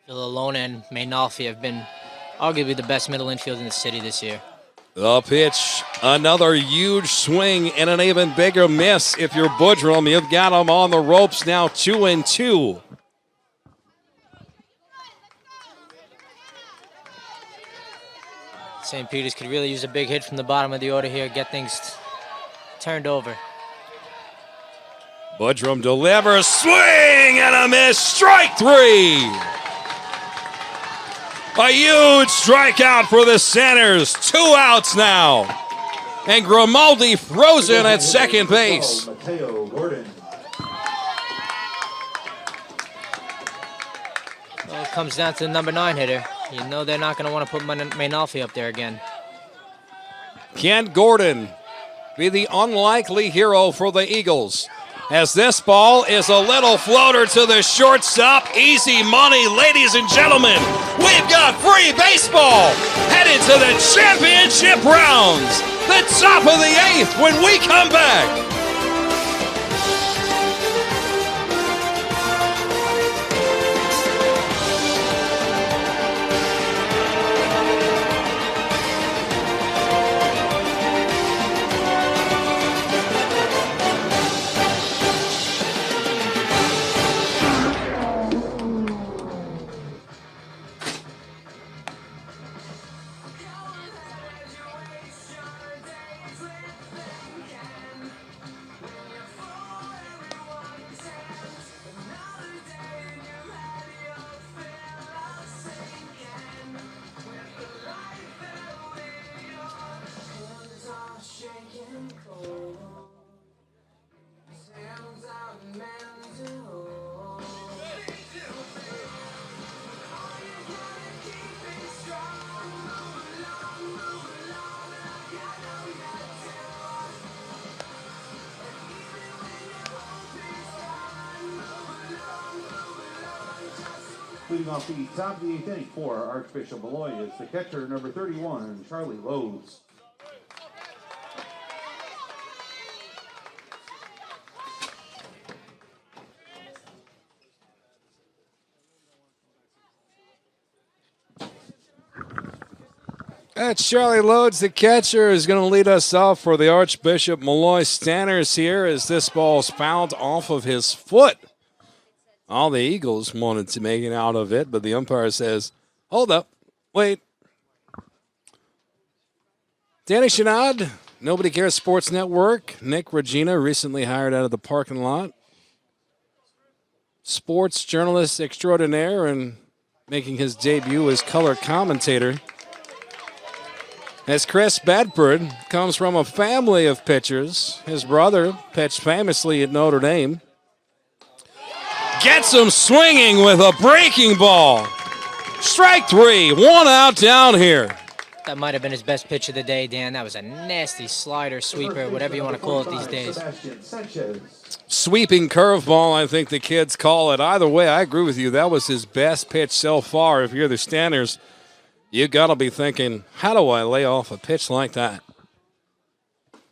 Villalona and Mainolfi have been arguably the best middle infield in the city this year.
The pitch, another huge swing and an even bigger miss. If you're Budrum, you've got him on the ropes now, 2-2.
St. Peter's could really use a big hit from the bottom of the order here, get things turned over.
Budrum delivers, swing and a miss, strike three. A huge strikeout for the Centers. 2 outs now. And Grimaldi frozen at second base.
Mateo Gordon.
Well, it comes down to the number 9 hitter. You know they're not going to want to put Mainolfi up there again.
Can Gordon be the unlikely hero for the Eagles? As this ball is a little floater to the shortstop. Easy money, ladies and gentlemen. We've got free baseball headed to the championship rounds. The top of the 8th when we come back.
Leading off the top of the 8th inning for Archbishop Malloy is the catcher, number 31, Charlie Lowe's.
That's Charlie Loads, the catcher, is going to lead us off for the Archbishop Malloy Stanners here as this ball's fouled off of his foot. All the Eagles wanted to make it out of it, but the umpire says, hold up, wait. Danny Chanod, Nobody Cares Sports Network. Nick Regina, recently hired out of the parking lot. Sports journalist extraordinaire and making his debut as color commentator. As Chris Bedford comes from a family of pitchers. His brother pitched famously at Notre Dame. Gets him swinging with a breaking ball. Strike 3, 1 out down here.
That might have been his best pitch of the day, Dan. That was a nasty slider, sweeper, whatever you want to call it these days.
Sweeping curveball, I think the kids call it. Either way, I agree with you. That was his best pitch so far. If you're the Stanners, you got to be thinking, how do I lay off a pitch like that?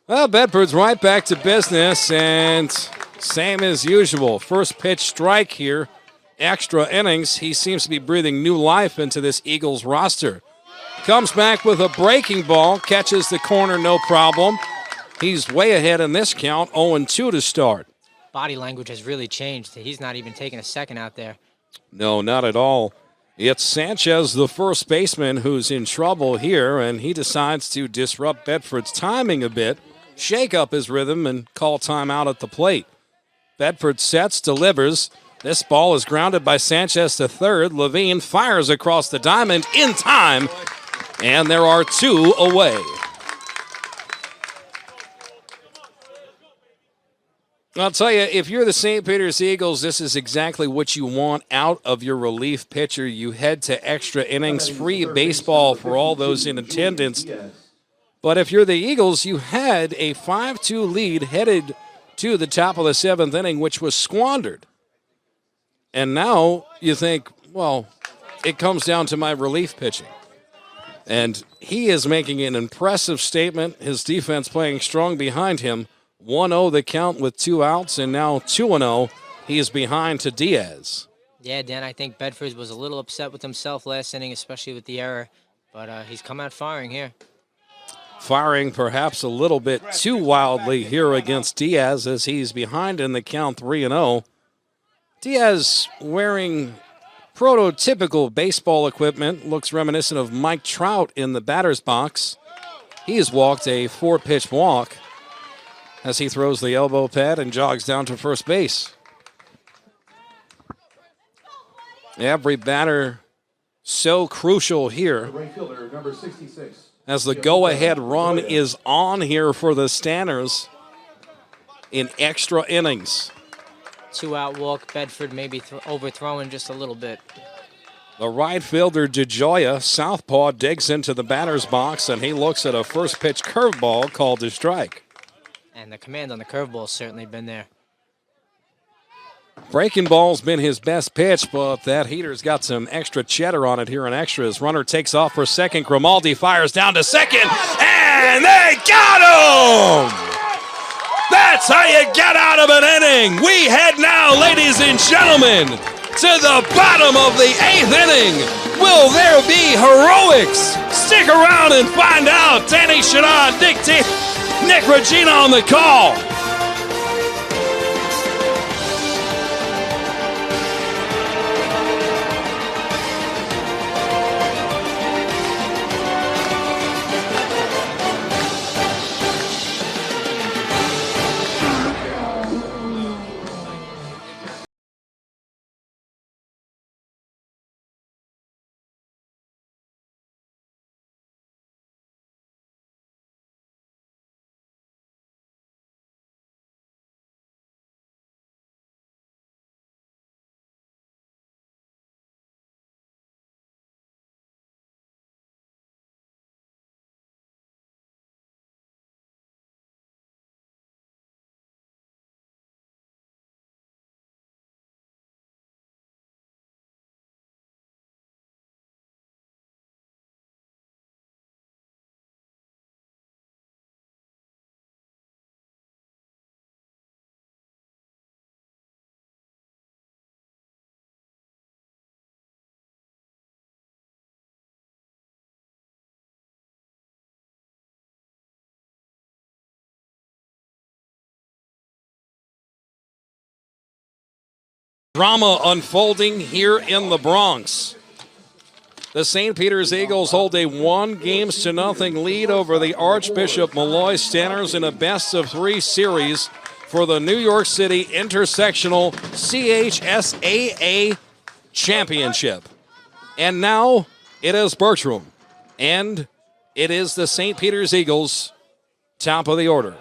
Well, Bedford's right back to business, and same as usual. First pitch strike here, extra innings. He seems to be breathing new life into this Eagles roster. Comes back with a breaking ball, catches the corner, no problem. He's way ahead in this count, 0-2 to start.
Body language has really changed. He's not even taking a second out there.
No, not at all. It's Sanchez, the first baseman, who's in trouble here, and he decides to disrupt Bedford's timing a bit, shake up his rhythm, and call timeout at the plate. Bedford sets, delivers. This ball is grounded by Sanchez to third. Levine fires across the diamond in time, and there are 2 away. I'll tell you, if you're the St. Peter's Eagles, this is exactly what you want out of your relief pitcher. You head to extra innings, free baseball for all those in attendance. But if you're the Eagles, you had a 5-2 lead headed to the top of the 7th inning, which was squandered. And now you think, well, it comes down to my relief pitching. And he is making an impressive statement. His defense playing strong behind him. 1-0 the count with 2 outs, and now 2-0. He is behind to Diaz.
Yeah, Dan, I think Bedford was a little upset with himself last inning, especially with the error. But he's come out firing here.
Firing perhaps a little bit too wildly here against Diaz as he's behind in the count 3-0. Diaz wearing prototypical baseball equipment. Looks reminiscent of Mike Trout in the batter's box. He has walked a 4-pitch walk as he throws the elbow pad and jogs down to first base. Every batter so crucial here.
Right fielder, number 66.
as the go-ahead run is on here for the Stanners in extra innings.
2-out walk. Bedford maybe overthrowing just a little bit.
The right fielder, DeJoya, southpaw, digs into the batter's box, and he looks at a first pitch curveball called a strike.
And the command on the curveball's certainly been there.
Breaking ball's been his best pitch, but that heater's got some extra cheddar on it here in extras. Runner takes off for second. Grimaldi fires down to second, and they got him! That's how you get out of an inning. We head now, ladies and gentlemen, to the bottom of the 8th inning. Will there be heroics? Stick around and find out. Danny Chanod, Nick Regina on the call. Drama unfolding here in the Bronx. The St. Peter's Eagles hold a 1-0 lead over the Archbishop Malloy Stanners in a best-of-3 series for the New York City Intersectional CHSAA Championship. And now it is Bertram, and it is the St. Peter's Eagles, top of the order.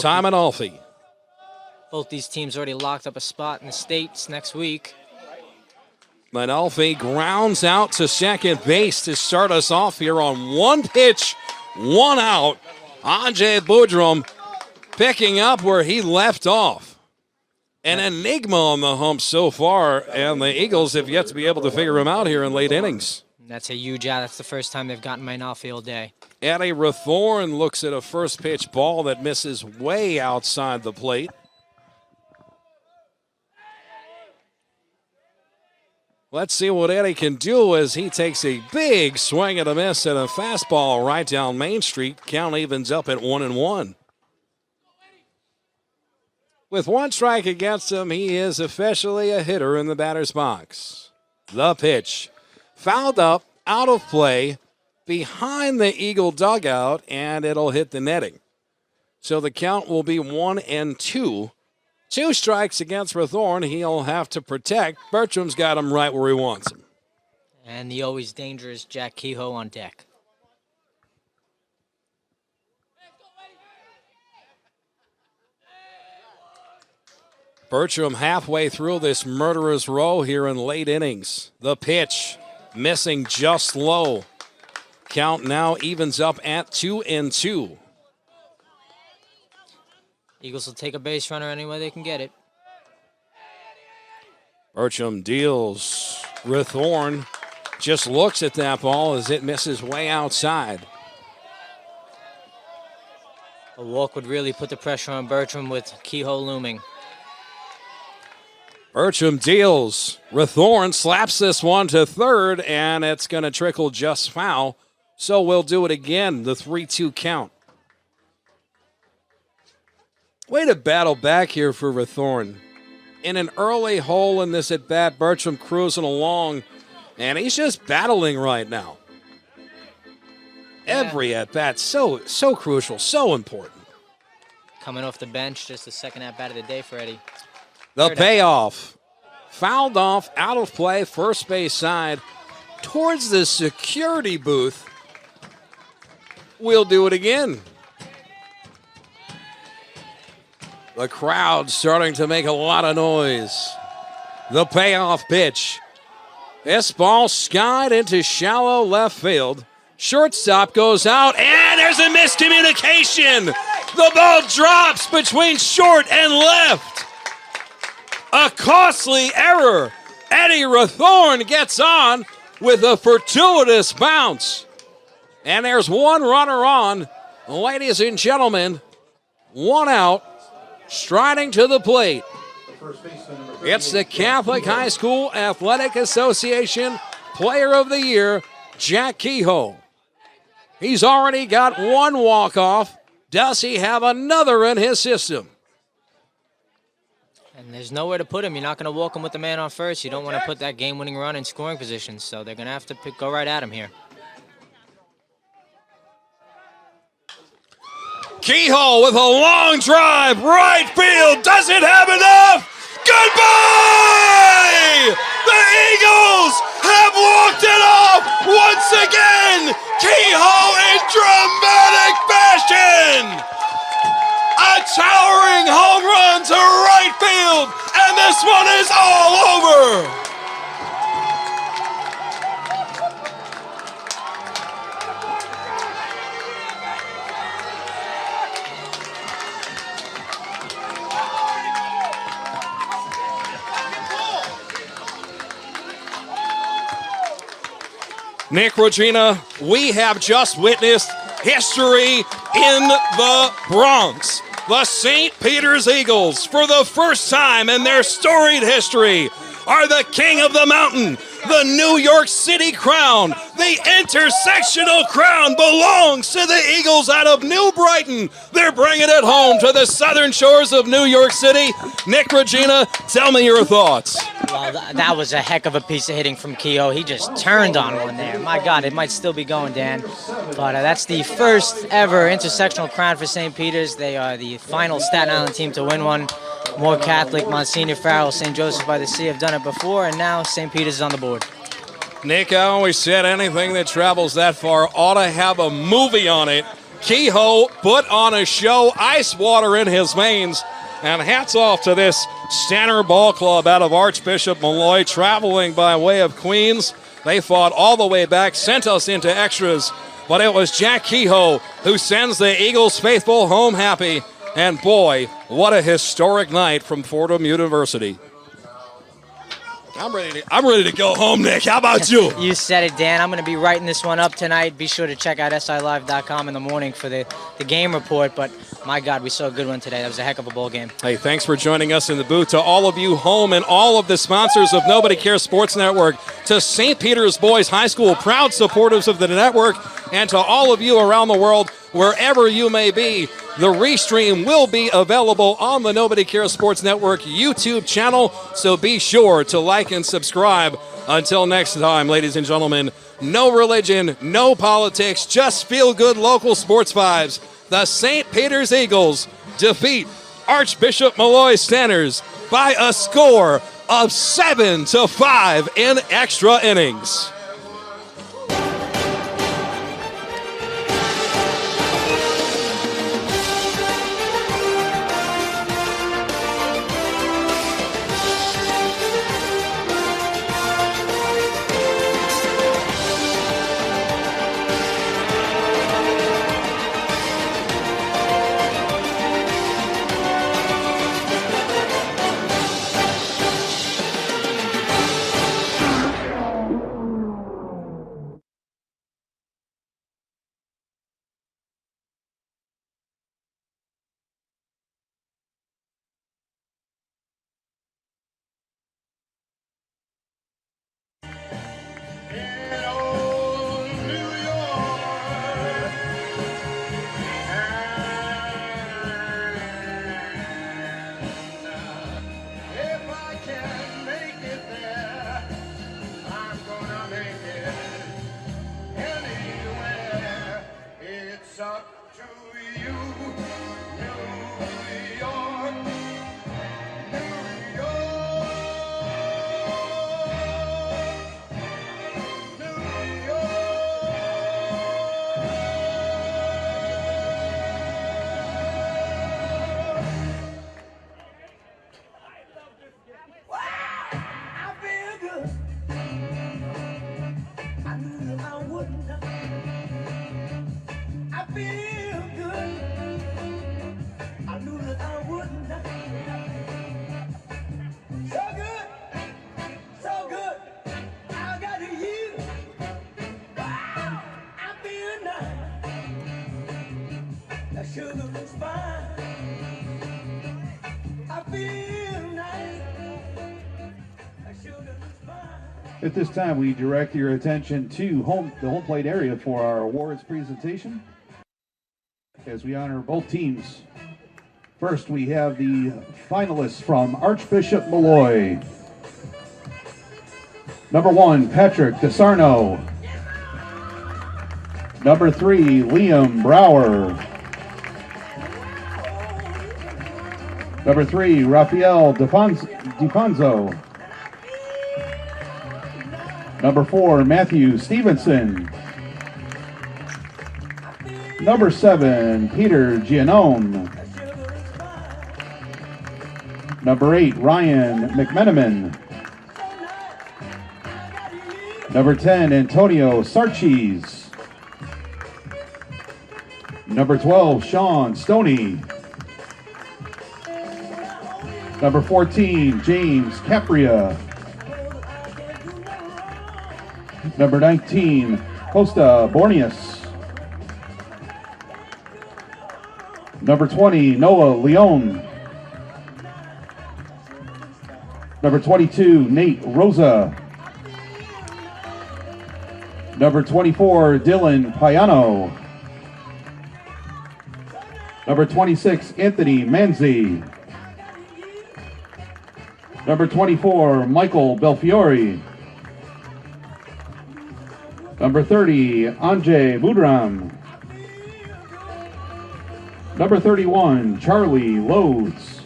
Tom and Alfie.
Both these teams already locked up a spot in the States next week.
Manalfi grounds out to second base to start us off here on 1 pitch, 1 out. Ajay Budram picking up where he left off. An enigma on the hump so far, and the Eagles have yet to be able to figure him out here in late innings.
That's a huge out. That's the first time they've gotten Manalfi all day.
Eddie Rathorn looks at a first pitch ball that misses way outside the plate. Let's see what Eddie can do as he takes a big swing at a miss and a fastball right down Main Street. Count evens up at 1-1. With 1 strike against him, he is officially a hitter in the batter's box. The pitch. Fouled up, out of play, behind the Eagle dugout, and it'll hit the netting. So the count will be 1-2. 2 strikes against Rathorn. He'll have to protect. Bertram's got him right where he wants him.
And the always dangerous Jack Kehoe on deck.
Bertram halfway through this murderer's row here in late innings. The pitch missing just low. Count now evens up at 2-2.
Eagles will take a base runner any way they can get it.
Bertram deals. Rathorn just looks at that ball as it misses way outside.
A walk would really put the pressure on Bertram with Kehoe looming.
Bertram deals. Rathorn slaps this one to third, and it's going to trickle just foul. So we'll do it again, the 3-2 count. Way to battle back here for Rathorn. In an early hole in this at-bat, Bertram cruising along, and he's just battling right now.
Yeah.
Every at-bat, so crucial, so important.
Coming off the bench, just the second at-bat of the day for Eddie.
The payoff. Fouled off, out of play, first base side, towards the security booth. We'll do it again. The crowd starting to make a lot of noise. The payoff pitch. This ball skied into shallow left field. Shortstop goes out, and there's a miscommunication. The ball drops between short and left. A costly error. Eddie Rathorn gets on with a fortuitous bounce. And there's one runner on. Ladies and gentlemen, one out, striding to the plate. It's the Catholic High School Athletic Association Player of the Year, Jack Kehoe. He's already got one walk-off. Does he have another in his system?
And there's nowhere to put him. You're not going to walk him with the man on first. You don't want to put that game-winning run in scoring position, so they're going to have to go right at him here.
Kehoe with a long drive, right field, doesn't have enough. Goodbye! The Eagles have walked it off once again. Kehoe in dramatic fashion. A towering home run to right field, and this one is all over. Nick, Regina, we have just witnessed history in the Bronx. The St. Peter's Eagles, for the first time in their storied history, are the king of the mountain. The New York City crown, the intersectional crown, belongs to the Eagles out of New Brighton. They're bringing it home to the southern shores of New York City. Nick, Regina, tell me your thoughts.
Well, that was a heck of a piece of hitting from Kehoe. He just turned on one there. My God, it might still be going, Dan. But that's the first ever intersectional crown for St. Peter's. They are the final Staten Island team to win one. More Catholic, Monsignor Farrell, St. Joseph by the Sea have done it before, and now St. Peter's is on the board.
Nick, I always said anything that travels that far ought to have a movie on it. Kehoe put on a show, ice water in his veins, and hats off to this Stanner Ball Club out of Archbishop Malloy, traveling by way of Queens. They fought all the way back, sent us into extras, but it was Jack Kehoe who sends the Eagles faithful home happy. And boy, what a historic night from Fordham University. I'm ready to go home, Nick. How about you?
You said it, Dan. I'm going to be writing this one up tonight. Be sure to check out SILive.com in the morning for the game report. But, my God, we saw a good one today. That was a heck of a ball game.
Hey, thanks for joining us in the booth. To all of you home and all of the sponsors of Nobody Cares Sports Network, to St. Peter's Boys High School, proud supporters of the network, and to all of you around the world, wherever you may be, the restream will be available on the Nobody Cares Sports Network YouTube channel, so be sure to like and subscribe. Until next time, ladies and gentlemen, no religion, no politics, just feel-good local sports vibes. The St. Peter's Eagles defeat Archbishop Malloy Stanners by a score of 7-5 in extra innings.
feel good. I knew that I would not. So good, so good. I got you. Wow, I feel nice. That sugar is fine. I feel nice. That sugar is fine.
At this time, we direct your attention to the home plate area for our awards presentation as we honor both teams. First, we have the finalists from Archbishop Malloy. Number 1, Patrick DeSarno. Number 3, Liam Brower. Number 3, Rafael DeFonso. Number 4, Matthew Stevenson. Number 7, Peter Giannone. Number 8, Ryan McMenamin. Number 10, Antonio Sarchis. Number 12, Sean Stoney. Number 14, James Capria. Number 19, Costa Borneas. Number 20, Noah Leon. Number 22, Nate Rosa. Number 24, Dylan Payano. Number 26, Anthony Manzi. Number 24, Michael Belfiore. Number 30, Anjay Budram. Number 31, Charlie Loads.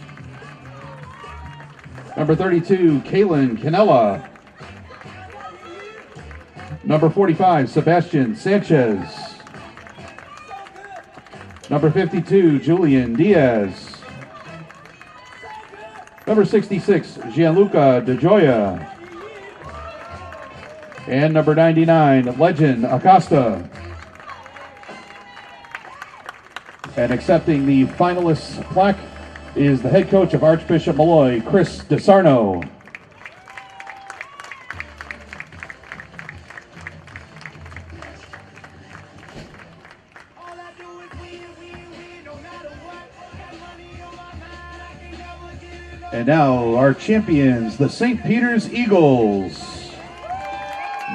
Number 32, Kaylin Canella. Number 45, Sebastian Sanchez. Number 52, Julian Diaz. Number 66, Gianluca DeGioia. And number 99, Legend Acosta. And accepting the finalists plaque is the head coach of Archbishop Malloy, Chris DeSarno. And now our champions, the St. Peter's Eagles.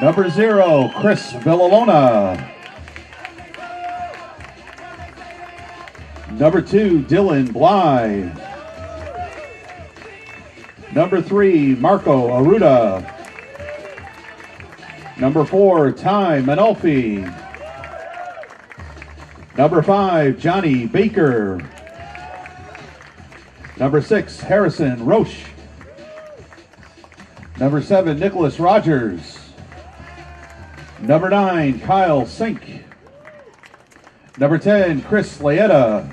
Number 0, Chris Villalona. Number 2, Dylan Bly. Number 3, Marco Aruda. Number 4, Ty Manolfi. Number 5, Johnny Baker. Number 6, Harrison Roche. Number 7, Nicholas Rogers. Number 9, Kyle Sink. Number 10, Chris Laeta.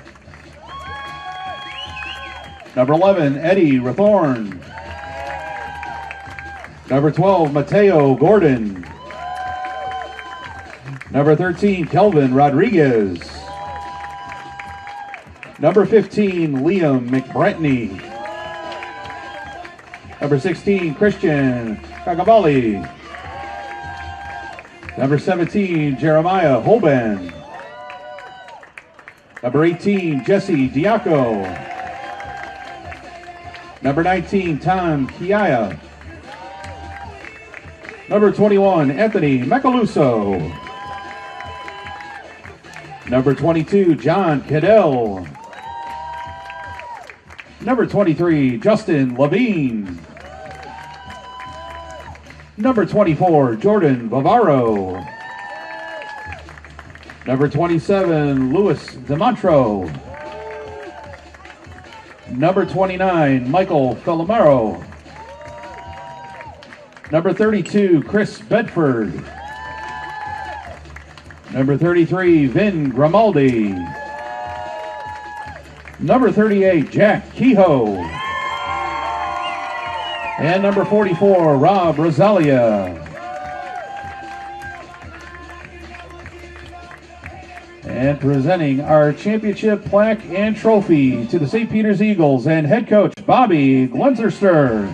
Number 11, Eddie Rathorn. Number 12, Mateo Gordon. Number 13, Kelvin Rodriguez. Number 15, Liam McBrantney. Number 16, Christian Kagabali. Number 17, Jeremiah Holben. Number 18, Jesse Diaco. Number 19, Tom Kiaya. Number 21, Anthony Macaluso. Number 22, John Cadell. Number 23, Justin Levine. Number 24, Jordan Bavaro. Number 27, Louis DeMontro. Number 29, Michael Felomaro. Number 32, Chris Bedford. Number 33, Vin Grimaldi. Number 38, Jack Kehoe. And number 44, Rob Rosalia.
And presenting our championship plaque and trophy to the St. Peter's Eagles and head coach Bobby Glenzerster.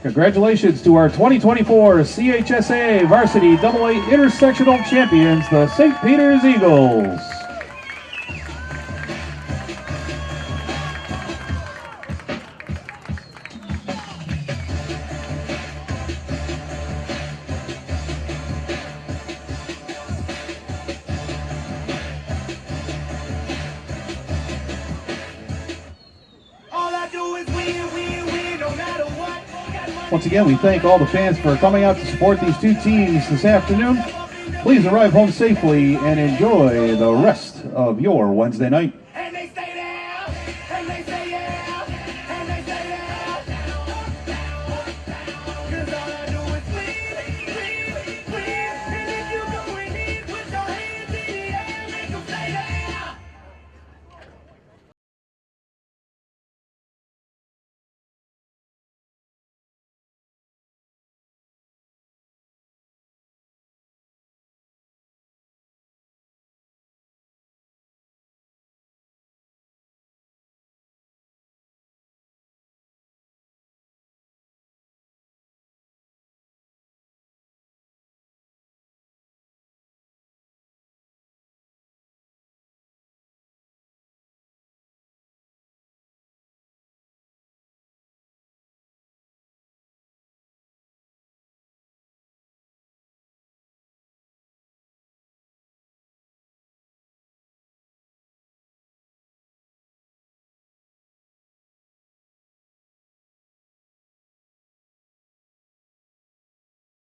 Congratulations to our 2024 CHSAA Varsity AA Intersectional Champions, the St. Peter's Eagles.
All I do is win, win, win, no matter what.
Once again, we thank all the fans for coming out to support these two teams this afternoon. Please arrive home safely and enjoy the rest of your Wednesday night.